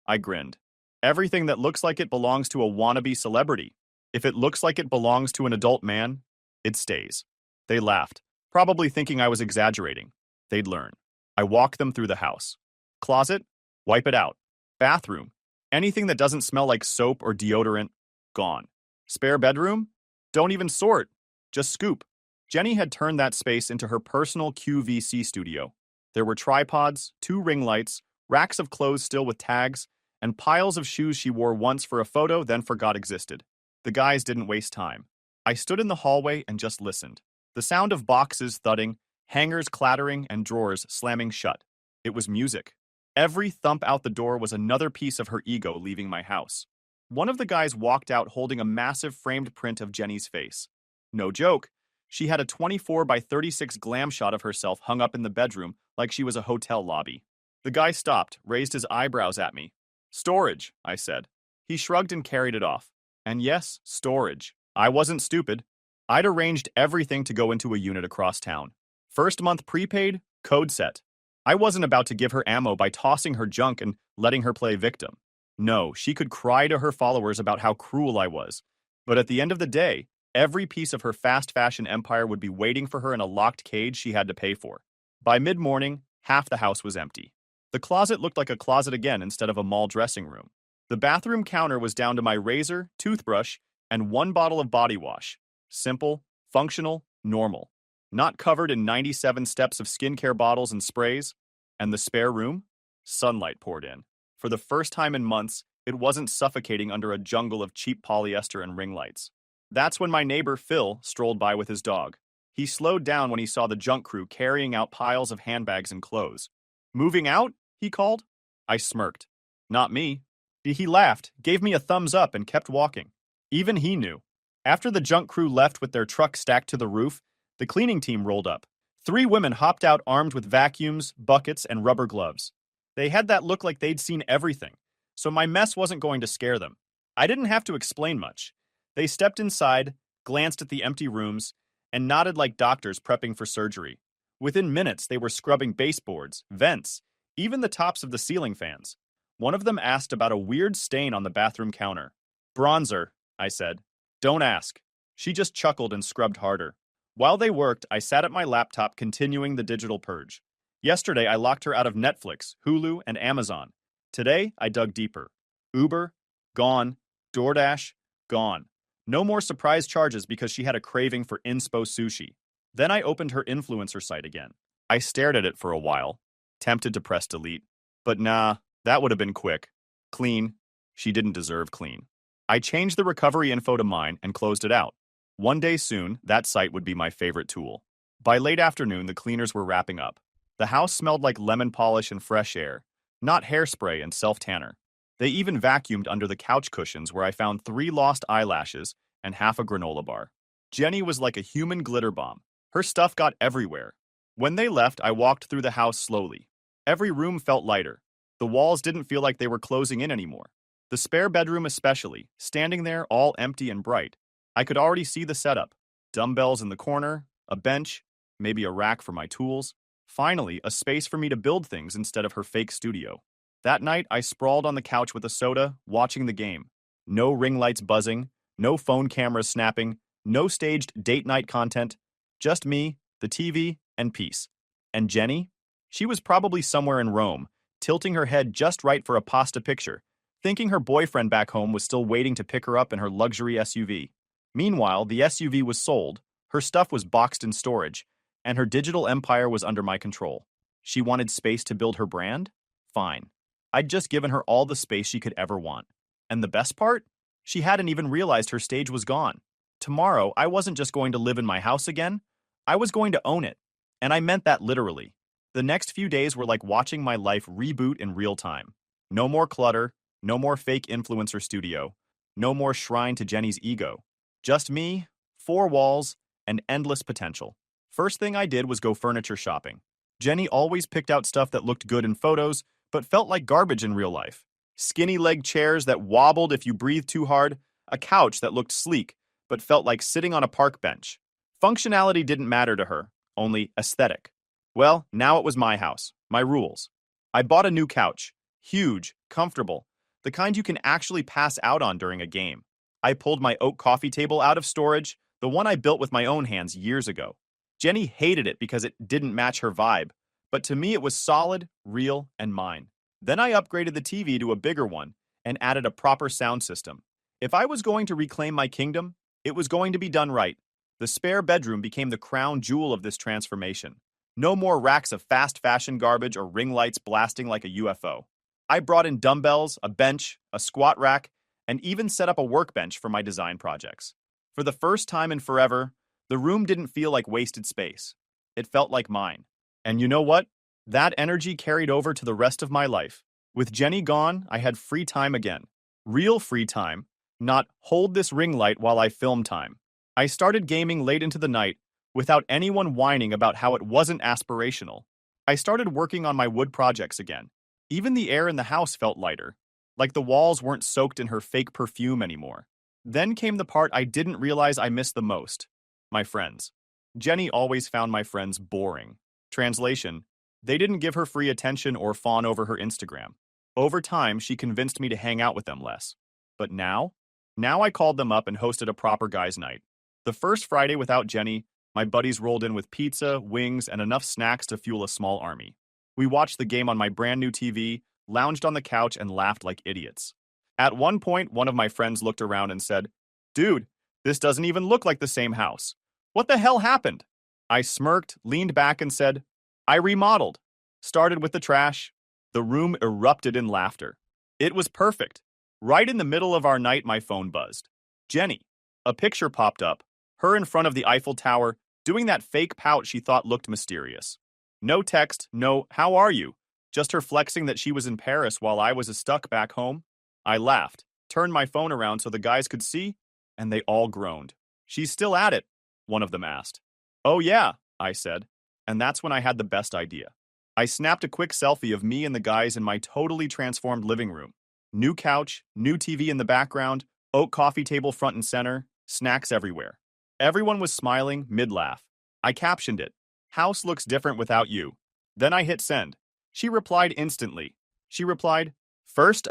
I grinned. Everything that looks like it belongs to a wannabe celebrity. If it looks like it belongs to an adult man, it stays. They laughed, probably thinking I was exaggerating. They'd learn. I walked them through the house. Closet? Wipe it out. Bathroom? Anything that doesn't smell like soap or deodorant? Gone. Spare bedroom? Don't even sort. Just scoop. Jenny had turned that space into her personal QVC studio. There were tripods, 2 ring lights, racks of clothes still with tags, and piles of shoes she wore once for a photo then forgot existed. The guys didn't waste time. I stood in the hallway and just listened. The sound of boxes thudding, hangers clattering, and drawers slamming shut. It was music. Every thump out the door was another piece of her ego leaving my house. One of the guys walked out holding a massive framed print of Jenny's face. No joke. She had a 24 by 36 glam shot of herself hung up in the bedroom like she was a hotel lobby. The guy stopped, raised his eyebrows at me. Storage, I said. He shrugged and carried it off. And yes, storage. I wasn't stupid. I'd arranged everything to go into a unit across town. First month prepaid, code set. I wasn't about to give her ammo by tossing her junk and letting her play victim. No, she could cry to her followers about how cruel I was. But at the end of the day, every piece of her fast fashion empire would be waiting for her in a locked cage she had to pay for. By mid-morning, half the house was empty. The closet looked like a closet again instead of a mall dressing room. The bathroom counter was down to my razor, toothbrush, and 1 bottle of body wash. Simple, functional, normal. Not covered in 97 steps of skincare bottles and sprays. And the spare room? Sunlight poured in. For the first time in months, it wasn't suffocating under a jungle of cheap polyester and ring lights. That's when my neighbor Phil strolled by with his dog. He slowed down when he saw the junk crew carrying out piles of handbags and clothes. Moving out? He called. I smirked. Not me. He laughed, gave me a thumbs up, and kept walking. Even he knew. After the junk crew left with their truck stacked to the roof, the cleaning team rolled up. 3 women hopped out armed with vacuums, buckets, and rubber gloves. They had that look like they'd seen everything, so my mess wasn't going to scare them. I didn't have to explain much. They stepped inside, glanced at the empty rooms, and nodded like doctors prepping for surgery. Within minutes, they were scrubbing baseboards, vents, even the tops of the ceiling fans. One of them asked about a weird stain on the bathroom counter. Bronzer, I said. Don't ask. She just chuckled and scrubbed harder. While they worked, I sat at my laptop continuing the digital purge. Yesterday, I locked her out of Netflix, Hulu, and Amazon. Today, I dug deeper. Uber, gone. DoorDash, gone. No more surprise charges because she had a craving for inspo sushi. Then I opened her influencer site again. I stared at it for a while, tempted to press delete. But nah, that would have been quick. Clean. She didn't deserve clean. I changed the recovery info to mine and closed it out. One day soon, that site would be my favorite tool. By late afternoon, the cleaners were wrapping up. The house smelled like lemon polish and fresh air, not hairspray and self-tanner. They even vacuumed under the couch cushions where I found 3 lost eyelashes and half a granola bar. Jenny was like a human glitter bomb. Her stuff got everywhere. When they left, I walked through the house slowly. Every room felt lighter. The walls didn't feel like they were closing in anymore. The spare bedroom especially, standing there all empty and bright. I could already see the setup. Dumbbells in the corner, a bench, maybe a rack for my tools. Finally, a space for me to build things instead of her fake studio. That night, I sprawled on the couch with a soda, watching the game. No ring lights buzzing, no phone cameras snapping, no staged date night content. Just me, the TV, and peace. And Jenny? She was probably somewhere in Rome, tilting her head just right for a pasta picture, thinking her boyfriend back home was still waiting to pick her up in her luxury SUV. Meanwhile, the SUV was sold, her stuff was boxed in storage, and her digital empire was under my control. She wanted space to build her brand? Fine. I'd just given her all the space she could ever want. And the best part? She hadn't even realized her stage was gone. Tomorrow, I wasn't just going to live in my house again. I was going to own it. And I meant that literally. The next few days were like watching my life reboot in real time. No more clutter, no more fake influencer studio, no more shrine to Jenny's ego. Just me, 4 walls, and endless potential. First thing I did was go furniture shopping. Jenny always picked out stuff that looked good in photos, but felt like garbage in real life. Skinny leg chairs that wobbled if you breathed too hard, a couch that looked sleek, but felt like sitting on a park bench. Functionality didn't matter to her, only aesthetic. Well, now it was my house, my rules. I bought a new couch. Huge, comfortable, the kind you can actually pass out on during a game. I pulled my oak coffee table out of storage, the one I built with my own hands years ago. Jenny hated it because it didn't match her vibe, but to me it was solid, real, and mine. Then I upgraded the TV to a bigger one and added a proper sound system. If I was going to reclaim my kingdom, it was going to be done right. The spare bedroom became the crown jewel of this transformation. No more racks of fast fashion garbage or ring lights blasting like a UFO. I brought in dumbbells, a bench, a squat rack, and even set up a workbench for my design projects. For the first time in forever, the room didn't feel like wasted space. It felt like mine. And you know what? That energy carried over to the rest of my life. With Jenny gone, I had free time again. Real free time, not hold this ring light while I film time. I started gaming late into the night without anyone whining about how it wasn't aspirational. I started working on my wood projects again. Even the air in the house felt lighter, like the walls weren't soaked in her fake perfume anymore. Then came the part I didn't realize I missed the most. My friends. Jenny always found my friends boring. Translation: they didn't give her free attention or fawn over her Instagram. Over time, she convinced me to hang out with them less. But now? Now I called them up and hosted a proper guys' night. The first Friday without Jenny, my buddies rolled in with pizza, wings, and enough snacks to fuel a small army. We watched the game on my brand new TV, lounged on the couch, and laughed like idiots. At one point, one of my friends looked around and said, "Dude, this doesn't even look like the same house. What the hell happened?" I smirked, leaned back, and said, "I remodeled. Started with the trash." The room erupted in laughter. It was perfect. Right in the middle of our night, my phone buzzed. Jenny. A picture popped up, her in front of the Eiffel Tower, doing that fake pout she thought looked mysterious. No text, no "how are you?" Just her flexing that she was in Paris while I was stuck back home. I laughed, turned my phone around so the guys could see, and they all groaned. "She's still at it," one of them asked. "Oh yeah," I said, and that's when I had the best idea. I snapped a quick selfie of me and the guys in my totally transformed living room. New couch, new TV in the background, oak coffee table front and center, snacks everywhere. Everyone was smiling mid-laugh. I captioned it, "House looks different without you." Then I hit send. She replied instantly. She replied, "First,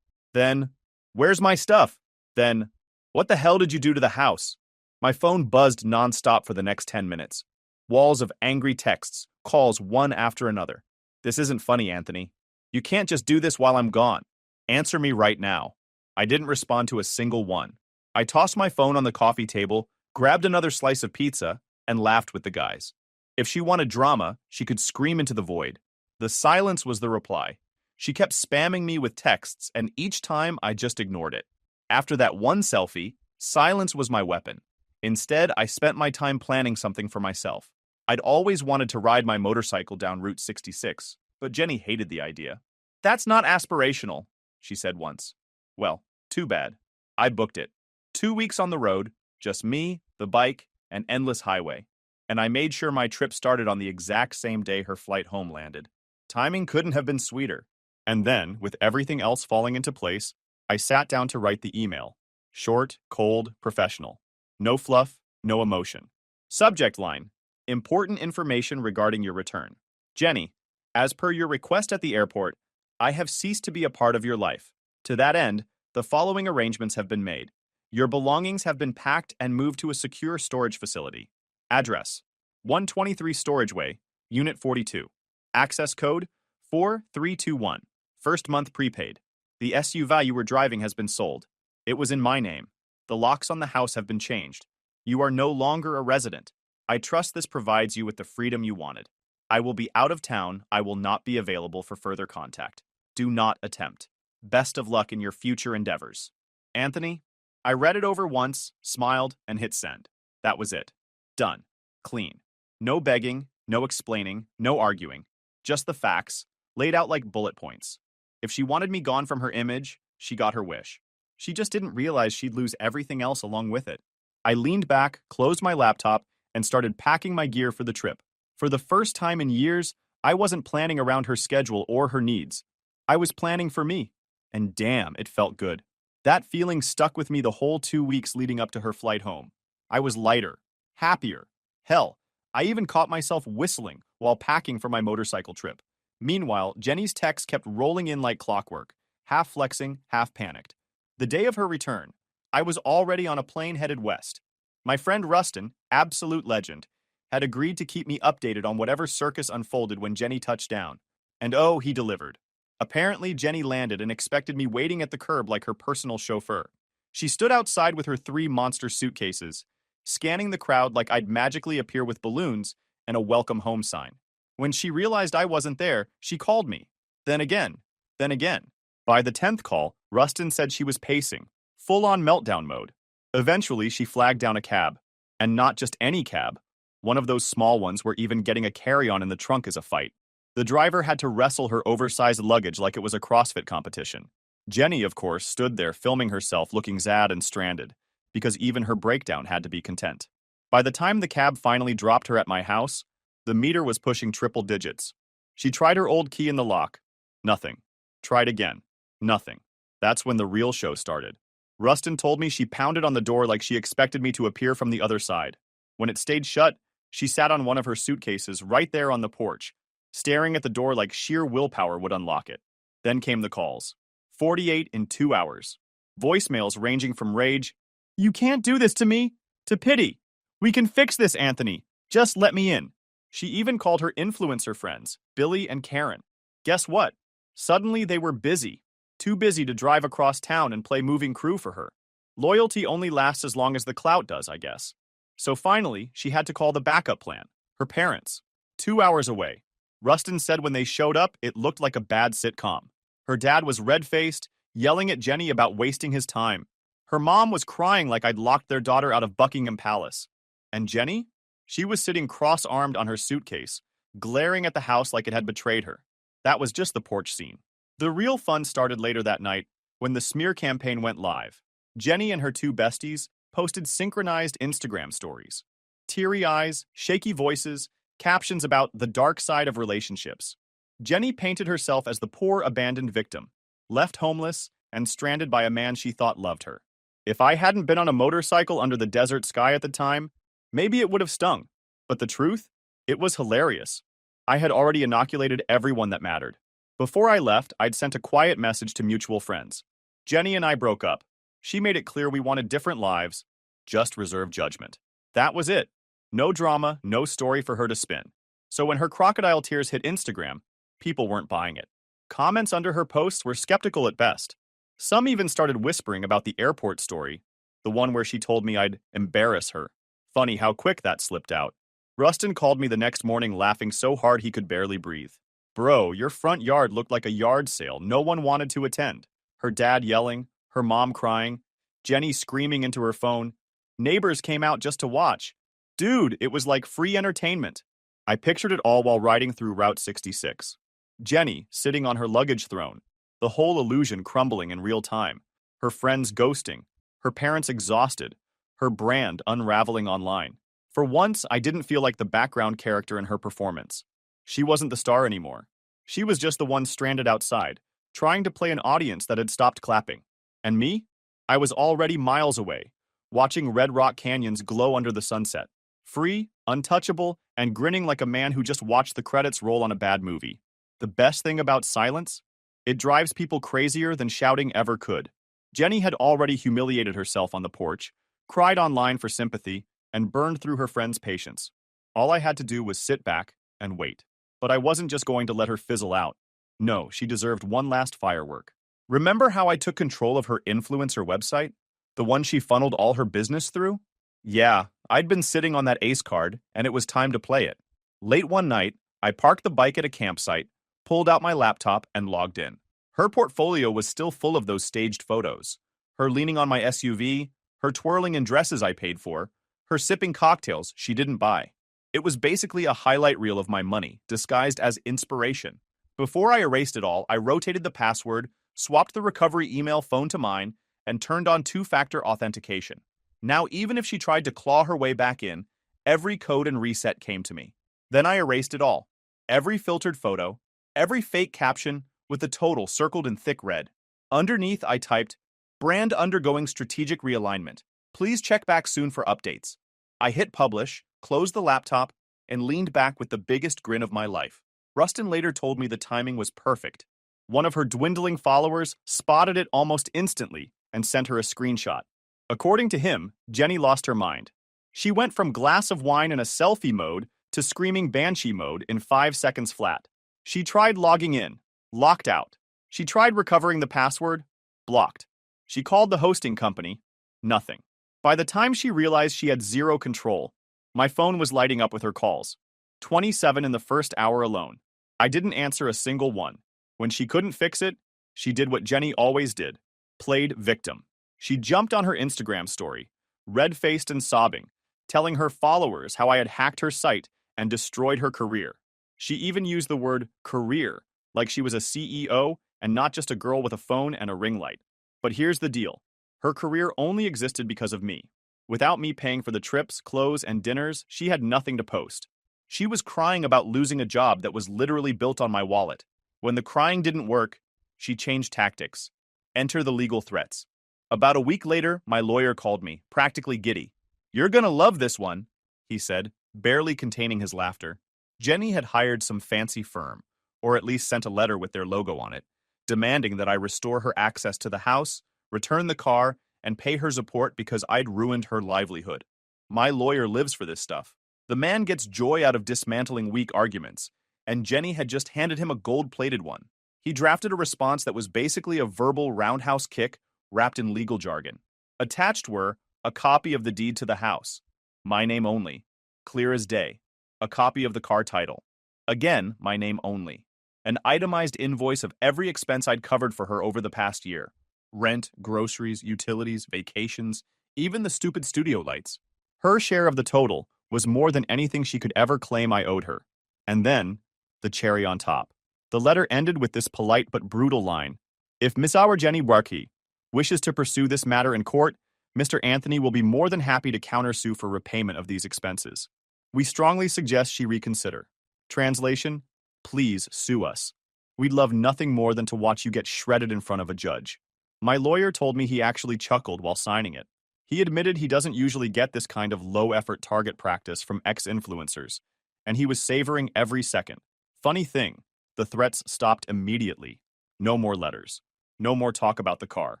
then, where's my stuff? Then, what the hell did you do to the house?" My phone buzzed nonstop for the next 10 minutes. Walls of angry texts, calls one after another. "This isn't funny, Anthony. You can't just do this while I'm gone. Answer me right now." I didn't respond to a single one. I tossed my phone on the coffee table, grabbed another slice of pizza, and laughed with the guys. If she wanted drama, she could scream into the void. The silence was the reply. She kept spamming me with texts, and each time I just ignored it. After that one selfie, silence was my weapon. Instead, I spent my time planning something for myself. I'd always wanted to ride my motorcycle down Route 66, but Jenny hated the idea. "That's not aspirational," she said once. Well, too bad. I booked it. 2 weeks on the road, just me, the bike, and endless highway. And I made sure my trip started on the exact same day her flight home landed. Timing couldn't have been sweeter. And then, with everything else falling into place, I sat down to write the email. Short, cold, professional. No fluff, no emotion. Subject line: important information regarding your return. Jenny, as per your request at the airport, I have ceased to be a part of your life. To that end, the following arrangements have been made. Your belongings have been packed and moved to a secure storage facility. Address: 123 Storage Way, Unit 42. Access code: 4321. First month prepaid. The SUV you were driving has been sold. It was in my name. The locks on the house have been changed. You are no longer a resident. I trust this provides you with the freedom you wanted. I will be out of town. I will not be available for further contact. Do not attempt. Best of luck in your future endeavors. Anthony. I read it over once, smiled, and hit send. That was it. Done. Clean. No begging, no explaining, no arguing. Just the facts, laid out like bullet points. If she wanted me gone from her image, she got her wish. She just didn't realize she'd lose everything else along with it. I leaned back, closed my laptop, and started packing my gear for the trip. For the first time in years, I wasn't planning around her schedule or her needs. I was planning for me. And damn, it felt good. That feeling stuck with me the whole 2 weeks leading up to her flight home. I was lighter, happier, Hell, I even caught myself whistling while packing for my motorcycle trip. Meanwhile, Jenny's texts kept rolling in like clockwork, half flexing, half panicked. The day of her return, I was already on a plane headed west. My friend Rustin, absolute legend, had agreed to keep me updated on whatever circus unfolded when Jenny touched down. And oh, he delivered. Apparently, Jenny landed and expected me waiting at the curb like her personal chauffeur. She stood outside with her 3 monster suitcases, scanning the crowd like I'd magically appear with balloons and a welcome home sign. When she realized I wasn't there, she called me. Then again. Then again. By the 10th call, Rustin said she was pacing, full-on meltdown mode. Eventually, she flagged down a cab. And not just any cab. One of those small ones where even getting a carry-on in the trunk is a fight. The driver had to wrestle her oversized luggage like it was a CrossFit competition. Jenny, of course, stood there filming herself looking sad and stranded, because even her breakdown had to be content. By the time the cab finally dropped her at my house, the meter was pushing triple digits. She tried her old key in the lock. Nothing. Tried again. Nothing. That's when the real show started. Rustin told me she pounded on the door like she expected me to appear from the other side. When it stayed shut, she sat on one of her suitcases right there on the porch, staring at the door like sheer willpower would unlock it. Then came the calls. 48 in 2 hours. Voicemails ranging from rage, "You can't do this to me," to pity. "We can fix this, Anthony. Just let me in." She even called her influencer friends, Billy and Karen. Guess what? Suddenly they were busy. Too busy to drive across town and play moving crew for her. Loyalty only lasts as long as the clout does, I guess. So finally, she had to call the backup plan. Her parents. 2 hours away. Rustin said when they showed up, it looked like a bad sitcom. Her dad was red-faced, yelling at Jenny about wasting his time. Her mom was crying like I'd locked their daughter out of Buckingham Palace. And Jenny? She was sitting cross-armed on her suitcase, glaring at the house like it had betrayed her. That was just the porch scene. The real fun started later that night when the smear campaign went live. Jenny and her 2 besties posted synchronized Instagram stories. Teary eyes, shaky voices, captions about the dark side of relationships. Jenny painted herself as the poor abandoned victim, left homeless and stranded by a man she thought loved her. If I hadn't been on a motorcycle under the desert sky at the time, maybe it would have stung. But the truth? It was hilarious. I had already inoculated everyone that mattered. Before I left, I'd sent a quiet message to mutual friends. Jenny and I broke up. She made it clear we wanted different lives, just reserved judgment. That was it. No drama, no story for her to spin. So when her crocodile tears hit Instagram, people weren't buying it. Comments under her posts were skeptical at best. Some even started whispering about the airport story, the one where she told me I'd embarrass her. Funny how quick that slipped out. Rustin called me the next morning laughing so hard he could barely breathe. "Bro, your front yard looked like a yard sale no one wanted to attend." Her dad yelling, her mom crying, Jenny screaming into her phone. Neighbors came out just to watch. Dude, it was like free entertainment. I pictured it all while riding through Route 66. Jenny sitting on her luggage throne, the whole illusion crumbling in real time. Her friends ghosting, her parents exhausted, her brand unraveling online. For once, I didn't feel like the background character in her performance. She wasn't the star anymore. She was just the one stranded outside, trying to play an audience that had stopped clapping. And me? I was already miles away, watching Red Rock Canyons glow under the sunset. Free, untouchable, and grinning like a man who just watched the credits roll on a bad movie. The best thing about silence? It drives people crazier than shouting ever could. Jenny had already humiliated herself on the porch, cried online for sympathy, and burned through her friends' patience. All I had to do was sit back and wait. But I wasn't just going to let her fizzle out. No, she deserved one last firework. Remember how I took control of her influencer website? The one she funneled all her business through? Yeah, I'd been sitting on that ace card, and it was time to play it. Late one night, I parked the bike at a campsite, pulled out my laptop, and logged in. Her portfolio was still full of those staged photos. Her leaning on my SUV, her twirling in dresses I paid for, her sipping cocktails she didn't buy. It was basically a highlight reel of my money, disguised as inspiration. Before I erased it all, I rotated the password, swapped the recovery email phone to mine, and turned on 2-factor authentication. Now, even if she tried to claw her way back in, every code and reset came to me. Then I erased it all. Every filtered photo, every fake caption, with the total circled in thick red. Underneath, I typed, "Brand undergoing strategic realignment. Please check back soon for updates." I hit publish, closed the laptop, and leaned back with the biggest grin of my life. Rustin later told me the timing was perfect. One of her dwindling followers spotted it almost instantly and sent her a screenshot. According to him, Jenny lost her mind. She went from glass of wine in a selfie mode to screaming banshee mode in 5 seconds flat. She tried logging in, locked out. She tried recovering the password, blocked. She called the hosting company, nothing. By the time she realized she had zero control, my phone was lighting up with her calls. 27 in the first hour alone. I didn't answer a single one. When she couldn't fix it, she did what Jenny always did, played victim. She jumped on her Instagram story, red-faced and sobbing, telling her followers how I had hacked her site and destroyed her career. She even used the word career, like she was a CEO and not just a girl with a phone and a ring light. But here's the deal. Her career only existed because of me. Without me paying for the trips, clothes, and dinners, she had nothing to post. She was crying about losing a job that was literally built on my wallet. When the crying didn't work, she changed tactics. Enter the legal threats. About a week later, my lawyer called me, practically giddy. "You're gonna love this one," he said, barely containing his laughter. Jenny had hired some fancy firm, or at least sent a letter with their logo on it, demanding that I restore her access to the house, return the car, and pay her support because I'd ruined her livelihood. My lawyer lives for this stuff. The man gets joy out of dismantling weak arguments, and Jenny had just handed him a gold-plated one. He drafted a response that was basically a verbal roundhouse kick wrapped in legal jargon. Attached were a copy of the deed to the house, my name only, clear as day, a copy of the car title, again, my name only, an itemized invoice of every expense I'd covered for her over the past year, rent, groceries, utilities, vacations, even the stupid studio lights. Her share of the total was more than anything she could ever claim I owed her. And then, the cherry on top. The letter ended with this polite but brutal line. If Miss Our Jenny Warkey wishes to pursue this matter in court, Mr. Anthony will be more than happy to countersue for repayment of these expenses. We strongly suggest she reconsider. Translation, please sue us. We'd love nothing more than to watch you get shredded in front of a judge. My lawyer told me he actually chuckled while signing it. He admitted he doesn't usually get this kind of low-effort target practice from ex-influencers, and he was savoring every second. Funny thing, the threats stopped immediately. No more letters. No more talk about the car.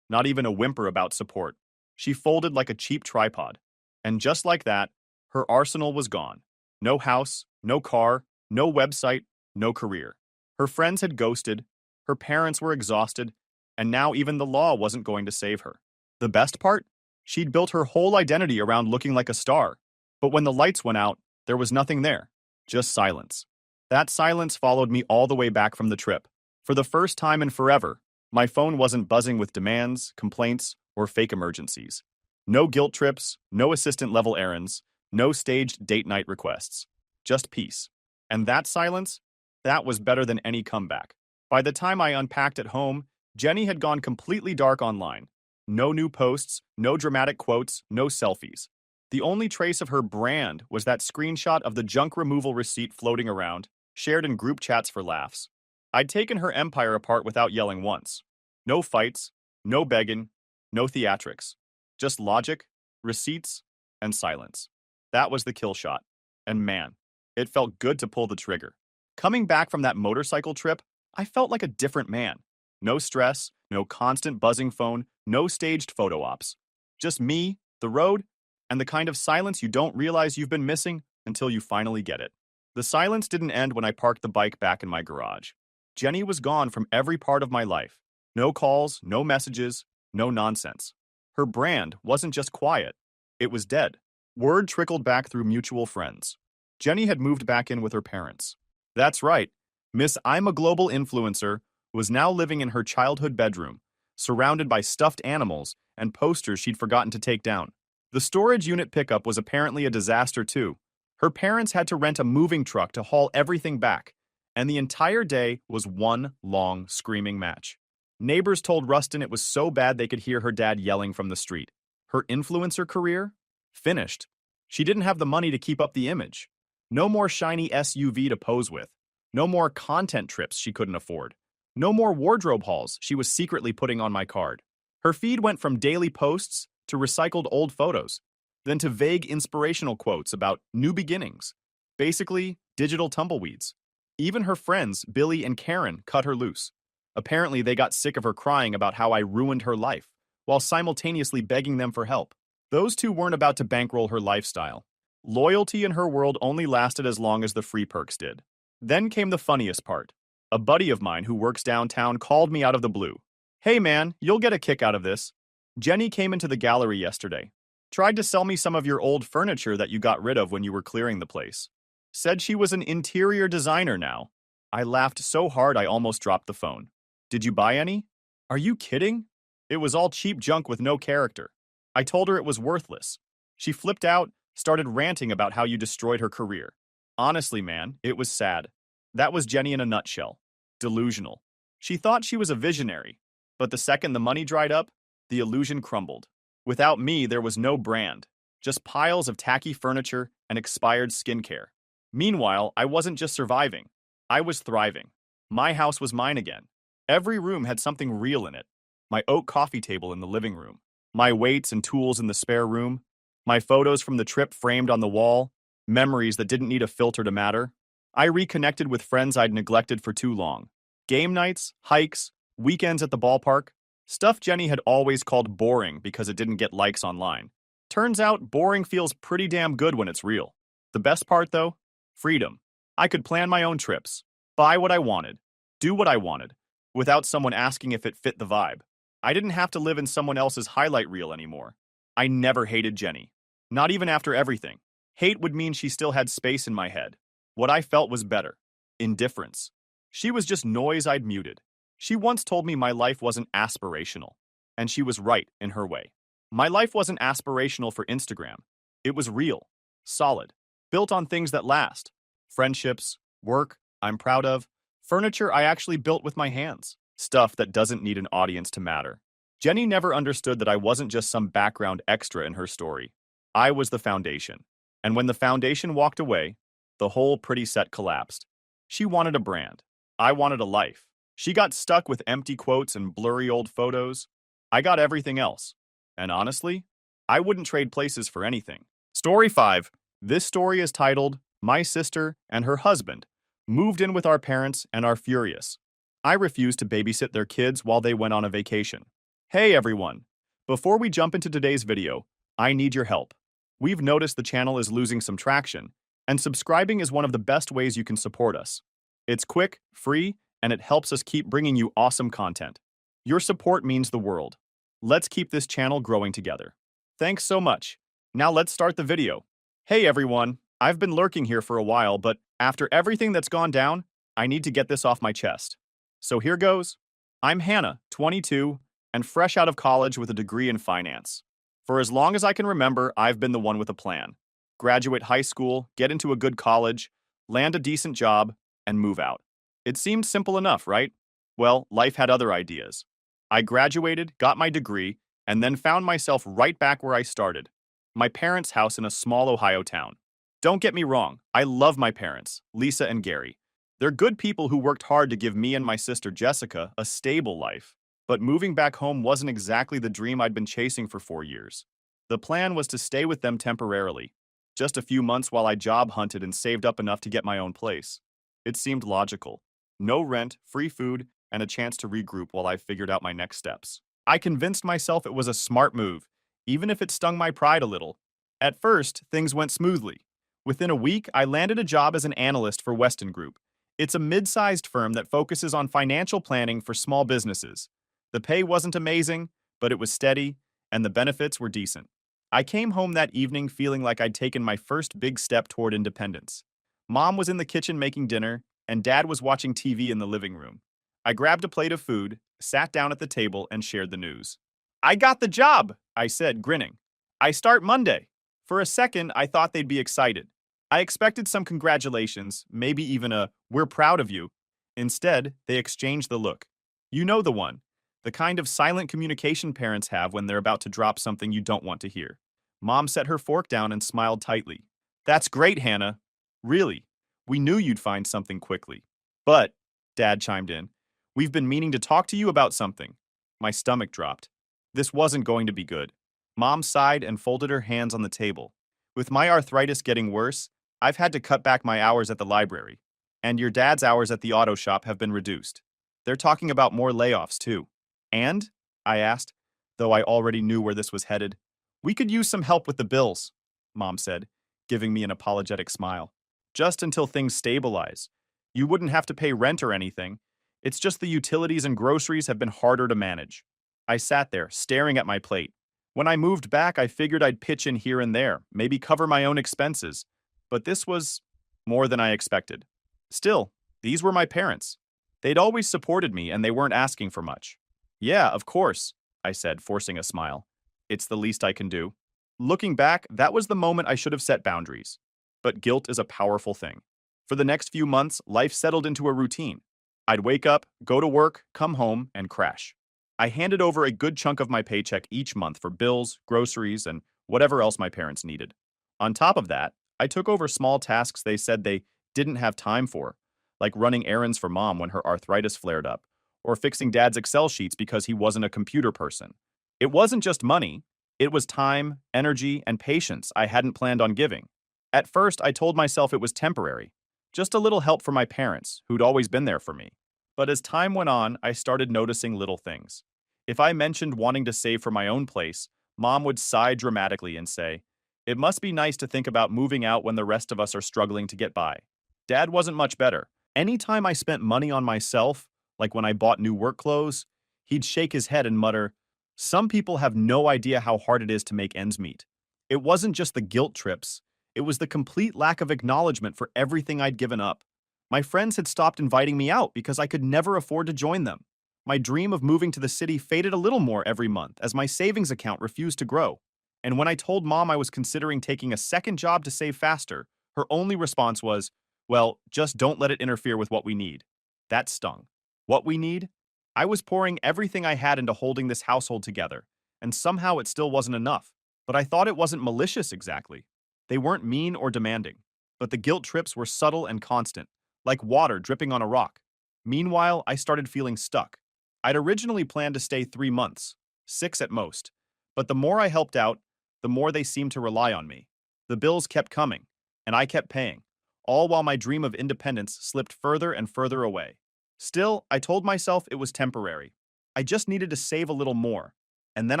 Not even a whimper about support. She folded like a cheap tripod. And just like that, her arsenal was gone. No house, no car, no website, no career. Her friends had ghosted, her parents were exhausted, and now even the law wasn't going to save her. The best part? She'd built her whole identity around looking like a star. But when the lights went out, there was nothing there. Just silence. That silence followed me all the way back from the trip. For the first time in forever, my phone wasn't buzzing with demands, complaints, or fake emergencies. No guilt trips, no assistant-level errands, no staged date night requests. Just peace. And that silence? That was better than any comeback. By the time I unpacked at home, Jenny had gone completely dark online. No new posts, no dramatic quotes, no selfies. The only trace of her brand was that screenshot of the junk removal receipt floating around, shared in group chats for laughs. I'd taken her empire apart without yelling once. No fights, no begging, no theatrics. Just logic, receipts, and silence. That was the kill shot. And man, it felt good to pull the trigger. Coming back from that motorcycle trip, I felt like a different man. No stress, no constant buzzing phone, no staged photo ops. Just me, the road, and the kind of silence you don't realize you've been missing until you finally get it. The silence didn't end when I parked the bike back in my garage. Jenny was gone from every part of my life. No calls, no messages, no nonsense. Her brand wasn't just quiet. It was dead. Word trickled back through mutual friends. Jenny had moved back in with her parents. That's right. Miss I'm a Global Influencer was now living in her childhood bedroom, surrounded by stuffed animals and posters she'd forgotten to take down. The storage unit pickup was apparently a disaster too. Her parents had to rent a moving truck to haul everything back, and the entire day was one long screaming match. Neighbors told Rustin it was so bad they could hear her dad yelling from the street. Her influencer career? Finished. She didn't have the money to keep up the image. No more shiny SUV to pose with. No more content trips she couldn't afford. No more wardrobe hauls she was secretly putting on my card. Her feed went from daily posts to recycled old photos. then to vague inspirational quotes about new beginnings. Basically, digital tumbleweeds. Even her friends, Billy and Karen, cut her loose. Apparently, they got sick of her crying about how I ruined her life, while simultaneously begging them for help. Those two weren't about to bankroll her lifestyle. Loyalty in her world only lasted as long as the free perks did. Then came the funniest part. A buddy of mine who works downtown called me out of the blue. "Hey man, you'll get a kick out of this. Jenny came into the gallery yesterday. Tried to sell me some of your old furniture that you got rid of when you were clearing the place. Said she was an interior designer now." I laughed so hard I almost dropped the phone. "Did you buy any?" "Are you kidding? It was all cheap junk with no character." I told her it was worthless. She flipped out, started ranting about how you destroyed her career. Honestly, man, it was sad. That was Jenny in a nutshell. Delusional. She thought she was a visionary, but the second the money dried up, the illusion crumbled. Without me, there was no brand, just piles of tacky furniture and expired skincare. Meanwhile, I wasn't just surviving, I was thriving. My house was mine again. Every room had something real in it. My oak coffee table in the living room, my weights and tools in the spare room, my photos from the trip framed on the wall, memories that didn't need a filter to matter. I reconnected with friends I'd neglected for too long. Game nights, hikes, weekends at the ballpark, stuff Jenny had always called boring because it didn't get likes online. Turns out boring feels pretty damn good when it's real. The best part, though? Freedom. I could plan my own trips, buy what I wanted, do what I wanted, without someone asking if it fit the vibe. I didn't have to live in someone else's highlight reel anymore. I never hated Jenny. Not even after everything. Hate would mean she still had space in my head. What I felt was better. Indifference. She was just noise I'd muted. She once told me my life wasn't aspirational. And she was right in her way. My life wasn't aspirational for Instagram. It was real, solid, built on things that last. Friendships, work I'm proud of, furniture I actually built with my hands. Stuff that doesn't need an audience to matter. Jenny never understood that I wasn't just some background extra in her story. I was the foundation. And when the foundation walked away, the whole pretty set collapsed. She wanted a brand. I wanted a life. She got stuck with empty quotes and blurry old photos. I got everything else. And honestly, I wouldn't trade places for anything. Story 5. This story is titled, "My Sister and Her Husband Moved In with Our Parents and Are Furious. I refused to babysit their kids while they went on a vacation." Hey everyone! Before we jump into today's video, I need your help. We've noticed the channel is losing some traction, and subscribing is one of the best ways you can support us. It's quick, free, and it helps us keep bringing you awesome content. Your support means the world. Let's keep this channel growing together. Thanks so much. Now let's start the video. Hey everyone, I've been lurking here for a while, but after everything that's gone down, I need to get this off my chest. So here goes. I'm Hannah, 22, and fresh out of college with a degree in finance. For as long as I can remember, I've been the one with a plan. Graduate high school, get into a good college, land a decent job, and move out. It seemed simple enough, right? Well, life had other ideas. I graduated, got my degree, and then found myself right back where I started. My parents' house in a small Ohio town. Don't get me wrong, I love my parents, Lisa and Gary. They're good people who worked hard to give me and my sister Jessica a stable life. But moving back home wasn't exactly the dream I'd been chasing for 4 years. The plan was to stay with them temporarily, just a few months while I job hunted and saved up enough to get my own place. It seemed logical. No rent, free food, and a chance to regroup while I figured out my next steps. I convinced myself it was a smart move, even if it stung my pride a little. At first, things went smoothly. Within a week, I landed a job as an analyst for Weston Group. It's a mid-sized firm that focuses on financial planning for small businesses. The pay wasn't amazing, but it was steady, and the benefits were decent. I came home that evening feeling like I'd taken my first big step toward independence. Mom was in the kitchen making dinner, and Dad was watching TV in the living room. I grabbed a plate of food, sat down at the table, and shared the news. "I got the job," I said, grinning. "I start Monday." For a second, I thought they'd be excited. I expected some congratulations, maybe even a "we're proud of you." Instead, they exchanged the look. You know the one. The kind of silent communication parents have when they're about to drop something you don't want to hear. Mom set her fork down and smiled tightly. "That's great, Hannah. Really. We knew you'd find something quickly." "But," Dad chimed in, "we've been meaning to talk to you about something." My stomach dropped. This wasn't going to be good. Mom sighed and folded her hands on the table. With my arthritis getting worse, I've had to cut back my hours at the library. And your dad's hours at the auto shop have been reduced. They're talking about more layoffs, too. And? I asked, though I already knew where this was headed. We could use some help with the bills, Mom said, giving me an apologetic smile. Just until things stabilize. You wouldn't have to pay rent or anything. It's just the utilities and groceries have been harder to manage. I sat there, staring at my plate. When I moved back, I figured I'd pitch in here and there, maybe cover my own expenses. But this was more than I expected. Still, these were my parents. They'd always supported me and they weren't asking for much. Yeah, of course, I said, forcing a smile. It's the least I can do. Looking back, that was the moment I should have set boundaries. But guilt is a powerful thing. For the next few months, life settled into a routine. I'd wake up, go to work, come home, and crash. I handed over a good chunk of my paycheck each month for bills, groceries, and whatever else my parents needed. On top of that, I took over small tasks they said they didn't have time for, like running errands for mom when her arthritis flared up, or fixing dad's Excel sheets because he wasn't a computer person. It wasn't just money, it was time, energy, and patience I hadn't planned on giving. At first, I told myself it was temporary, just a little help for my parents, who'd always been there for me. But as time went on, I started noticing little things. If I mentioned wanting to save for my own place, Mom would sigh dramatically and say, "It must be nice to think about moving out when the rest of us are struggling to get by." Dad wasn't much better. Anytime I spent money on myself, like when I bought new work clothes, he'd shake his head and mutter, "Some people have no idea how hard it is to make ends meet." It wasn't just the guilt trips, it was the complete lack of acknowledgement for everything I'd given up. My friends had stopped inviting me out because I could never afford to join them. My dream of moving to the city faded a little more every month as my savings account refused to grow. And when I told Mom I was considering taking a second job to save faster, her only response was, "Well, just don't let it interfere with what we need." That stung. What we need? I was pouring everything I had into holding this household together, and somehow it still wasn't enough. But I thought it wasn't malicious exactly. They weren't mean or demanding. But the guilt trips were subtle and constant, like water dripping on a rock. Meanwhile, I started feeling stuck. I'd originally planned to stay 3 months, 6 at most. But the more I helped out, the more they seemed to rely on me. The bills kept coming, and I kept paying, all while my dream of independence slipped further and further away. Still, I told myself it was temporary. I just needed to save a little more, and then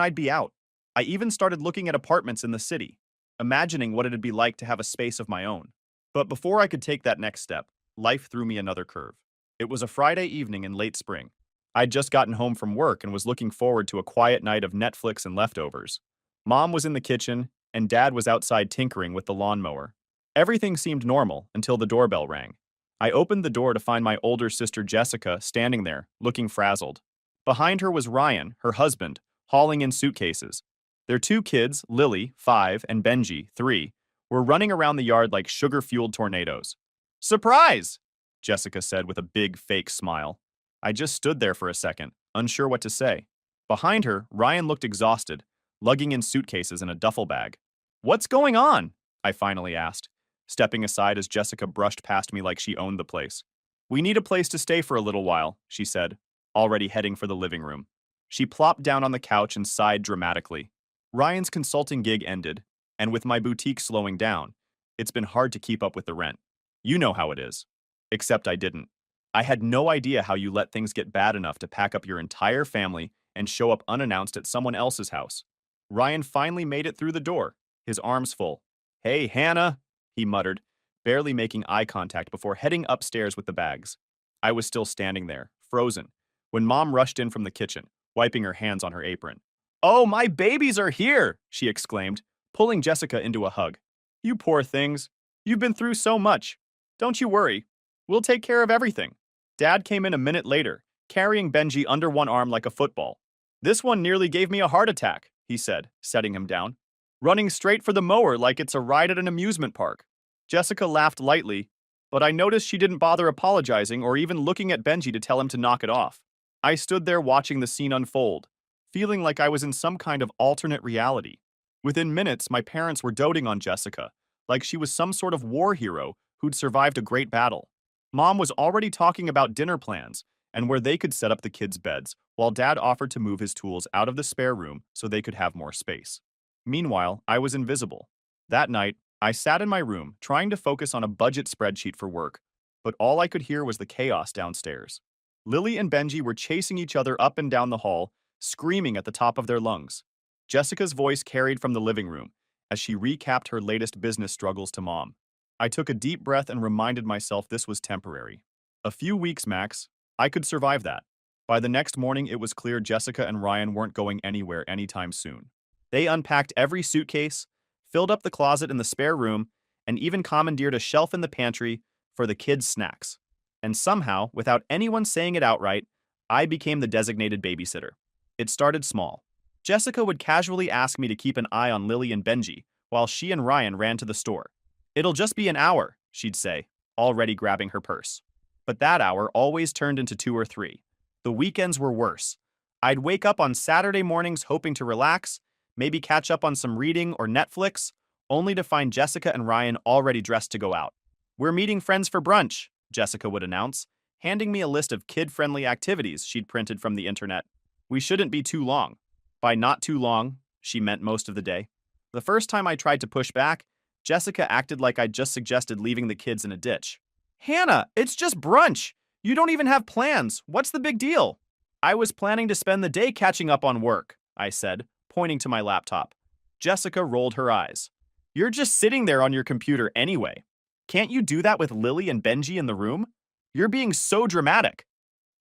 I'd be out. I even started looking at apartments in the city, imagining what it'd be like to have a space of my own. But before I could take that next step, life threw me another curve. It was a Friday evening in late spring. I'd just gotten home from work and was looking forward to a quiet night of Netflix and leftovers. Mom was in the kitchen, and Dad was outside tinkering with the lawnmower. Everything seemed normal until the doorbell rang. I opened the door to find my older sister Jessica standing there, looking frazzled. Behind her was Ryan, her husband, hauling in suitcases. Their 2 kids, Lily, 5, and Benji, 3, were running around the yard like sugar-fueled tornadoes. "Surprise!" Jessica said with a big fake smile. I just stood there for a second, unsure what to say. Behind her, Ryan looked exhausted, lugging in suitcases and a duffel bag. "What's going on?" I finally asked, stepping aside as Jessica brushed past me like she owned the place. "We need a place to stay for a little while," she said, already heading for the living room. She plopped down on the couch and sighed dramatically. Ryan's consulting gig ended, and with my boutique slowing down, it's been hard to keep up with the rent. You know how it is. Except I didn't. I had no idea how you let things get bad enough to pack up your entire family and show up unannounced at someone else's house. Ryan finally made it through the door, his arms full. "Hey, Hannah," he muttered, barely making eye contact before heading upstairs with the bags. I was still standing there, frozen, when Mom rushed in from the kitchen, wiping her hands on her apron. "Oh, my babies are here!" she exclaimed, pulling Jessica into a hug. "You poor things. You've been through so much. Don't you worry. We'll take care of everything." Dad came in a minute later, carrying Benji under one arm like a football. "This one nearly gave me a heart attack," he said, setting him down. "Running straight for the mower like it's a ride at an amusement park." Jessica laughed lightly, but I noticed she didn't bother apologizing or even looking at Benji to tell him to knock it off. I stood there watching the scene unfold, feeling like I was in some kind of alternate reality. Within minutes, my parents were doting on Jessica, like she was some sort of war hero who'd survived a great battle. Mom was already talking about dinner plans and where they could set up the kids' beds, while Dad offered to move his tools out of the spare room so they could have more space. Meanwhile, I was invisible. That night, I sat in my room, trying to focus on a budget spreadsheet for work, but all I could hear was the chaos downstairs. Lily and Benji were chasing each other up and down the hall, screaming at the top of their lungs. Jessica's voice carried from the living room as she recapped her latest business struggles to Mom. I took a deep breath and reminded myself this was temporary. A few weeks max, I could survive that. By the next morning, it was clear Jessica and Ryan weren't going anywhere anytime soon. They unpacked every suitcase, filled up the closet in the spare room, and even commandeered a shelf in the pantry for the kids' snacks. And somehow, without anyone saying it outright, I became the designated babysitter. It started small. Jessica would casually ask me to keep an eye on Lily and Benji, while she and Ryan ran to the store. "It'll just be an hour," she'd say, already grabbing her purse. But that hour always turned into 2 or 3. The weekends were worse. I'd wake up on Saturday mornings hoping to relax, maybe catch up on some reading or Netflix, only to find Jessica and Ryan already dressed to go out. "We're meeting friends for brunch," Jessica would announce, handing me a list of kid-friendly activities she'd printed from the internet. "We shouldn't be too long." By not too long, she meant most of the day. The first time I tried to push back, Jessica acted like I'd just suggested leaving the kids in a ditch. "Hannah, it's just brunch. You don't even have plans. What's the big deal?" "I was planning to spend the day catching up on work," I said, pointing to my laptop. Jessica rolled her eyes. "You're just sitting there on your computer anyway. Can't you do that with Lily and Benji in the room? You're being so dramatic."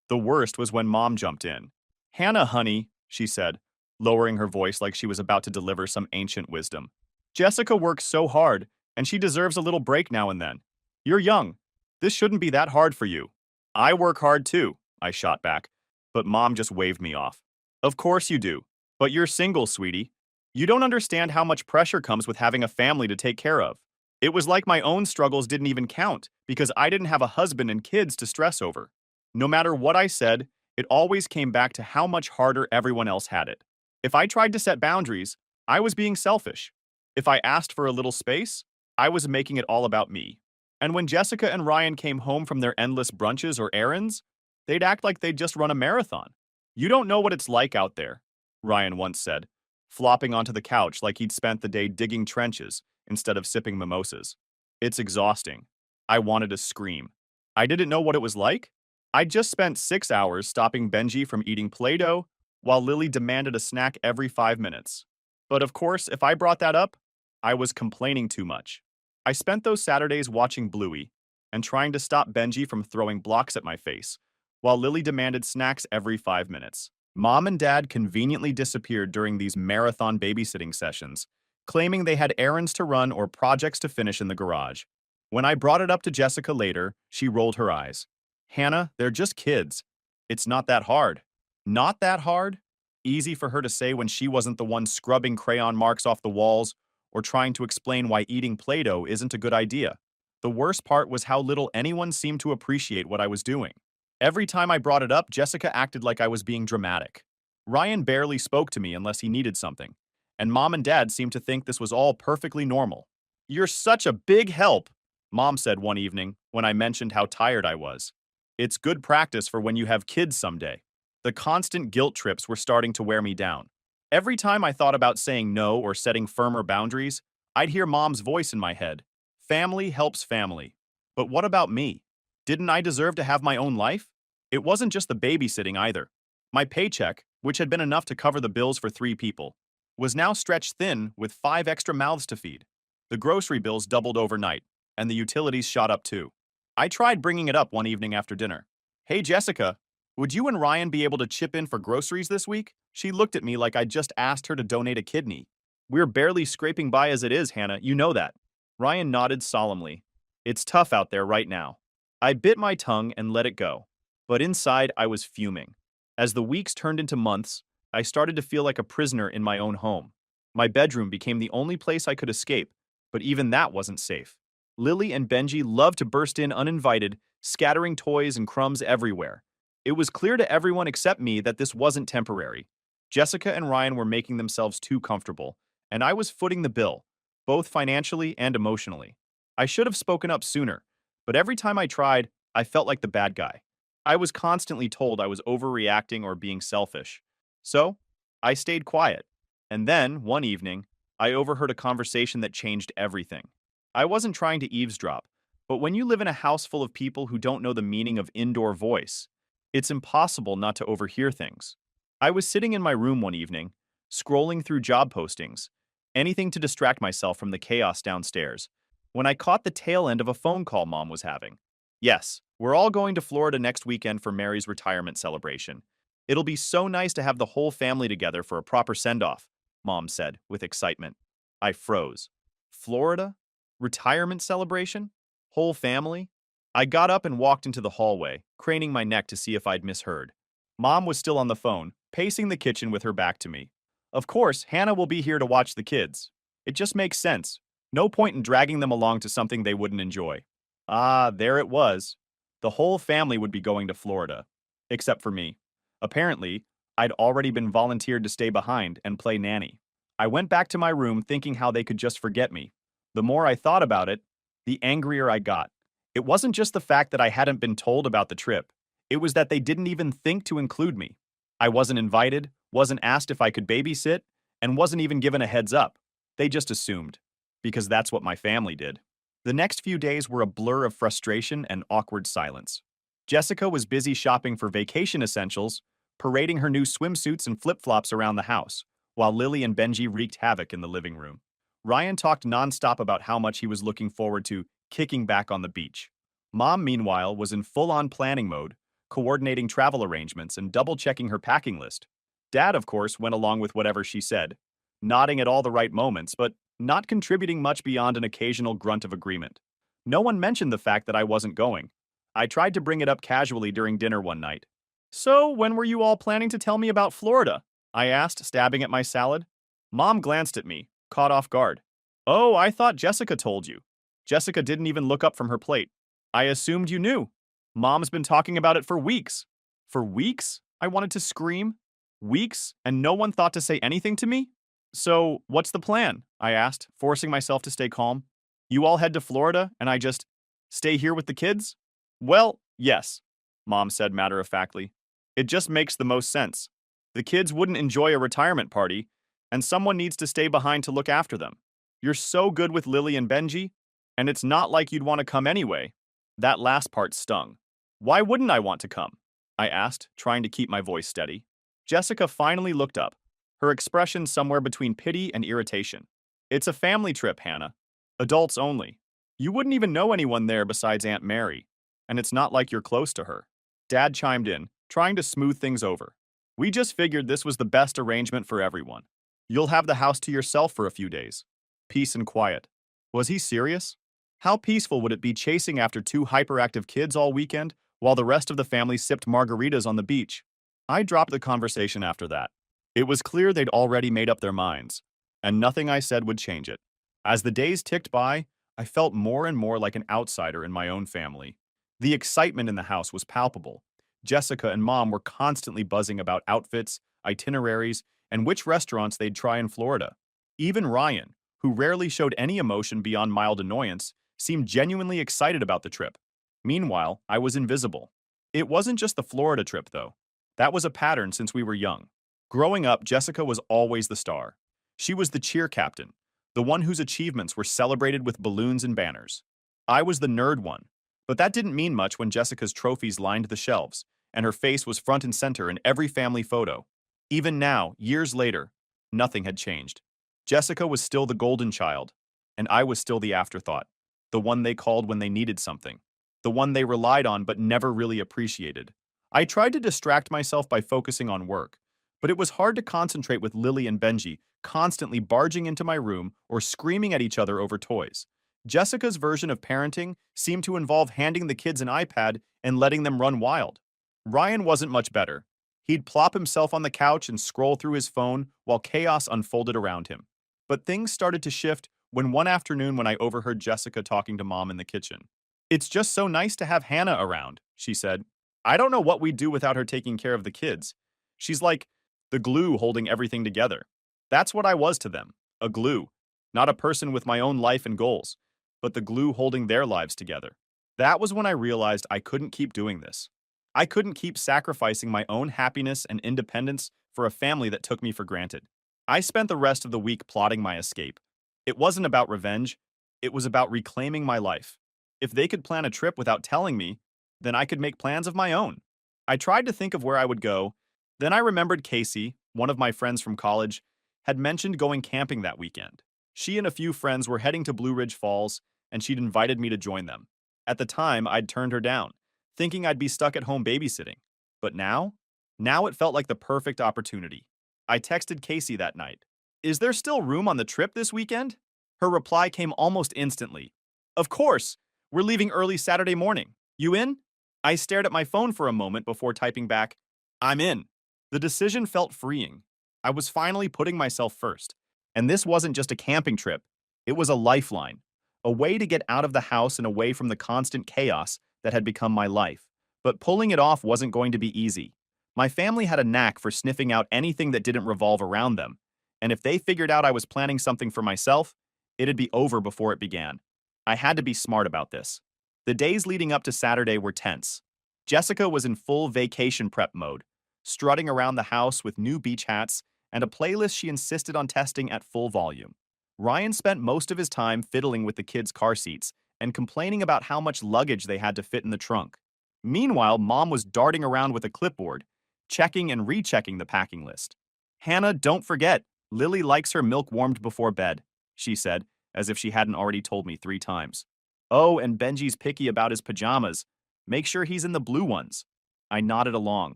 The worst was when Mom jumped in. "Hannah, honey," she said, lowering her voice like she was about to deliver some ancient wisdom. "Jessica works so hard, and she deserves a little break now and then. You're young. This shouldn't be that hard for you." "I work hard too," I shot back, but Mom just waved me off. "Of course you do. But you're single, sweetie. You don't understand how much pressure comes with having a family to take care of. It was like my own struggles didn't even count because I didn't have a husband and kids to stress over." No matter what I said, it always came back to how much harder everyone else had it. If I tried to set boundaries, I was being selfish. If I asked for a little space, I was making it all about me. And when Jessica and Ryan came home from their endless brunches or errands, they'd act like they'd just run a marathon. "You don't know what it's like out there," Ryan once said, flopping onto the couch like he'd spent the day digging trenches instead of sipping mimosas. "It's exhausting." I wanted to scream. I didn't know what it was like. I'd just spent 6 hours stopping Benji from eating Play-Doh, while Lily demanded a snack every 5 minutes. But of course, if I brought that up, I was complaining too much. I spent those Saturdays watching Bluey and trying to stop Benji from throwing blocks at my face, while Lily demanded snacks every 5 minutes. Mom and Dad conveniently disappeared during these marathon babysitting sessions, claiming they had errands to run or projects to finish in the garage. When I brought it up to Jessica later, she rolled her eyes. "Hannah, they're just kids. It's not that hard." Not that hard? Easy for her to say when she wasn't the one scrubbing crayon marks off the walls or trying to explain why eating Play-Doh isn't a good idea. The worst part was how little anyone seemed to appreciate what I was doing. Every time I brought it up, Jessica acted like I was being dramatic. Ryan barely spoke to me unless he needed something, and Mom and Dad seemed to think this was all perfectly normal. "You're such a big help," Mom said one evening when I mentioned how tired I was. "It's good practice for when you have kids someday." The constant guilt trips were starting to wear me down. Every time I thought about saying no or setting firmer boundaries, I'd hear Mom's voice in my head. Family helps family. But what about me? Didn't I deserve to have my own life? It wasn't just the babysitting either. My paycheck, which had been enough to cover the bills for 3 people, was now stretched thin with 5 extra mouths to feed. The grocery bills doubled overnight, and the utilities shot up too. I tried bringing it up one evening after dinner. "Hey, Jessica, would you and Ryan be able to chip in for groceries this week?" She looked at me like I'd just asked her to donate a kidney. "We're barely scraping by as it is, Hannah, you know that." Ryan nodded solemnly. "It's tough out there right now." I bit my tongue and let it go. But inside, I was fuming. As the weeks turned into months, I started to feel like a prisoner in my own home. My bedroom became the only place I could escape, but even that wasn't safe. Lily and Benji loved to burst in uninvited, scattering toys and crumbs everywhere. It was clear to everyone except me that this wasn't temporary. Jessica and Ryan were making themselves too comfortable, and I was footing the bill, both financially and emotionally. I should have spoken up sooner, but every time I tried, I felt like the bad guy. I was constantly told I was overreacting or being selfish. So, I stayed quiet. And then, one evening, I overheard a conversation that changed everything. I wasn't trying to eavesdrop, but when you live in a house full of people who don't know the meaning of indoor voice, it's impossible not to overhear things. I was sitting in my room one evening, scrolling through job postings, anything to distract myself from the chaos downstairs, when I caught the tail end of a phone call Mom was having. Yes, we're all going to Florida next weekend for Mary's retirement celebration. It'll be so nice to have the whole family together for a proper send-off, Mom said with excitement. I froze. Florida? Retirement celebration? Whole family? I got up and walked into the hallway, craning my neck to see if I'd misheard. Mom was still on the phone, pacing the kitchen with her back to me. Of course, Hannah will be here to watch the kids. It just makes sense. No point in dragging them along to something they wouldn't enjoy. Ah, there it was. The whole family would be going to Florida. Except for me. Apparently, I'd already been volunteered to stay behind and play nanny. I went back to my room thinking how they could just forget me. The more I thought about it, the angrier I got. It wasn't just the fact that I hadn't been told about the trip. It was that they didn't even think to include me. I wasn't invited, wasn't asked if I could babysit, and wasn't even given a heads up. They just assumed. Because that's what my family did. The next few days were a blur of frustration and awkward silence. Jessica was busy shopping for vacation essentials, parading her new swimsuits and flip-flops around the house, while Lily and Benji wreaked havoc in the living room. Ryan talked nonstop about how much he was looking forward to kicking back on the beach. Mom, meanwhile, was in full-on planning mode, coordinating travel arrangements and double-checking her packing list. Dad, of course, went along with whatever she said, nodding at all the right moments, but not contributing much beyond an occasional grunt of agreement. No one mentioned the fact that I wasn't going. I tried to bring it up casually during dinner one night. "So, when were you all planning to tell me about Florida?" I asked, stabbing at my salad. Mom glanced at me, caught off guard. "Oh, I thought Jessica told you." Jessica didn't even look up from her plate. "I assumed you knew. Mom's been talking about it for weeks." "For weeks?" I wanted to scream. "Weeks, and no one thought to say anything to me?" "So, what's the plan?" I asked, forcing myself to stay calm. "You all head to Florida, and I just stay here with the kids?" "Well, yes," Mom said matter-of-factly. "It just makes the most sense. The kids wouldn't enjoy a retirement party, and someone needs to stay behind to look after them. You're so good with Lily and Benji, and it's not like you'd want to come anyway." That last part stung. "Why wouldn't I want to come?" I asked, trying to keep my voice steady. Jessica finally looked up, her expression somewhere between pity and irritation. "It's a family trip, Hannah. Adults only. You wouldn't even know anyone there besides Aunt Mary, and it's not like you're close to her." Dad chimed in, trying to smooth things over. "We just figured this was the best arrangement for everyone. You'll have the house to yourself for a few days. Peace and quiet." Was he serious? How peaceful would it be chasing after two hyperactive kids all weekend while the rest of the family sipped margaritas on the beach? I dropped the conversation after that. It was clear they'd already made up their minds, and nothing I said would change it. As the days ticked by, I felt more and more like an outsider in my own family. The excitement in the house was palpable. Jessica and Mom were constantly buzzing about outfits, itineraries, and which restaurants they'd try in Florida. Even Ryan, who rarely showed any emotion beyond mild annoyance, seemed genuinely excited about the trip. Meanwhile, I was invisible. It wasn't just the Florida trip, though. That was a pattern since we were young. Growing up, Jessica was always the star. She was the cheer captain, the one whose achievements were celebrated with balloons and banners. I was the nerd one, but that didn't mean much when Jessica's trophies lined the shelves, and her face was front and center in every family photo. Even now, years later, nothing had changed. Jessica was still the golden child, and I was still the afterthought, the one they called when they needed something, the one they relied on but never really appreciated. I tried to distract myself by focusing on work, but it was hard to concentrate with Lily and Benji constantly barging into my room or screaming at each other over toys. Jessica's version of parenting seemed to involve handing the kids an iPad and letting them run wild. Ryan wasn't much better. He'd plop himself on the couch and scroll through his phone while chaos unfolded around him. But things started to shift one afternoon when I overheard Jessica talking to Mom in the kitchen. "It's just so nice to have Hannah around," she said. "I don't know what we'd do without her taking care of the kids. She's like the glue holding everything together." That's what I was to them, a glue. Not a person with my own life and goals, but the glue holding their lives together. That was when I realized I couldn't keep doing this. I couldn't keep sacrificing my own happiness and independence for a family that took me for granted. I spent the rest of the week plotting my escape. It wasn't about revenge, it was about reclaiming my life. If they could plan a trip without telling me, then I could make plans of my own. I tried to think of where I would go. Then I remembered Casey, one of my friends from college, had mentioned going camping that weekend. She and a few friends were heading to Blue Ridge Falls, and she'd invited me to join them. At the time, I'd turned her down, thinking I'd be stuck at home babysitting. But now? Now it felt like the perfect opportunity. I texted Casey that night. Is there still room on the trip this weekend? Her reply came almost instantly. Of course! We're leaving early Saturday morning. You in? I stared at my phone for a moment before typing back, I'm in. The decision felt freeing. I was finally putting myself first. And this wasn't just a camping trip. It was a lifeline. A way to get out of the house and away from the constant chaos that had become my life. But pulling it off wasn't going to be easy. My family had a knack for sniffing out anything that didn't revolve around them. And if they figured out I was planning something for myself, it'd be over before it began. I had to be smart about this. The days leading up to Saturday were tense. Jessica was in full vacation prep mode, strutting around the house with new beach hats and a playlist she insisted on testing at full volume. Ryan spent most of his time fiddling with the kids' car seats and complaining about how much luggage they had to fit in the trunk. Meanwhile, Mom was darting around with a clipboard, checking and rechecking the packing list. Hannah, don't forget, Lily likes her milk warmed before bed, she said, as if she hadn't already told me 3 times. Oh, and Benji's picky about his pajamas. Make sure he's in the blue ones. I nodded along,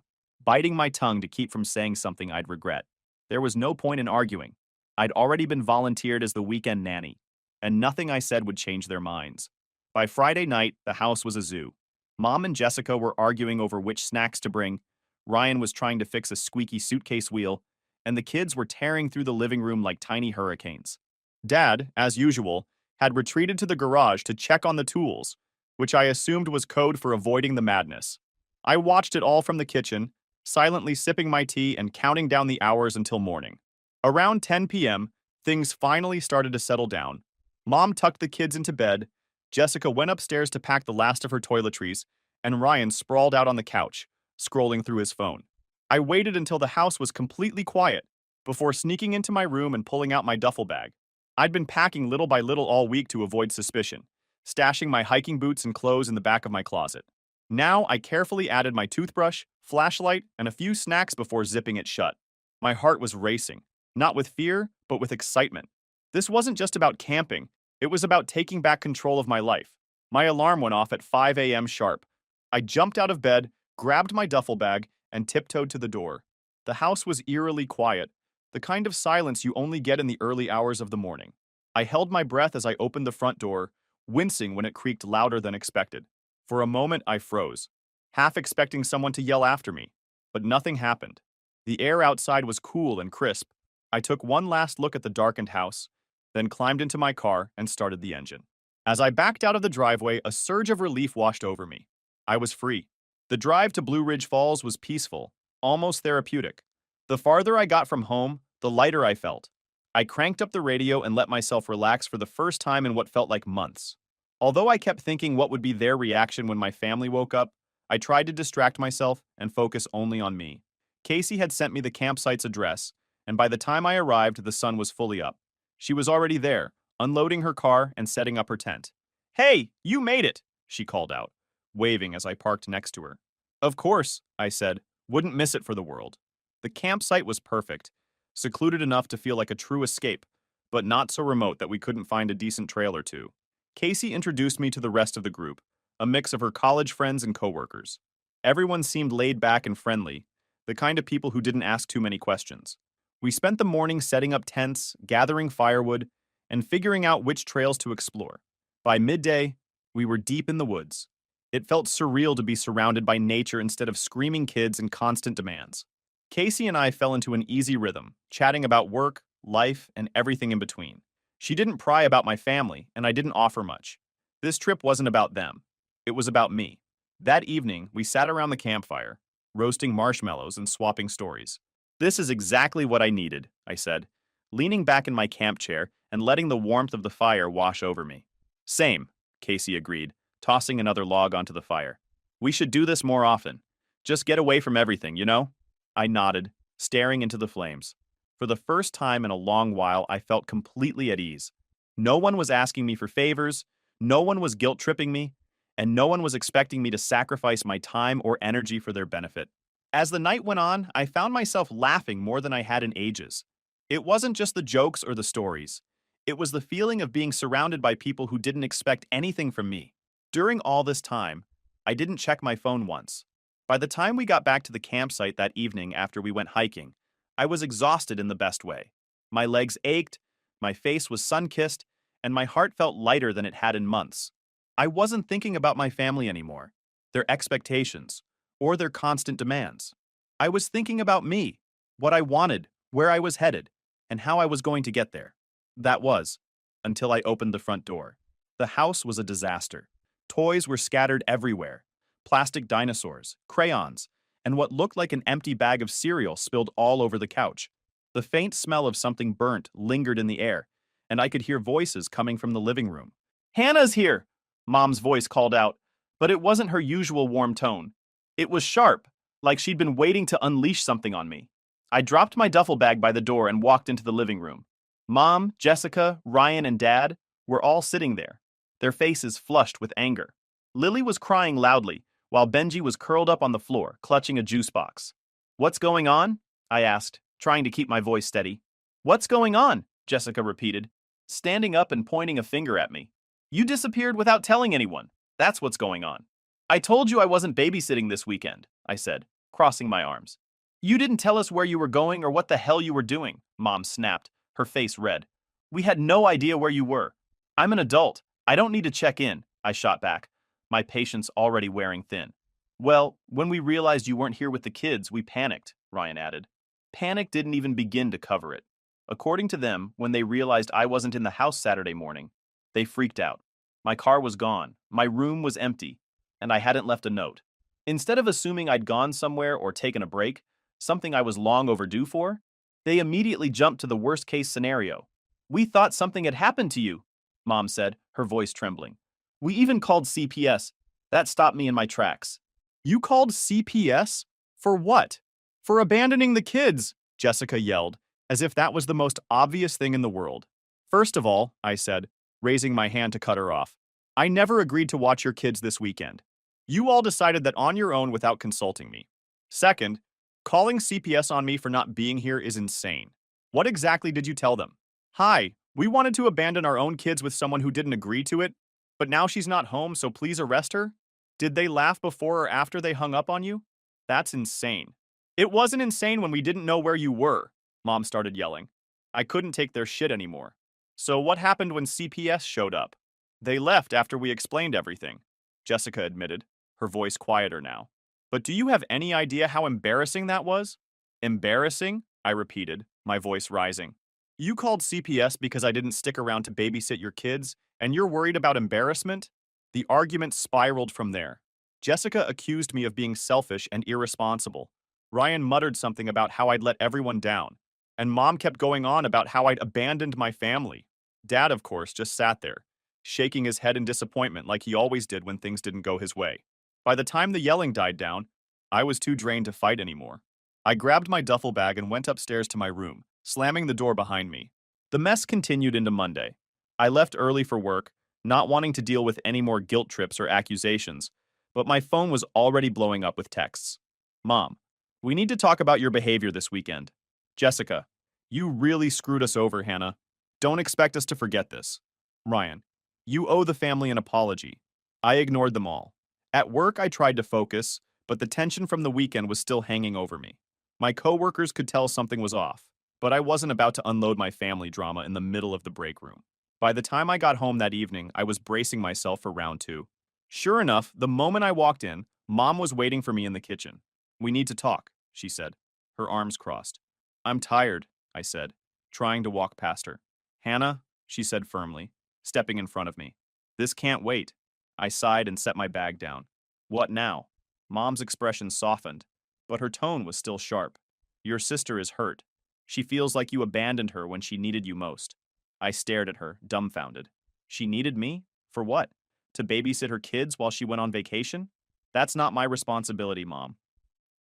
biting my tongue to keep from saying something I'd regret. There was no point in arguing. I'd already been volunteered as the weekend nanny, and nothing I said would change their minds. By Friday night, the house was a zoo. Mom and Jessica were arguing over which snacks to bring, Ryan was trying to fix a squeaky suitcase wheel, and the kids were tearing through the living room like tiny hurricanes. Dad, as usual, had retreated to the garage to check on the tools, which I assumed was code for avoiding the madness. I watched it all from the kitchen, silently sipping my tea and counting down the hours until morning. Around 10 p.m., things finally started to settle down. Mom tucked the kids into bed, Jessica went upstairs to pack the last of her toiletries, and Ryan sprawled out on the couch, scrolling through his phone. I waited until the house was completely quiet before sneaking into my room and pulling out my duffel bag. I'd been packing little by little all week to avoid suspicion, stashing my hiking boots and clothes in the back of my closet. Now I carefully added my toothbrush, flashlight, and a few snacks before zipping it shut. My heart was racing, not with fear, but with excitement. This wasn't just about camping, it was about taking back control of my life. My alarm went off at 5 a.m. sharp. I jumped out of bed, grabbed my duffel bag, and tiptoed to the door. The house was eerily quiet, the kind of silence you only get in the early hours of the morning. I held my breath as I opened the front door, wincing when it creaked louder than expected. For a moment, I froze, half expecting someone to yell after me. But nothing happened. The air outside was cool and crisp. I took one last look at the darkened house, then climbed into my car and started the engine. As I backed out of the driveway, a surge of relief washed over me. I was free. The drive to Blue Ridge Falls was peaceful, almost therapeutic. The farther I got from home, the lighter I felt. I cranked up the radio and let myself relax for the first time in what felt like months. Although I kept thinking what would be their reaction when my family woke up, I tried to distract myself and focus only on me. Casey had sent me the campsite's address, and by the time I arrived, the sun was fully up. She was already there, unloading her car and setting up her tent. Hey, you made it, she called out, waving as I parked next to her. Of course, I said, wouldn't miss it for the world. The campsite was perfect, secluded enough to feel like a true escape, but not so remote that we couldn't find a decent trail or two. Casey introduced me to the rest of the group, a mix of her college friends and coworkers. Everyone seemed laid back and friendly, the kind of people who didn't ask too many questions. We spent the morning setting up tents, gathering firewood, and figuring out which trails to explore. By midday, we were deep in the woods. It felt surreal to be surrounded by nature instead of screaming kids and constant demands. Casey and I fell into an easy rhythm, chatting about work, life, and everything in between. She didn't pry about my family, and I didn't offer much. This trip wasn't about them. It was about me. That evening, we sat around the campfire, roasting marshmallows and swapping stories. This is exactly what I needed, I said, leaning back in my camp chair and letting the warmth of the fire wash over me. Same, Casey agreed, tossing another log onto the fire. We should do this more often. Just get away from everything, you know? I nodded, staring into the flames. For the first time in a long while, I felt completely at ease. No one was asking me for favors, no one was guilt-tripping me, and no one was expecting me to sacrifice my time or energy for their benefit. As the night went on, I found myself laughing more than I had in ages. It wasn't just the jokes or the stories. It was the feeling of being surrounded by people who didn't expect anything from me. During all this time, I didn't check my phone once. By the time we got back to the campsite that evening after we went hiking, I was exhausted in the best way. My legs ached, my face was sun-kissed, and my heart felt lighter than it had in months. I wasn't thinking about my family anymore, their expectations, or their constant demands. I was thinking about me, what I wanted, where I was headed, and how I was going to get there. That was, until I opened the front door. The house was a disaster. Toys were scattered everywhere. Plastic dinosaurs, crayons, and what looked like an empty bag of cereal spilled all over the couch. The faint smell of something burnt lingered in the air, and I could hear voices coming from the living room. "Hannah's here!" Mom's voice called out, but it wasn't her usual warm tone. It was sharp, like she'd been waiting to unleash something on me. I dropped my duffel bag by the door and walked into the living room. Mom, Jessica, Ryan, and Dad were all sitting there, their faces flushed with anger. Lily was crying loudly, while Benji was curled up on the floor, clutching a juice box. "What's going on?" I asked, trying to keep my voice steady. "What's going on?" Jessica repeated, standing up and pointing a finger at me. "You disappeared without telling anyone. That's what's going on." "I told you I wasn't babysitting this weekend," I said, crossing my arms. "You didn't tell us where you were going or what the hell you were doing," Mom snapped, her face red. "We had no idea where you were." "I'm an adult. I don't need to check in," I shot back, my patience already wearing thin. "Well, when we realized you weren't here with the kids, we panicked," Ryan added. Panic didn't even begin to cover it. According to them, when they realized I wasn't in the house Saturday morning, they freaked out. My car was gone, my room was empty, and I hadn't left a note. Instead of assuming I'd gone somewhere or taken a break, something I was long overdue for, they immediately jumped to the worst-case scenario. "We thought something had happened to you," Mom said, her voice trembling. "We even called CPS. That stopped me in my tracks." "You called CPS? For what?" "For abandoning the kids," Jessica yelled, as if that was the most obvious thing in the world. "First of all," I said, raising my hand to cut her off, "I never agreed to watch your kids this weekend. You all decided that on your own without consulting me. Second, calling CPS on me for not being here is insane. What exactly did you tell them? Hi, we wanted to abandon our own kids with someone who didn't agree to it, but now she's not home, so please arrest her? Did they laugh before or after they hung up on you? That's insane." "It wasn't insane when we didn't know where you were," Mom started yelling. I couldn't take their shit anymore. "So what happened when CPS showed up?" "They left after we explained everything," Jessica admitted, her voice quieter now. "But do you have any idea how embarrassing that was?" "Embarrassing?" I repeated, my voice rising. "You called CPS because I didn't stick around to babysit your kids, and you're worried about embarrassment?" The argument spiraled from there. Jessica accused me of being selfish and irresponsible. Ryan muttered something about how I'd let everyone down, and Mom kept going on about how I'd abandoned my family. Dad, of course, just sat there, shaking his head in disappointment like he always did when things didn't go his way. By the time the yelling died down, I was too drained to fight anymore. I grabbed my duffel bag and went upstairs to my room, slamming the door behind me. The mess continued into Monday. I left early for work, not wanting to deal with any more guilt trips or accusations, but my phone was already blowing up with texts. "Mom, we need to talk about your behavior this weekend." "Jessica, you really screwed us over, Hannah. Don't expect us to forget this." "Ryan, you owe the family an apology." I ignored them all. At work, I tried to focus, but the tension from the weekend was still hanging over me. My coworkers could tell something was off, but I wasn't about to unload my family drama in the middle of the break room. By the time I got home that evening, I was bracing myself for round two. Sure enough, the moment I walked in, Mom was waiting for me in the kitchen. "We need to talk," she said, her arms crossed. "I'm tired," I said, trying to walk past her. "Hannah," she said firmly, stepping in front of me. "This can't wait." I sighed and set my bag down. "What now?" Mom's expression softened, but her tone was still sharp. "Your sister is hurt. She feels like you abandoned her when she needed you most." I stared at her, dumbfounded. She needed me? For what? To babysit her kids while she went on vacation? "That's not my responsibility, Mom."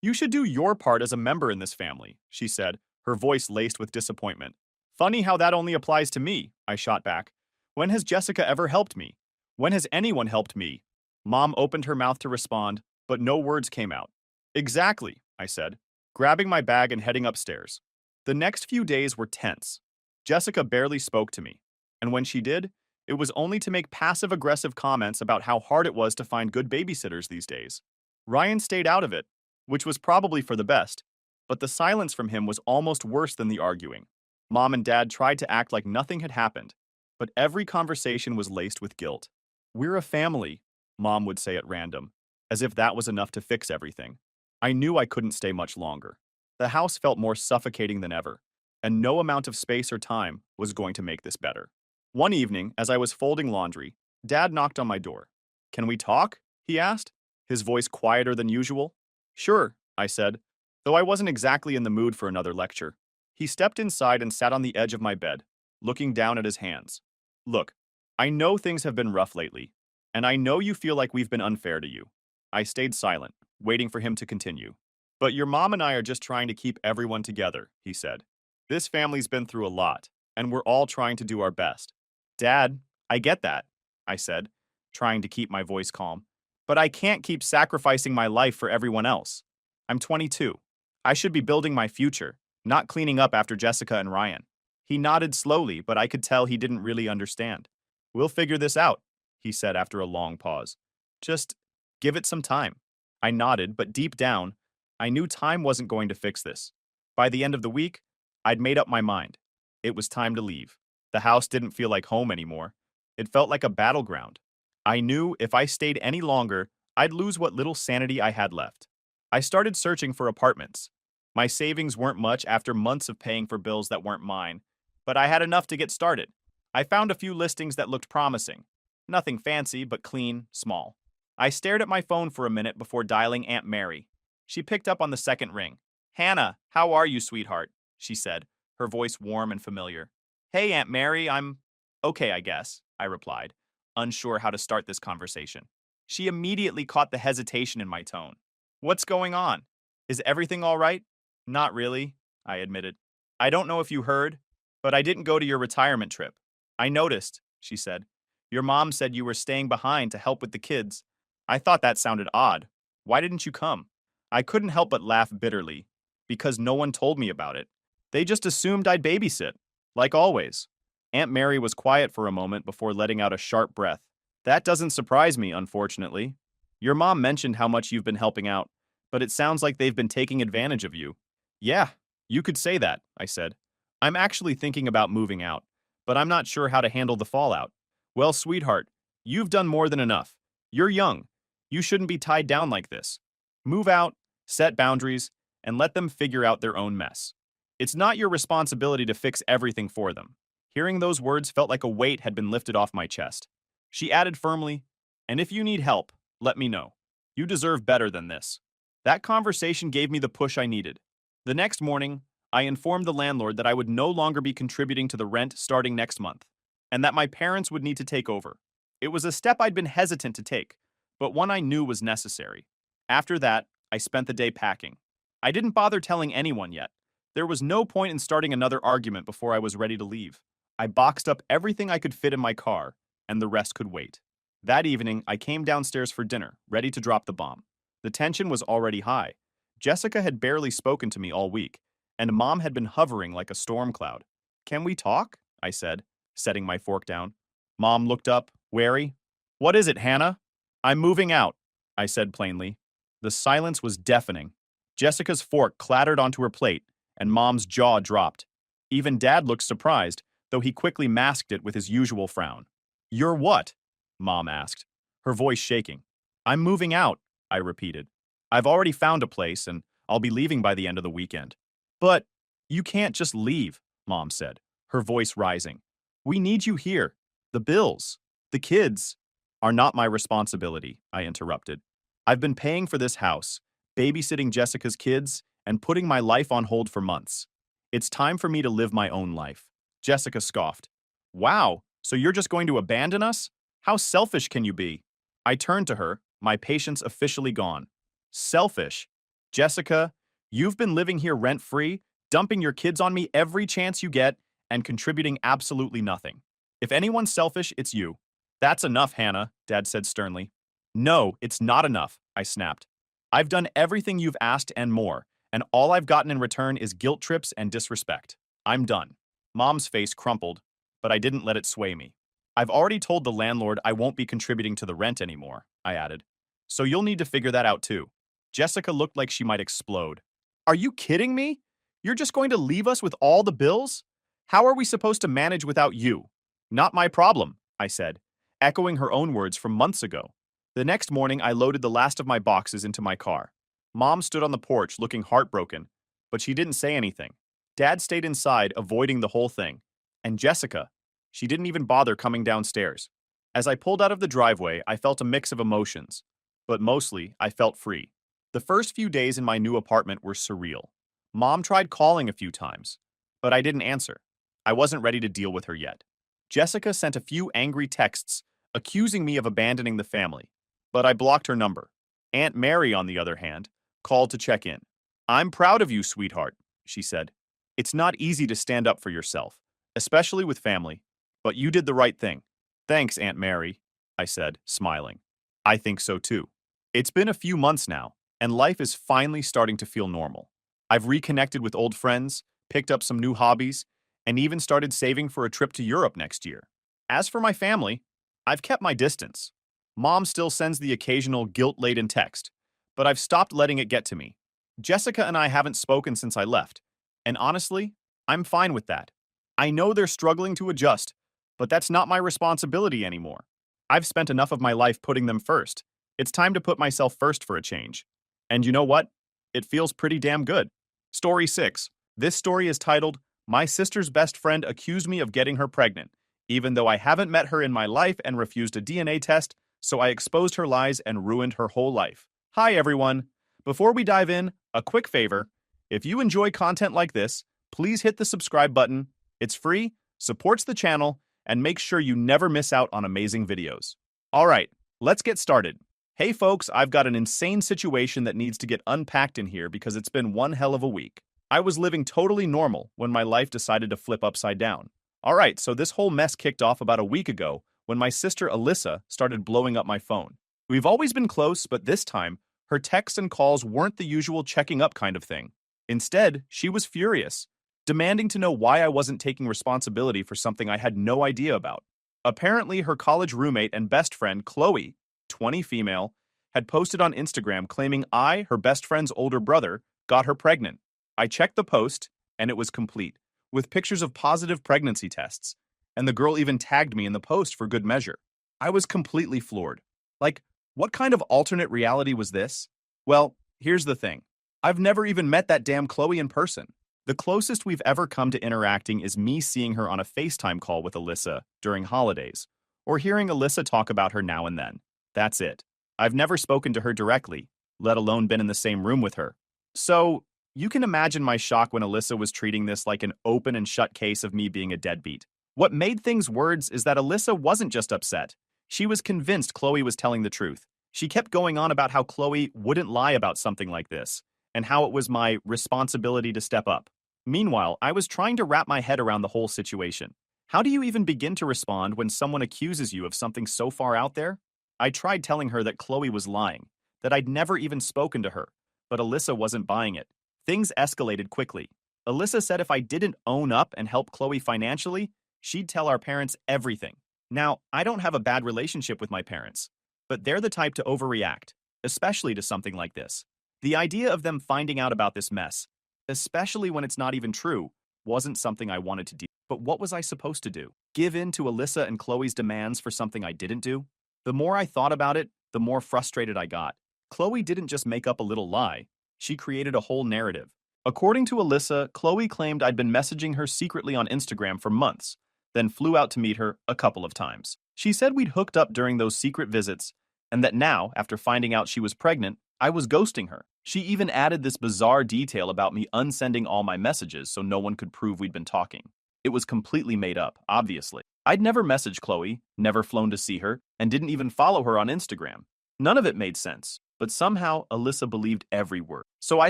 "You should do your part as a member in this family," she said, her voice laced with disappointment. Funny how that only applies to me, I shot back. When has Jessica ever helped me? When has anyone helped me? Mom opened her mouth to respond, but no words came out. Exactly, I said, grabbing my bag and heading upstairs. The next few days were tense. Jessica barely spoke to me, and when she did, it was only to make passive-aggressive comments about how hard it was to find good babysitters these days. Ryan stayed out of it, which was probably for the best, but the silence from him was almost worse than the arguing. Mom and Dad tried to act like nothing had happened, but every conversation was laced with guilt. We're a family, Mom would say at random, as if that was enough to fix everything. I knew I couldn't stay much longer. The house felt more suffocating than ever, and no amount of space or time was going to make this better. One evening, as I was folding laundry, Dad knocked on my door. Can we talk? He asked, his voice quieter than usual. Sure, I said, though I wasn't exactly in the mood for another lecture. He stepped inside and sat on the edge of my bed, looking down at his hands. Look, I know things have been rough lately, and I know you feel like we've been unfair to you. I stayed silent, waiting for him to continue. But your mom and I are just trying to keep everyone together, he said. This family's been through a lot, and we're all trying to do our best. Dad, I get that, I said, trying to keep my voice calm. But I can't keep sacrificing my life for everyone else. I'm 22. I should be building my future, not cleaning up after Jessica and Ryan. He nodded slowly, but I could tell he didn't really understand. We'll figure this out, he said after a long pause. Just give it some time. I nodded, but deep down, I knew time wasn't going to fix this. By the end of the week, I'd made up my mind. It was time to leave. The house didn't feel like home anymore. It felt like a battleground. I knew if I stayed any longer, I'd lose what little sanity I had left. I started searching for apartments. My savings weren't much after months of paying for bills that weren't mine, but I had enough to get started. I found a few listings that looked promising. Nothing fancy, but clean, small. I stared at my phone for a minute before dialing Aunt Mary. She picked up on the second ring. Hannah, how are you, sweetheart? She said, her voice warm and familiar. Hey, Aunt Mary, I'm okay, I guess, I replied, unsure how to start this conversation. She immediately caught the hesitation in my tone. What's going on? Is everything all right? Not really, I admitted. I don't know if you heard, but I didn't go to your retirement trip. I noticed, she said. Your mom said you were staying behind to help with the kids. I thought that sounded odd. Why didn't you come? I couldn't help but laugh bitterly, because no one told me about it. They just assumed I'd babysit, like always. Aunt Mary was quiet for a moment before letting out a sharp breath. That doesn't surprise me, unfortunately. Your mom mentioned how much you've been helping out, but it sounds like they've been taking advantage of you. Yeah, you could say that, I said. I'm actually thinking about moving out, but I'm not sure how to handle the fallout. Well, sweetheart, you've done more than enough. You're young. You shouldn't be tied down like this. Move out, set boundaries, and let them figure out their own mess. It's not your responsibility to fix everything for them. Hearing those words felt like a weight had been lifted off my chest. She added firmly, and if you need help, let me know. You deserve better than this. That conversation gave me the push I needed. The next morning, I informed the landlord that I would no longer be contributing to the rent starting next month, and that my parents would need to take over. It was a step I'd been hesitant to take, but one I knew was necessary. After that, I spent the day packing. I didn't bother telling anyone yet. There was no point in starting another argument before I was ready to leave. I boxed up everything I could fit in my car, and the rest could wait. That evening, I came downstairs for dinner, ready to drop the bomb. The tension was already high. Jessica had barely spoken to me all week, and Mom had been hovering like a storm cloud. Can we talk? I said, setting my fork down. Mom looked up, wary. What is it, Hannah? I'm moving out, I said plainly. The silence was deafening. Jessica's fork clattered onto her plate, and Mom's jaw dropped. Even Dad looked surprised, though he quickly masked it with his usual frown. You're what? Mom asked, her voice shaking. I'm moving out, I repeated. I've already found a place, and I'll be leaving by the end of the weekend. But you can't just leave, Mom said, her voice rising. We need you here. The bills, the kids, are not my responsibility, I interrupted. I've been paying for this house, babysitting Jessica's kids, and putting my life on hold for months. It's time for me to live my own life. Jessica scoffed. Wow, so you're just going to abandon us? How selfish can you be? I turned to her, my patience officially gone. Selfish? Jessica, you've been living here rent-free, dumping your kids on me every chance you get, and contributing absolutely nothing. If anyone's selfish, it's you. That's enough, Hannah, Dad said sternly. No, it's not enough, I snapped. I've done everything you've asked and more, and all I've gotten in return is guilt trips and disrespect. I'm done. Mom's face crumpled, but I didn't let it sway me. I've already told the landlord I won't be contributing to the rent anymore, I added. So you'll need to figure that out too. Jessica looked like she might explode. Are you kidding me? You're just going to leave us with all the bills? How are we supposed to manage without you? Not my problem, I said, echoing her own words from months ago. The next morning, I loaded the last of my boxes into my car. Mom stood on the porch looking heartbroken, but she didn't say anything. Dad stayed inside, avoiding the whole thing. And Jessica, she didn't even bother coming downstairs. As I pulled out of the driveway, I felt a mix of emotions, but mostly, I felt free. The first few days in my new apartment were surreal. Mom tried calling a few times, but I didn't answer. I wasn't ready to deal with her yet. Jessica sent a few angry texts accusing me of abandoning the family, but I blocked her number. Aunt Mary, on the other hand, called to check in. I'm proud of you, sweetheart, she said. It's not easy to stand up for yourself, especially with family, but you did the right thing. Thanks, Aunt Mary, I said, smiling. I think so too. It's been a few months now, and life is finally starting to feel normal. I've reconnected with old friends, picked up some new hobbies, and even started saving for a trip to Europe next year. As for my family, I've kept my distance. Mom still sends the occasional guilt-laden text, but I've stopped letting it get to me. Jessica and I haven't spoken since I left, and honestly, I'm fine with that. I know they're struggling to adjust, but that's not my responsibility anymore. I've spent enough of my life putting them first. It's time to put myself first for a change. And you know what? It feels pretty damn good. Story 6. This story is titled, My Sister's Best Friend Accused Me of Getting Her Pregnant, even though I haven't met her in my life and refused a DNA test, so I exposed her lies and ruined her whole life. Hi, everyone. Before we dive in, a quick favor. If you enjoy content like this, please hit the subscribe button. It's free, supports the channel, and make sure you never miss out on amazing videos. All right, let's get started. Hey folks, I've got an insane situation that needs to get unpacked in here because it's been one hell of a week. I was living totally normal when my life decided to flip upside down. All right, so this whole mess kicked off about a week ago when my sister Alyssa started blowing up my phone. We've always been close, but this time, her texts and calls weren't the usual checking up kind of thing. Instead, she was furious, demanding to know why I wasn't taking responsibility for something I had no idea about. Apparently, her college roommate and best friend, Chloe, 20 female, had posted on Instagram claiming I, her best friend's older brother, got her pregnant. I checked the post, and it was complete, with pictures of positive pregnancy tests, and the girl even tagged me in the post for good measure. I was completely floored. Like, what kind of alternate reality was this? Well, here's the thing. I've never even met that damn Chloe in person. The closest we've ever come to interacting is me seeing her on a FaceTime call with Alyssa during holidays, or hearing Alyssa talk about her now and then. That's it. I've never spoken to her directly, let alone been in the same room with her. So, you can imagine my shock when Alyssa was treating this like an open and shut case of me being a deadbeat. What made things worse is that Alyssa wasn't just upset. She was convinced Chloe was telling the truth. She kept going on about how Chloe wouldn't lie about something like this, and how it was my responsibility to step up. Meanwhile, I was trying to wrap my head around the whole situation. How do you even begin to respond when someone accuses you of something so far out there? I tried telling her that Chloe was lying, that I'd never even spoken to her, but Alyssa wasn't buying it. Things escalated quickly. Alyssa said if I didn't own up and help Chloe financially, she'd tell our parents everything. Now, I don't have a bad relationship with my parents, but they're the type to overreact, especially to something like this. The idea of them finding out about this mess, especially when it's not even true, wasn't something I wanted to do. But what was I supposed to do? Give in to Alyssa and Chloe's demands for something I didn't do? The more I thought about it, the more frustrated I got. Chloe didn't just make up a little lie. She created a whole narrative. According to Alyssa, Chloe claimed I'd been messaging her secretly on Instagram for months, then flew out to meet her a couple of times. She said we'd hooked up during those secret visits, and that now, after finding out she was pregnant, I was ghosting her. She even added this bizarre detail about me unsending all my messages so no one could prove we'd been talking. It was completely made up, obviously. I'd never messaged Chloe, never flown to see her, and didn't even follow her on Instagram. None of it made sense. But somehow, Alyssa believed every word. So I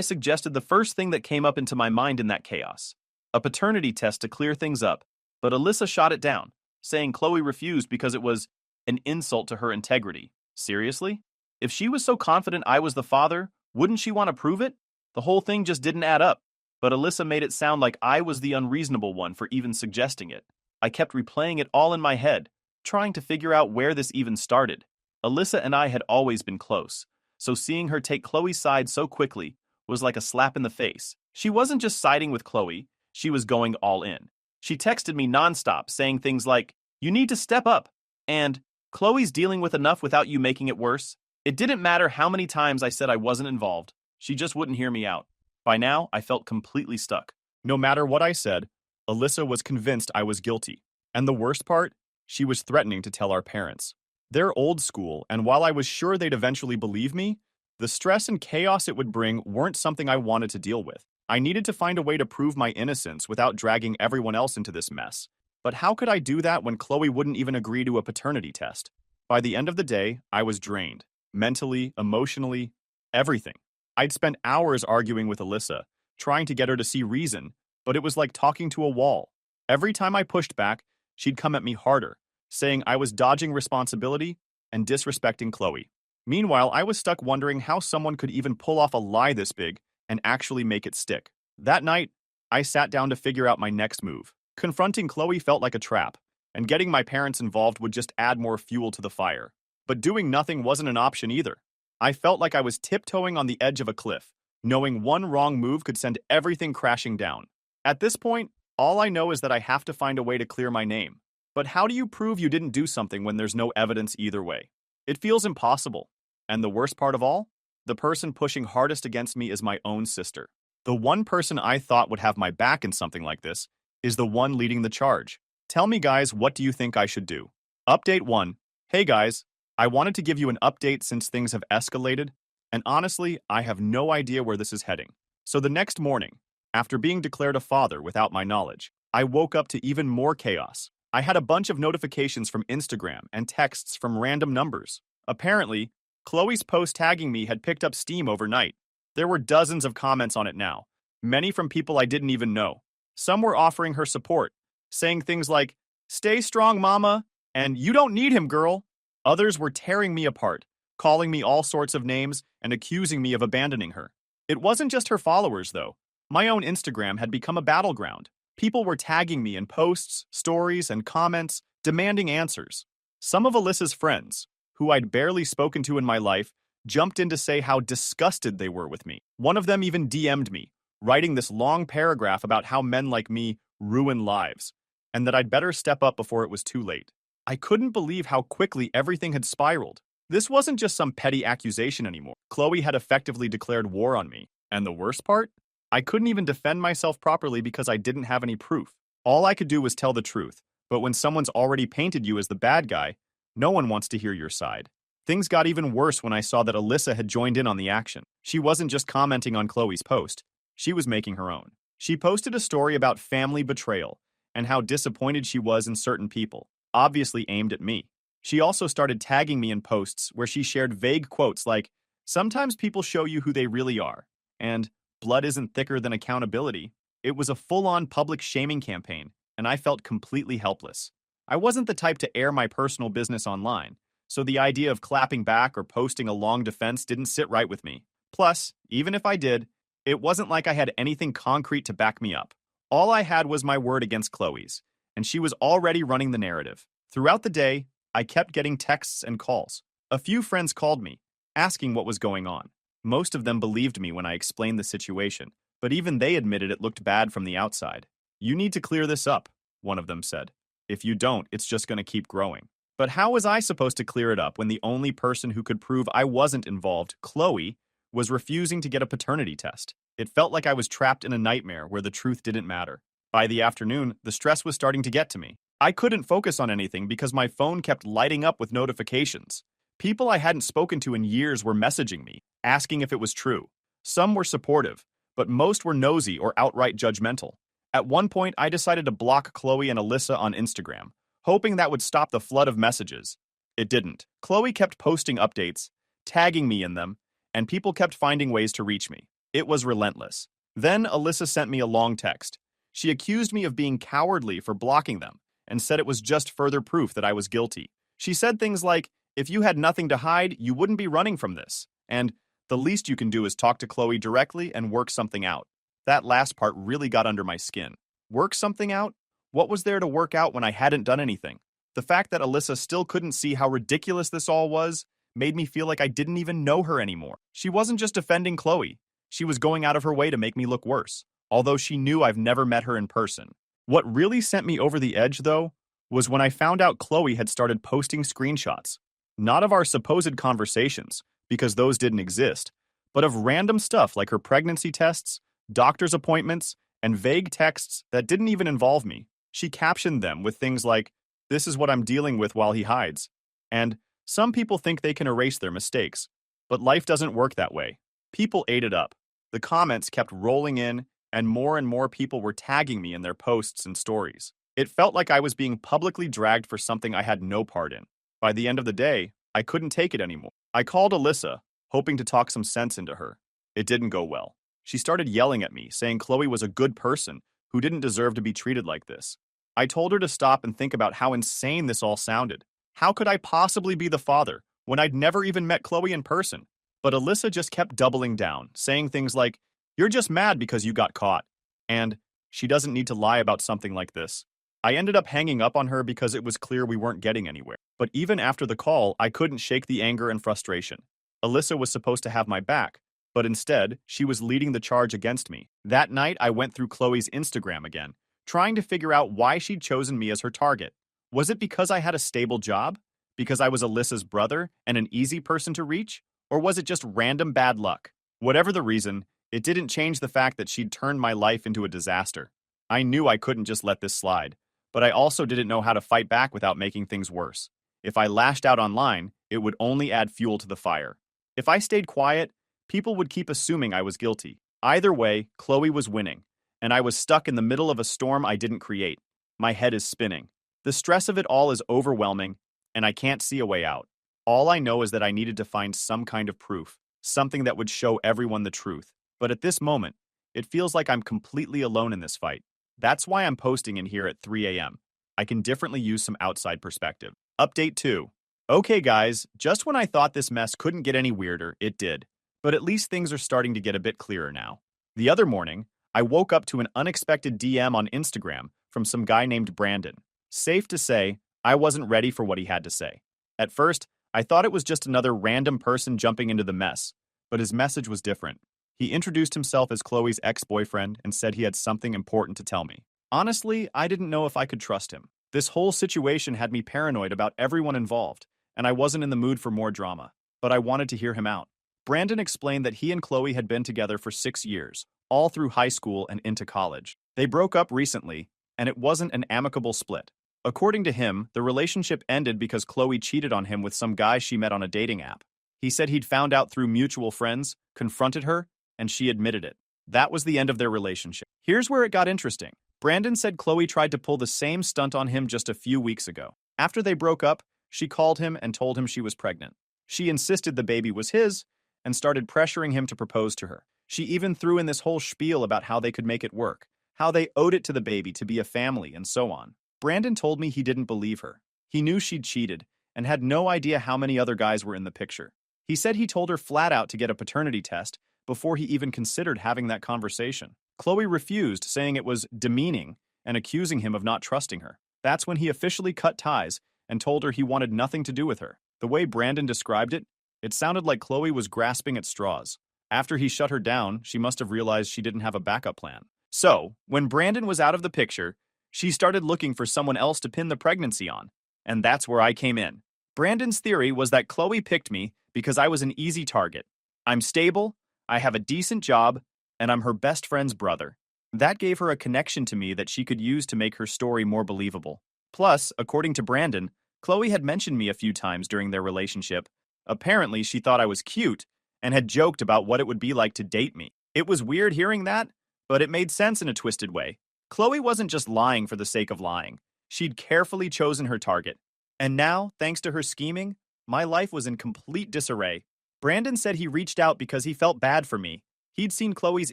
suggested the first thing that came up into my mind in that chaos. A paternity test to clear things up, but Alyssa shot it down, saying Chloe refused because it was an insult to her integrity. Seriously? If she was so confident I was the father, wouldn't she want to prove it? The whole thing just didn't add up. But Alyssa made it sound like I was the unreasonable one for even suggesting it. I kept replaying it all in my head, trying to figure out where this even started. Alyssa and I had always been close, so seeing her take Chloe's side so quickly was like a slap in the face. She wasn't just siding with Chloe, she was going all in. She texted me nonstop, saying things like, "You need to step up," and "Chloe's dealing with enough without you making it worse." It didn't matter how many times I said I wasn't involved, she just wouldn't hear me out. By now, I felt completely stuck. No matter what I said, Alyssa was convinced I was guilty. And the worst part, she was threatening to tell our parents. They're old school, and while I was sure they'd eventually believe me, the stress and chaos it would bring weren't something I wanted to deal with. I needed to find a way to prove my innocence without dragging everyone else into this mess. But how could I do that when Chloe wouldn't even agree to a paternity test? By the end of the day, I was drained. Mentally, emotionally, everything. I'd spent hours arguing with Alyssa, trying to get her to see reason, but it was like talking to a wall. Every time I pushed back, she'd come at me harder, saying I was dodging responsibility and disrespecting Chloe. Meanwhile, I was stuck wondering how someone could even pull off a lie this big and actually make it stick. That night, I sat down to figure out my next move. Confronting Chloe felt like a trap, and getting my parents involved would just add more fuel to the fire. But doing nothing wasn't an option either. I felt like I was tiptoeing on the edge of a cliff, knowing one wrong move could send everything crashing down. At this point, all I know is that I have to find a way to clear my name. But how do you prove you didn't do something when there's no evidence either way? It feels impossible. And the worst part of all? The person pushing hardest against me is my own sister. The one person I thought would have my back in something like this is the one leading the charge. Tell me, guys, what do you think I should do? Update 1. Hey guys, I wanted to give you an update since things have escalated, and honestly, I have no idea where this is heading. So the next morning, after being declared a father without my knowledge, I woke up to even more chaos. I had a bunch of notifications from Instagram and texts from random numbers. Apparently, Chloe's post tagging me had picked up steam overnight. There were dozens of comments on it now, many from people I didn't even know. Some were offering her support, saying things like, "Stay strong, mama," and "You don't need him, girl." Others were tearing me apart, calling me all sorts of names and accusing me of abandoning her. It wasn't just her followers, though. My own Instagram had become a battleground. People were tagging me in posts, stories, and comments, demanding answers. Some of Alyssa's friends, who I'd barely spoken to in my life, jumped in to say how disgusted they were with me. One of them even DM'd me, writing this long paragraph about how men like me ruin lives, and that I'd better step up before it was too late. I couldn't believe how quickly everything had spiraled. This wasn't just some petty accusation anymore. Chloe had effectively declared war on me. And the worst part? I couldn't even defend myself properly because I didn't have any proof. All I could do was tell the truth. But when someone's already painted you as the bad guy, no one wants to hear your side. Things got even worse when I saw that Alyssa had joined in on the action. She wasn't just commenting on Chloe's post. She was making her own. She posted a story about family betrayal and how disappointed she was in certain people, obviously aimed at me. She also started tagging me in posts where she shared vague quotes like, "Sometimes people show you who they really are," and "Blood isn't thicker than accountability." It was a full-on public shaming campaign, and I felt completely helpless. I wasn't the type to air my personal business online, so the idea of clapping back or posting a long defense didn't sit right with me. Plus, even if I did, it wasn't like I had anything concrete to back me up. All I had was my word against Chloe's, and she was already running the narrative. Throughout the day, I kept getting texts and calls. A few friends called me, asking what was going on. Most of them believed me when I explained the situation, but even they admitted it looked bad from the outside. "You need to clear this up," one of them said. "If you don't, it's just going to keep growing." But how was I supposed to clear it up when the only person who could prove I wasn't involved, Chloe, was refusing to get a paternity test? It felt like I was trapped in a nightmare where the truth didn't matter. By the afternoon, the stress was starting to get to me. I couldn't focus on anything because my phone kept lighting up with notifications. People I hadn't spoken to in years were messaging me, asking if it was true. Some were supportive, but most were nosy or outright judgmental. At one point, I decided to block Chloe and Alyssa on Instagram, hoping that would stop the flood of messages. It didn't. Chloe kept posting updates, tagging me in them, and people kept finding ways to reach me. It was relentless. Then Alyssa sent me a long text. She accused me of being cowardly for blocking them and said it was just further proof that I was guilty. She said things like, if you had nothing to hide, you wouldn't be running from this. And the least you can do is talk to Chloe directly and work something out. That last part really got under my skin. Work something out? What was there to work out when I hadn't done anything? The fact that Alyssa still couldn't see how ridiculous this all was made me feel like I didn't even know her anymore. She wasn't just defending Chloe. She was going out of her way to make me look worse, although she knew I've never met her in person. What really sent me over the edge, though, was when I found out Chloe had started posting screenshots. Not of our supposed conversations, because those didn't exist, but of random stuff like her pregnancy tests, doctor's appointments, and vague texts that didn't even involve me. She captioned them with things like, "This is what I'm dealing with while he hides." And some people think they can erase their mistakes, but life doesn't work that way. People ate it up. The comments kept rolling in, and more people were tagging me in their posts and stories. It felt like I was being publicly dragged for something I had no part in. By the end of the day, I couldn't take it anymore. I called Alyssa, hoping to talk some sense into her. It didn't go well. She started yelling at me, saying Chloe was a good person who didn't deserve to be treated like this. I told her to stop and think about how insane this all sounded. How could I possibly be the father when I'd never even met Chloe in person? But Alyssa just kept doubling down, saying things like, "You're just mad because you got caught." And she doesn't need to lie about something like this. I ended up hanging up on her because it was clear we weren't getting anywhere. But even after the call, I couldn't shake the anger and frustration. Alyssa was supposed to have my back, but instead, she was leading the charge against me. That night, I went through Chloe's Instagram again, trying to figure out why she'd chosen me as her target. Was it because I had a stable job? Because I was Alyssa's brother and an easy person to reach? Or was it just random bad luck? Whatever the reason, it didn't change the fact that she'd turned my life into a disaster. I knew I couldn't just let this slide, but I also didn't know how to fight back without making things worse. If I lashed out online, it would only add fuel to the fire. If I stayed quiet, people would keep assuming I was guilty. Either way, Chloe was winning, and I was stuck in the middle of a storm I didn't create. My head is spinning. The stress of it all is overwhelming, and I can't see a way out. All I know is that I needed to find some kind of proof, something that would show everyone the truth. But at this moment, it feels like I'm completely alone in this fight. That's why I'm posting in here at 3 a.m. I can differently use some outside perspective. Update 2. Okay guys, just when I thought this mess couldn't get any weirder, it did. But at least things are starting to get a bit clearer now. The other morning, I woke up to an unexpected DM on Instagram from some guy named Brandon. Safe to say, I wasn't ready for what he had to say. At first, I thought it was just another random person jumping into the mess, but his message was different. He introduced himself as Chloe's ex-boyfriend and said he had something important to tell me. Honestly, I didn't know if I could trust him. This whole situation had me paranoid about everyone involved, and I wasn't in the mood for more drama, but I wanted to hear him out. Brandon explained that he and Chloe had been together for 6 years, all through high school and into college. They broke up recently, and it wasn't an amicable split. According to him, the relationship ended because Chloe cheated on him with some guy she met on a dating app. He said he'd found out through mutual friends, confronted her, and she admitted it. That was the end of their relationship. Here's where it got interesting. Brandon said Chloe tried to pull the same stunt on him just a few weeks ago. After they broke up, she called him and told him she was pregnant. She insisted the baby was his and started pressuring him to propose to her. She even threw in this whole spiel about how they could make it work, how they owed it to the baby to be a family, and so on. Brandon told me he didn't believe her. He knew she'd cheated and had no idea how many other guys were in the picture. He said he told her flat out to get a paternity test before he even considered having that conversation. Chloe refused, saying it was demeaning and accusing him of not trusting her. That's when he officially cut ties and told her he wanted nothing to do with her. The way Brandon described it, it sounded like Chloe was grasping at straws. After he shut her down, she must have realized she didn't have a backup plan. So, when Brandon was out of the picture, she started looking for someone else to pin the pregnancy on. And that's where I came in. Brandon's theory was that Chloe picked me because I was an easy target. I'm stable, I have a decent job, and I'm her best friend's brother. That gave her a connection to me that she could use to make her story more believable. Plus, according to Brandon, Chloe had mentioned me a few times during their relationship. Apparently, she thought I was cute and had joked about what it would be like to date me. It was weird hearing that, but it made sense in a twisted way. Chloe wasn't just lying for the sake of lying. She'd carefully chosen her target. And now, thanks to her scheming, my life was in complete disarray. Brandon said he reached out because he felt bad for me. He'd seen Chloe's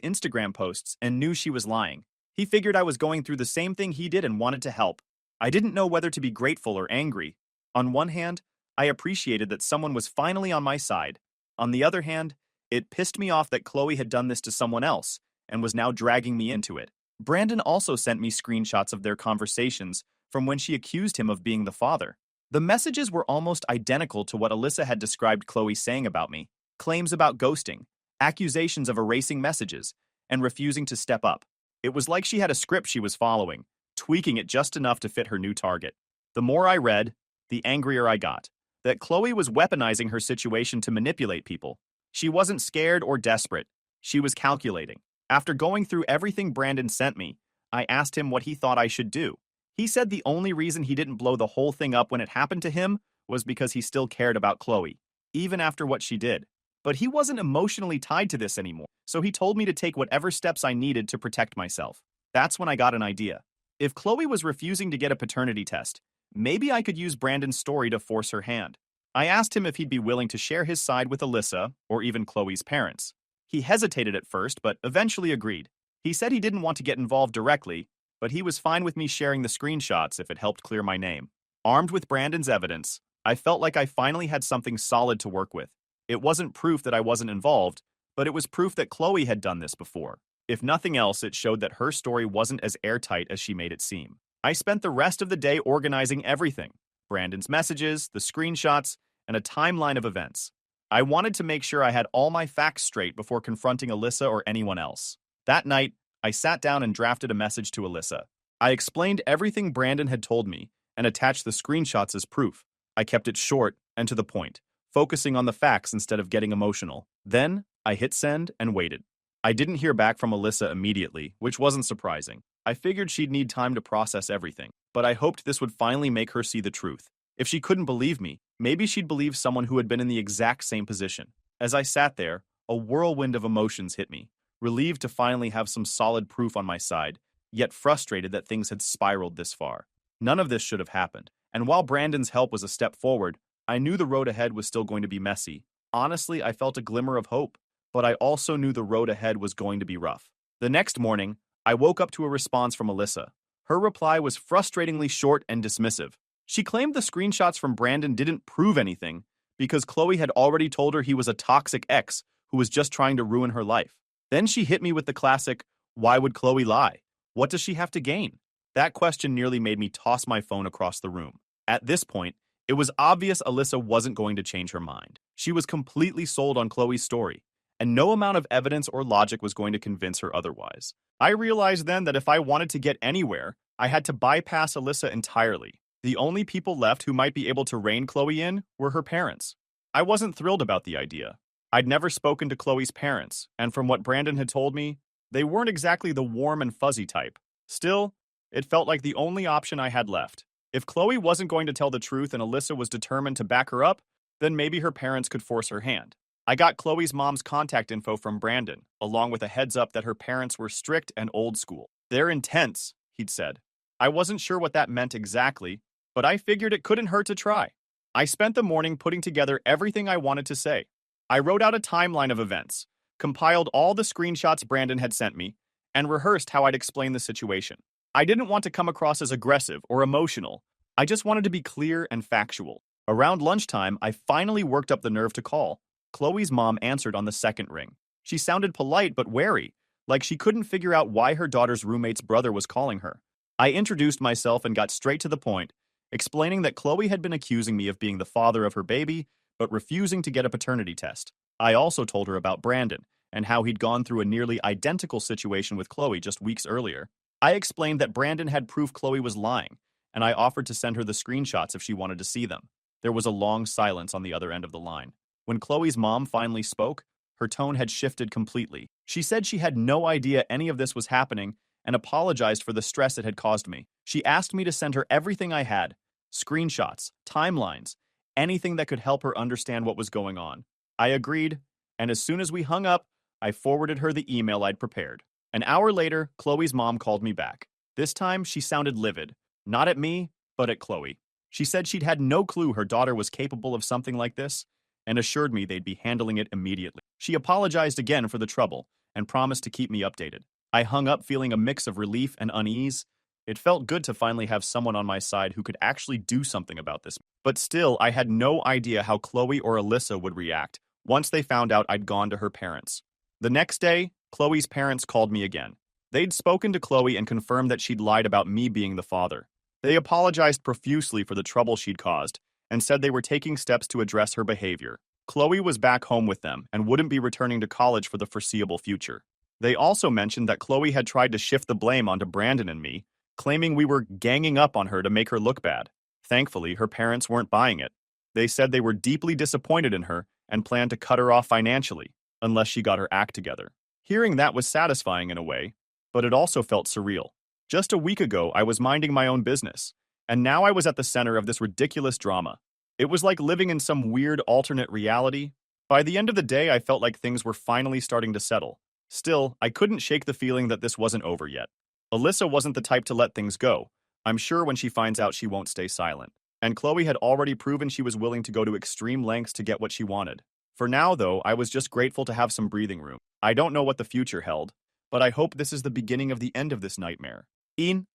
Instagram posts and knew she was lying. He figured I was going through the same thing he did and wanted to help. I didn't know whether to be grateful or angry. On one hand, I appreciated that someone was finally on my side. On the other hand, it pissed me off that Chloe had done this to someone else and was now dragging me into it. Brandon also sent me screenshots of their conversations from when she accused him of being the father. The messages were almost identical to what Alyssa had described Chloe saying about me. Claims about ghosting, accusations of erasing messages, and refusing to step up. It was like she had a script she was following, tweaking it just enough to fit her new target. The more I read, the angrier I got. That Chloe was weaponizing her situation to manipulate people. She wasn't scared or desperate. She was calculating. After going through everything Brandon sent me, I asked him what he thought I should do. He said the only reason he didn't blow the whole thing up when it happened to him was because he still cared about Chloe, even after what she did. But he wasn't emotionally tied to this anymore, so he told me to take whatever steps I needed to protect myself. That's when I got an idea. If Chloe was refusing to get a paternity test, maybe I could use Brandon's story to force her hand. I asked him if he'd be willing to share his side with Alyssa or even Chloe's parents. He hesitated at first, but eventually agreed. He said he didn't want to get involved directly, but he was fine with me sharing the screenshots if it helped clear my name. Armed with Brandon's evidence, I felt like I finally had something solid to work with. It wasn't proof that I wasn't involved, but it was proof that Chloe had done this before. If nothing else, it showed that her story wasn't as airtight as she made it seem. I spent the rest of the day organizing everything: Brandon's messages, the screenshots, and a timeline of events. I wanted to make sure I had all my facts straight before confronting Alyssa or anyone else. That night, I sat down and drafted a message to Alyssa. I explained everything Brandon had told me and attached the screenshots as proof. I kept it short and to the point, focusing on the facts instead of getting emotional. Then, I hit send and waited. I didn't hear back from Alyssa immediately, which wasn't surprising. I figured she'd need time to process everything, but I hoped this would finally make her see the truth. If she couldn't believe me, maybe she'd believe someone who had been in the exact same position. As I sat there, a whirlwind of emotions hit me. Relieved to finally have some solid proof on my side, yet frustrated that things had spiraled this far. None of this should have happened, and while Brandon's help was a step forward, I knew the road ahead was still going to be messy. Honestly, I felt a glimmer of hope, but I also knew the road ahead was going to be rough. The next morning, I woke up to a response from Alyssa. Her reply was frustratingly short and dismissive. She claimed the screenshots from Brandon didn't prove anything because Chloe had already told her he was a toxic ex who was just trying to ruin her life. Then she hit me with the classic, "Why would Chloe lie? What does she have to gain?" That question nearly made me toss my phone across the room. At this point, it was obvious Alyssa wasn't going to change her mind. She was completely sold on Chloe's story, and no amount of evidence or logic was going to convince her otherwise. I realized then that if I wanted to get anywhere, I had to bypass Alyssa entirely. The only people left who might be able to rein Chloe in were her parents. I wasn't thrilled about the idea. I'd never spoken to Chloe's parents, and from what Brandon had told me, they weren't exactly the warm and fuzzy type. Still, it felt like the only option I had left. If Chloe wasn't going to tell the truth and Alyssa was determined to back her up, then maybe her parents could force her hand. I got Chloe's mom's contact info from Brandon, along with a heads up that her parents were strict and old school. "They're intense," he'd said. I wasn't sure what that meant exactly, but I figured it couldn't hurt to try. I spent the morning putting together everything I wanted to say. I wrote out a timeline of events, compiled all the screenshots Brandon had sent me, and rehearsed how I'd explain the situation. I didn't want to come across as aggressive or emotional. I just wanted to be clear and factual. Around lunchtime, I finally worked up the nerve to call. Chloe's mom answered on the second ring. She sounded polite but wary, like she couldn't figure out why her daughter's roommate's brother was calling her. I introduced myself and got straight to the point, explaining that Chloe had been accusing me of being the father of her baby, but refusing to get a paternity test. I also told her about Brandon and how he'd gone through a nearly identical situation with Chloe just weeks earlier. I explained that Brandon had proof Chloe was lying, and I offered to send her the screenshots if she wanted to see them. There was a long silence on the other end of the line. When Chloe's mom finally spoke, her tone had shifted completely. She said she had no idea any of this was happening and apologized for the stress it had caused me. She asked me to send her everything I had: screenshots, timelines, anything that could help her understand what was going on. I agreed, and as soon as we hung up, I forwarded her the email I'd prepared. An hour later, Chloe's mom called me back. This time, she sounded livid, not at me, but at Chloe. She said she'd had no clue her daughter was capable of something like this, and assured me they'd be handling it immediately. She apologized again for the trouble and promised to keep me updated. I hung up feeling a mix of relief and unease. It felt good to finally have someone on my side who could actually do something about this. But still, I had no idea how Chloe or Alyssa would react once they found out I'd gone to her parents. The next day, Chloe's parents called me again. They'd spoken to Chloe and confirmed that she'd lied about me being the father. They apologized profusely for the trouble she'd caused and said they were taking steps to address her behavior. Chloe was back home with them and wouldn't be returning to college for the foreseeable future. They also mentioned that Chloe had tried to shift the blame onto Brandon and me, claiming we were ganging up on her to make her look bad. Thankfully, her parents weren't buying it. They said they were deeply disappointed in her and planned to cut her off financially, unless she got her act together. Hearing that was satisfying in a way, but it also felt surreal. Just a week ago, I was minding my own business, and now I was at the center of this ridiculous drama. It was like living in some weird alternate reality. By the end of the day, I felt like things were finally starting to settle. Still, I couldn't shake the feeling that this wasn't over yet. Alyssa wasn't the type to let things go. I'm sure when she finds out she won't stay silent. And Chloe had already proven she was willing to go to extreme lengths to get what she wanted. For now, though, I was just grateful to have some breathing room. I don't know what the future held, but I hope this is the beginning of the end of this nightmare.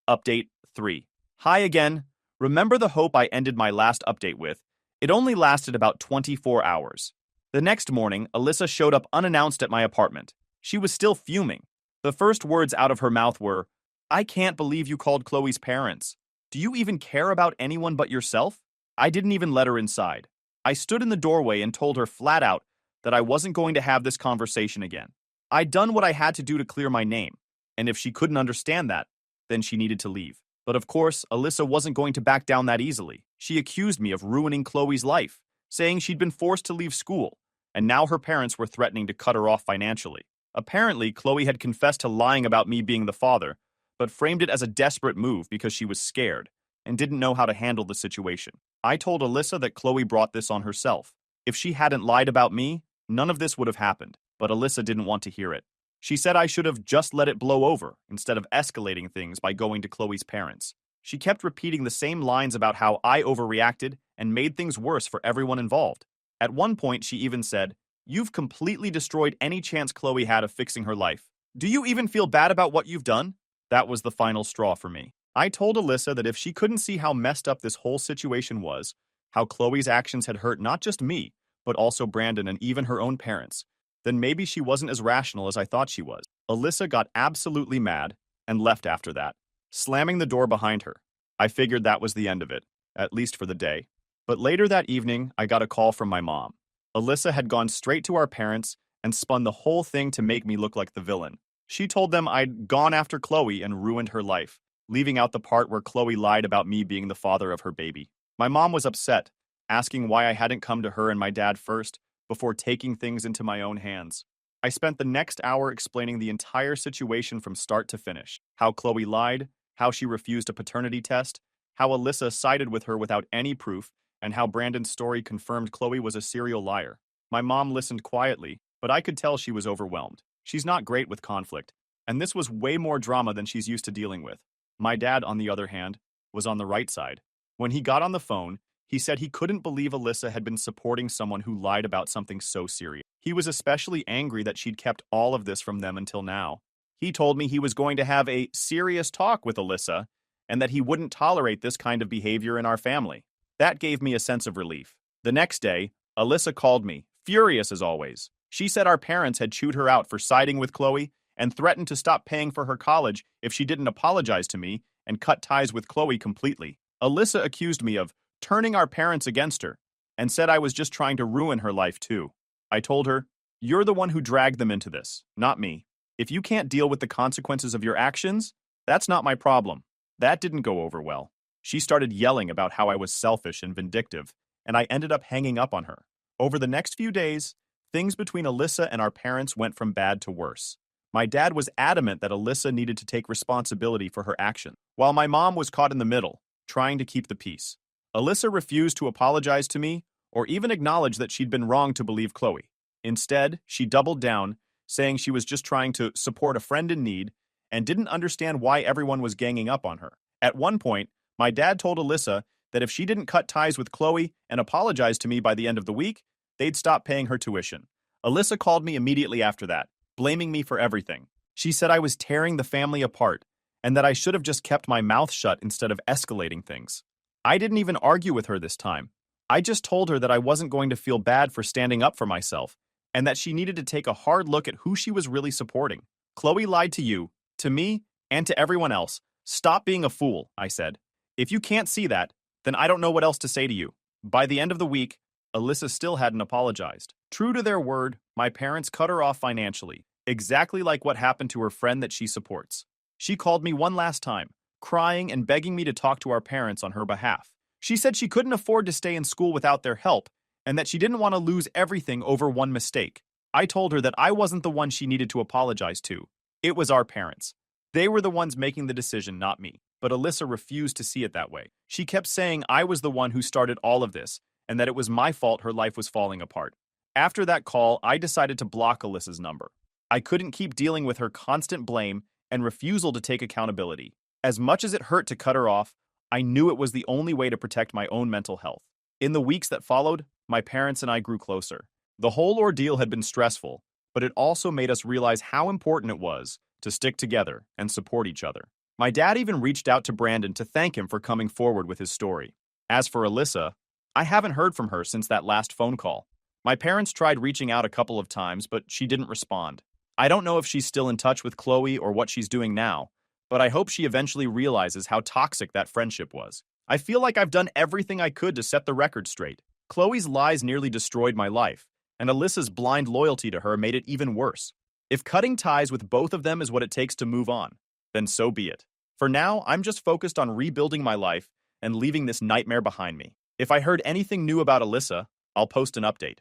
Update 3. Hi again. Remember the hope I ended my last update with? It only lasted about 24 hours. The next morning, Alyssa showed up unannounced at my apartment. She was still fuming. The first words out of her mouth were, "I can't believe you called Chloe's parents. Do you even care about anyone but yourself?" I didn't even let her inside. I stood in the doorway and told her flat out that I wasn't going to have this conversation again. I'd done what I had to do to clear my name, and if she couldn't understand that, then she needed to leave. But of course, Alyssa wasn't going to back down that easily. She accused me of ruining Chloe's life, saying she'd been forced to leave school, and now her parents were threatening to cut her off financially. Apparently, Chloe had confessed to lying about me being the father, but framed it as a desperate move because she was scared and didn't know how to handle the situation. I told Alyssa that Chloe brought this on herself. If she hadn't lied about me, none of this would have happened, but Alyssa didn't want to hear it. She said I should have just let it blow over instead of escalating things by going to Chloe's parents. She kept repeating the same lines about how I overreacted and made things worse for everyone involved. At one point, she even said, "You've completely destroyed any chance Chloe had of fixing her life. Do you even feel bad about what you've done?" That was the final straw for me. I told Alyssa that if she couldn't see how messed up this whole situation was, how Chloe's actions had hurt not just me, but also Brandon and even her own parents, then maybe she wasn't as rational as I thought she was. Alyssa got absolutely mad and left after that, slamming the door behind her. I figured that was the end of it, at least for the day. But later that evening, I got a call from my mom. Alyssa had gone straight to our parents and spun the whole thing to make me look like the villain. She told them I'd gone after Chloe and ruined her life, leaving out the part where Chloe lied about me being the father of her baby. My mom was upset, asking why I hadn't come to her and my dad first before taking things into my own hands. I spent the next hour explaining the entire situation from start to finish. How Chloe lied, how she refused a paternity test, how Alyssa sided with her without any proof, and how Brandon's story confirmed Chloe was a serial liar. My mom listened quietly, but I could tell she was overwhelmed. She's not great with conflict, and this was way more drama than she's used to dealing with. My dad, on the other hand, was on the right side. When he got on the phone, he said he couldn't believe Alyssa had been supporting someone who lied about something so serious. He was especially angry that she'd kept all of this from them until now. He told me he was going to have a serious talk with Alyssa and that he wouldn't tolerate this kind of behavior in our family. That gave me a sense of relief. The next day, Alyssa called me, furious as always. She said our parents had chewed her out for siding with Chloe and threatened to stop paying for her college if she didn't apologize to me and cut ties with Chloe completely. Alyssa accused me of turning our parents against her and said I was just trying to ruin her life too. I told her, "You're the one who dragged them into this, not me. If you can't deal with the consequences of your actions, that's not my problem." That didn't go over well. She started yelling about how I was selfish and vindictive, and I ended up hanging up on her. Over the next few days, things between Alyssa and our parents went from bad to worse. My dad was adamant that Alyssa needed to take responsibility for her actions, while my mom was caught in the middle, trying to keep the peace. Alyssa refused to apologize to me or even acknowledge that she'd been wrong to believe Chloe. Instead, she doubled down, saying she was just trying to support a friend in need and didn't understand why everyone was ganging up on her. At one point, my dad told Alyssa that if she didn't cut ties with Chloe and apologize to me by the end of the week, they'd stop paying her tuition. Alyssa called me immediately after that, blaming me for everything. She said I was tearing the family apart and that I should have just kept my mouth shut instead of escalating things. I didn't even argue with her this time. I just told her that I wasn't going to feel bad for standing up for myself and that she needed to take a hard look at who she was really supporting. Chloe lied to you, to me, and to everyone else. Stop being a fool, I said. If you can't see that, then I don't know what else to say to you. By the end of the week, Alyssa still hadn't apologized. True to their word, my parents cut her off financially, exactly like what happened to her friend that she supports. She called me one last time, crying and begging me to talk to our parents on her behalf. She said she couldn't afford to stay in school without their help and that she didn't want to lose everything over one mistake. I told her that I wasn't the one she needed to apologize to. It was our parents. They were the ones making the decision, not me. But Alyssa refused to see it that way. She kept saying I was the one who started all of this and that it was my fault her life was falling apart. After that call, I decided to block Alyssa's number. I couldn't keep dealing with her constant blame and refusal to take accountability. As much as it hurt to cut her off, I knew it was the only way to protect my own mental health. In the weeks that followed, my parents and I grew closer. The whole ordeal had been stressful, but it also made us realize how important it was to stick together and support each other. My dad even reached out to Brandon to thank him for coming forward with his story. As for Alyssa, I haven't heard from her since that last phone call. My parents tried reaching out a couple of times, but she didn't respond. I don't know if she's still in touch with Chloe or what she's doing now, but I hope she eventually realizes how toxic that friendship was. I feel like I've done everything I could to set the record straight. Chloe's lies nearly destroyed my life, and Alyssa's blind loyalty to her made it even worse. If cutting ties with both of them is what it takes to move on, then so be it. For now, I'm just focused on rebuilding my life and leaving this nightmare behind me. If I heard anything new about Alyssa, I'll post an update.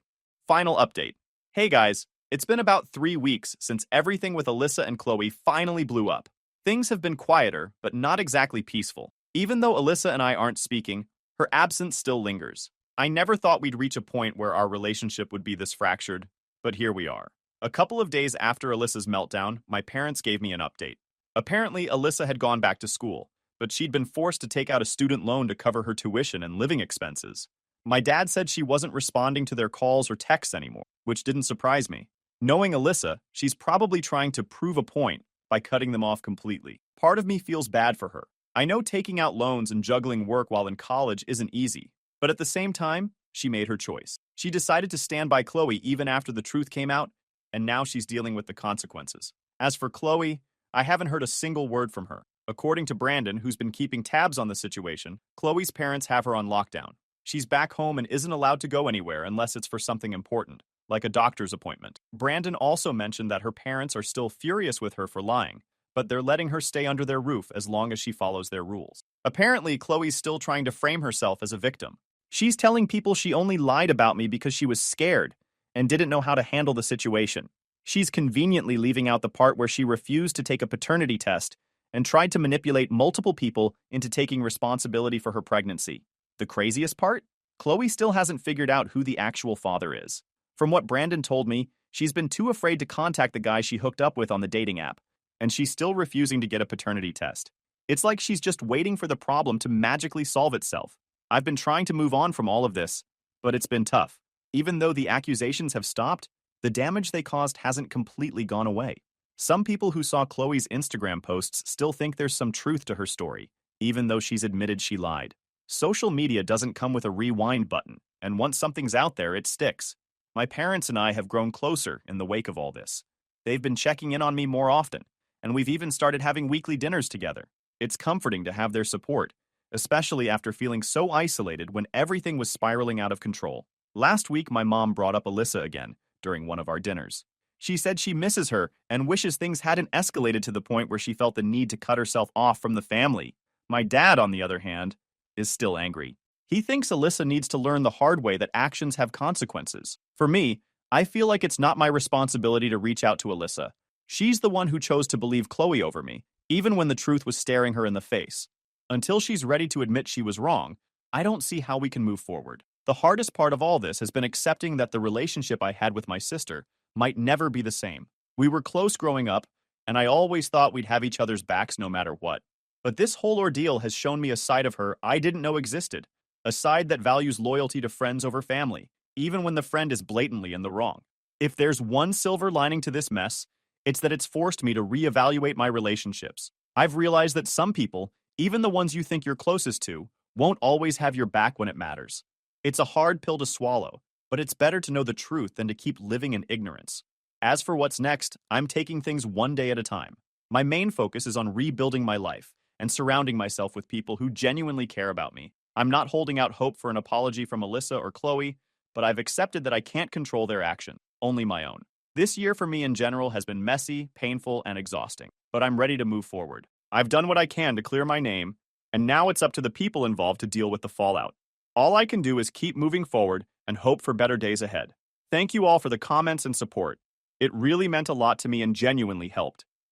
Final update. Hey guys, it's been about 3 weeks since everything with Alyssa and Chloe finally blew up. Things have been quieter, but not exactly peaceful. Even though Alyssa and I aren't speaking, her absence still lingers. I never thought we'd reach a point where our relationship would be this fractured, but here we are. A couple of days after Alyssa's meltdown, my parents gave me an update. Apparently, Alyssa had gone back to school, but she'd been forced to take out a student loan to cover her tuition and living expenses. My dad said she wasn't responding to their calls or texts anymore, which didn't surprise me. Knowing Alyssa, she's probably trying to prove a point by cutting them off completely. Part of me feels bad for her. I know taking out loans and juggling work while in college isn't easy, but at the same time, she made her choice. She decided to stand by Chloe even after the truth came out, and now she's dealing with the consequences. As for Chloe, I haven't heard a single word from her. According to Brandon, who's been keeping tabs on the situation, Chloe's parents have her on lockdown. She's back home and isn't allowed to go anywhere unless it's for something important, like a doctor's appointment. Brandon also mentioned that her parents are still furious with her for lying, but they're letting her stay under their roof as long as she follows their rules. Apparently, Chloe's still trying to frame herself as a victim. She's telling people she only lied about me because she was scared and didn't know how to handle the situation. She's conveniently leaving out the part where she refused to take a paternity test and tried to manipulate multiple people into taking responsibility for her pregnancy. The craziest part? Chloe still hasn't figured out who the actual father is. From what Brandon told me, she's been too afraid to contact the guy she hooked up with on the dating app, and she's still refusing to get a paternity test. It's like she's just waiting for the problem to magically solve itself. I've been trying to move on from all of this, but it's been tough. Even though the accusations have stopped, the damage they caused hasn't completely gone away. Some people who saw Chloe's Instagram posts still think there's some truth to her story, even though she's admitted she lied. Social media doesn't come with a rewind button, and once something's out there, it sticks. My parents and I have grown closer in the wake of all this. They've been checking in on me more often, and we've even started having weekly dinners together. It's comforting to have their support, especially after feeling so isolated when everything was spiraling out of control. Last week, my mom brought up Alyssa again during one of our dinners. She said she misses her and wishes things hadn't escalated to the point where she felt the need to cut herself off from the family. My dad, on the other hand, is still angry. He thinks Alyssa needs to learn the hard way that actions have consequences. For me, I feel like it's not my responsibility to reach out to Alyssa. She's the one who chose to believe Chloe over me, even when the truth was staring her in the face. Until she's ready to admit she was wrong, I don't see how we can move forward. The hardest part of all this has been accepting that the relationship I had with my sister might never be the same. We were close growing up, and I always thought we'd have each other's backs no matter what. But this whole ordeal has shown me a side of her I didn't know existed, a side that values loyalty to friends over family. even when the friend is blatantly in the wrong. If there's one silver lining to this mess, it's that it's forced me to reevaluate my relationships. I've realized that some people, even the ones you think you're closest to, won't always have your back when it matters. It's a hard pill to swallow, but it's better to know the truth than to keep living in ignorance. As for what's next, I'm taking things one day at a time. My main focus is on rebuilding my life and surrounding myself with people who genuinely care about me. I'm not holding out hope for an apology from Alyssa or Chloe, but I've accepted that I can't control their action, only my own. This year for me in general has been messy, painful, and exhausting, but I'm ready to move forward. I've done what I can to clear my name, and now it's up to the people involved to deal with the fallout. All I can do is keep moving forward and hope for better days ahead. Thank you all for the comments and support. It really meant a lot to me and genuinely helped.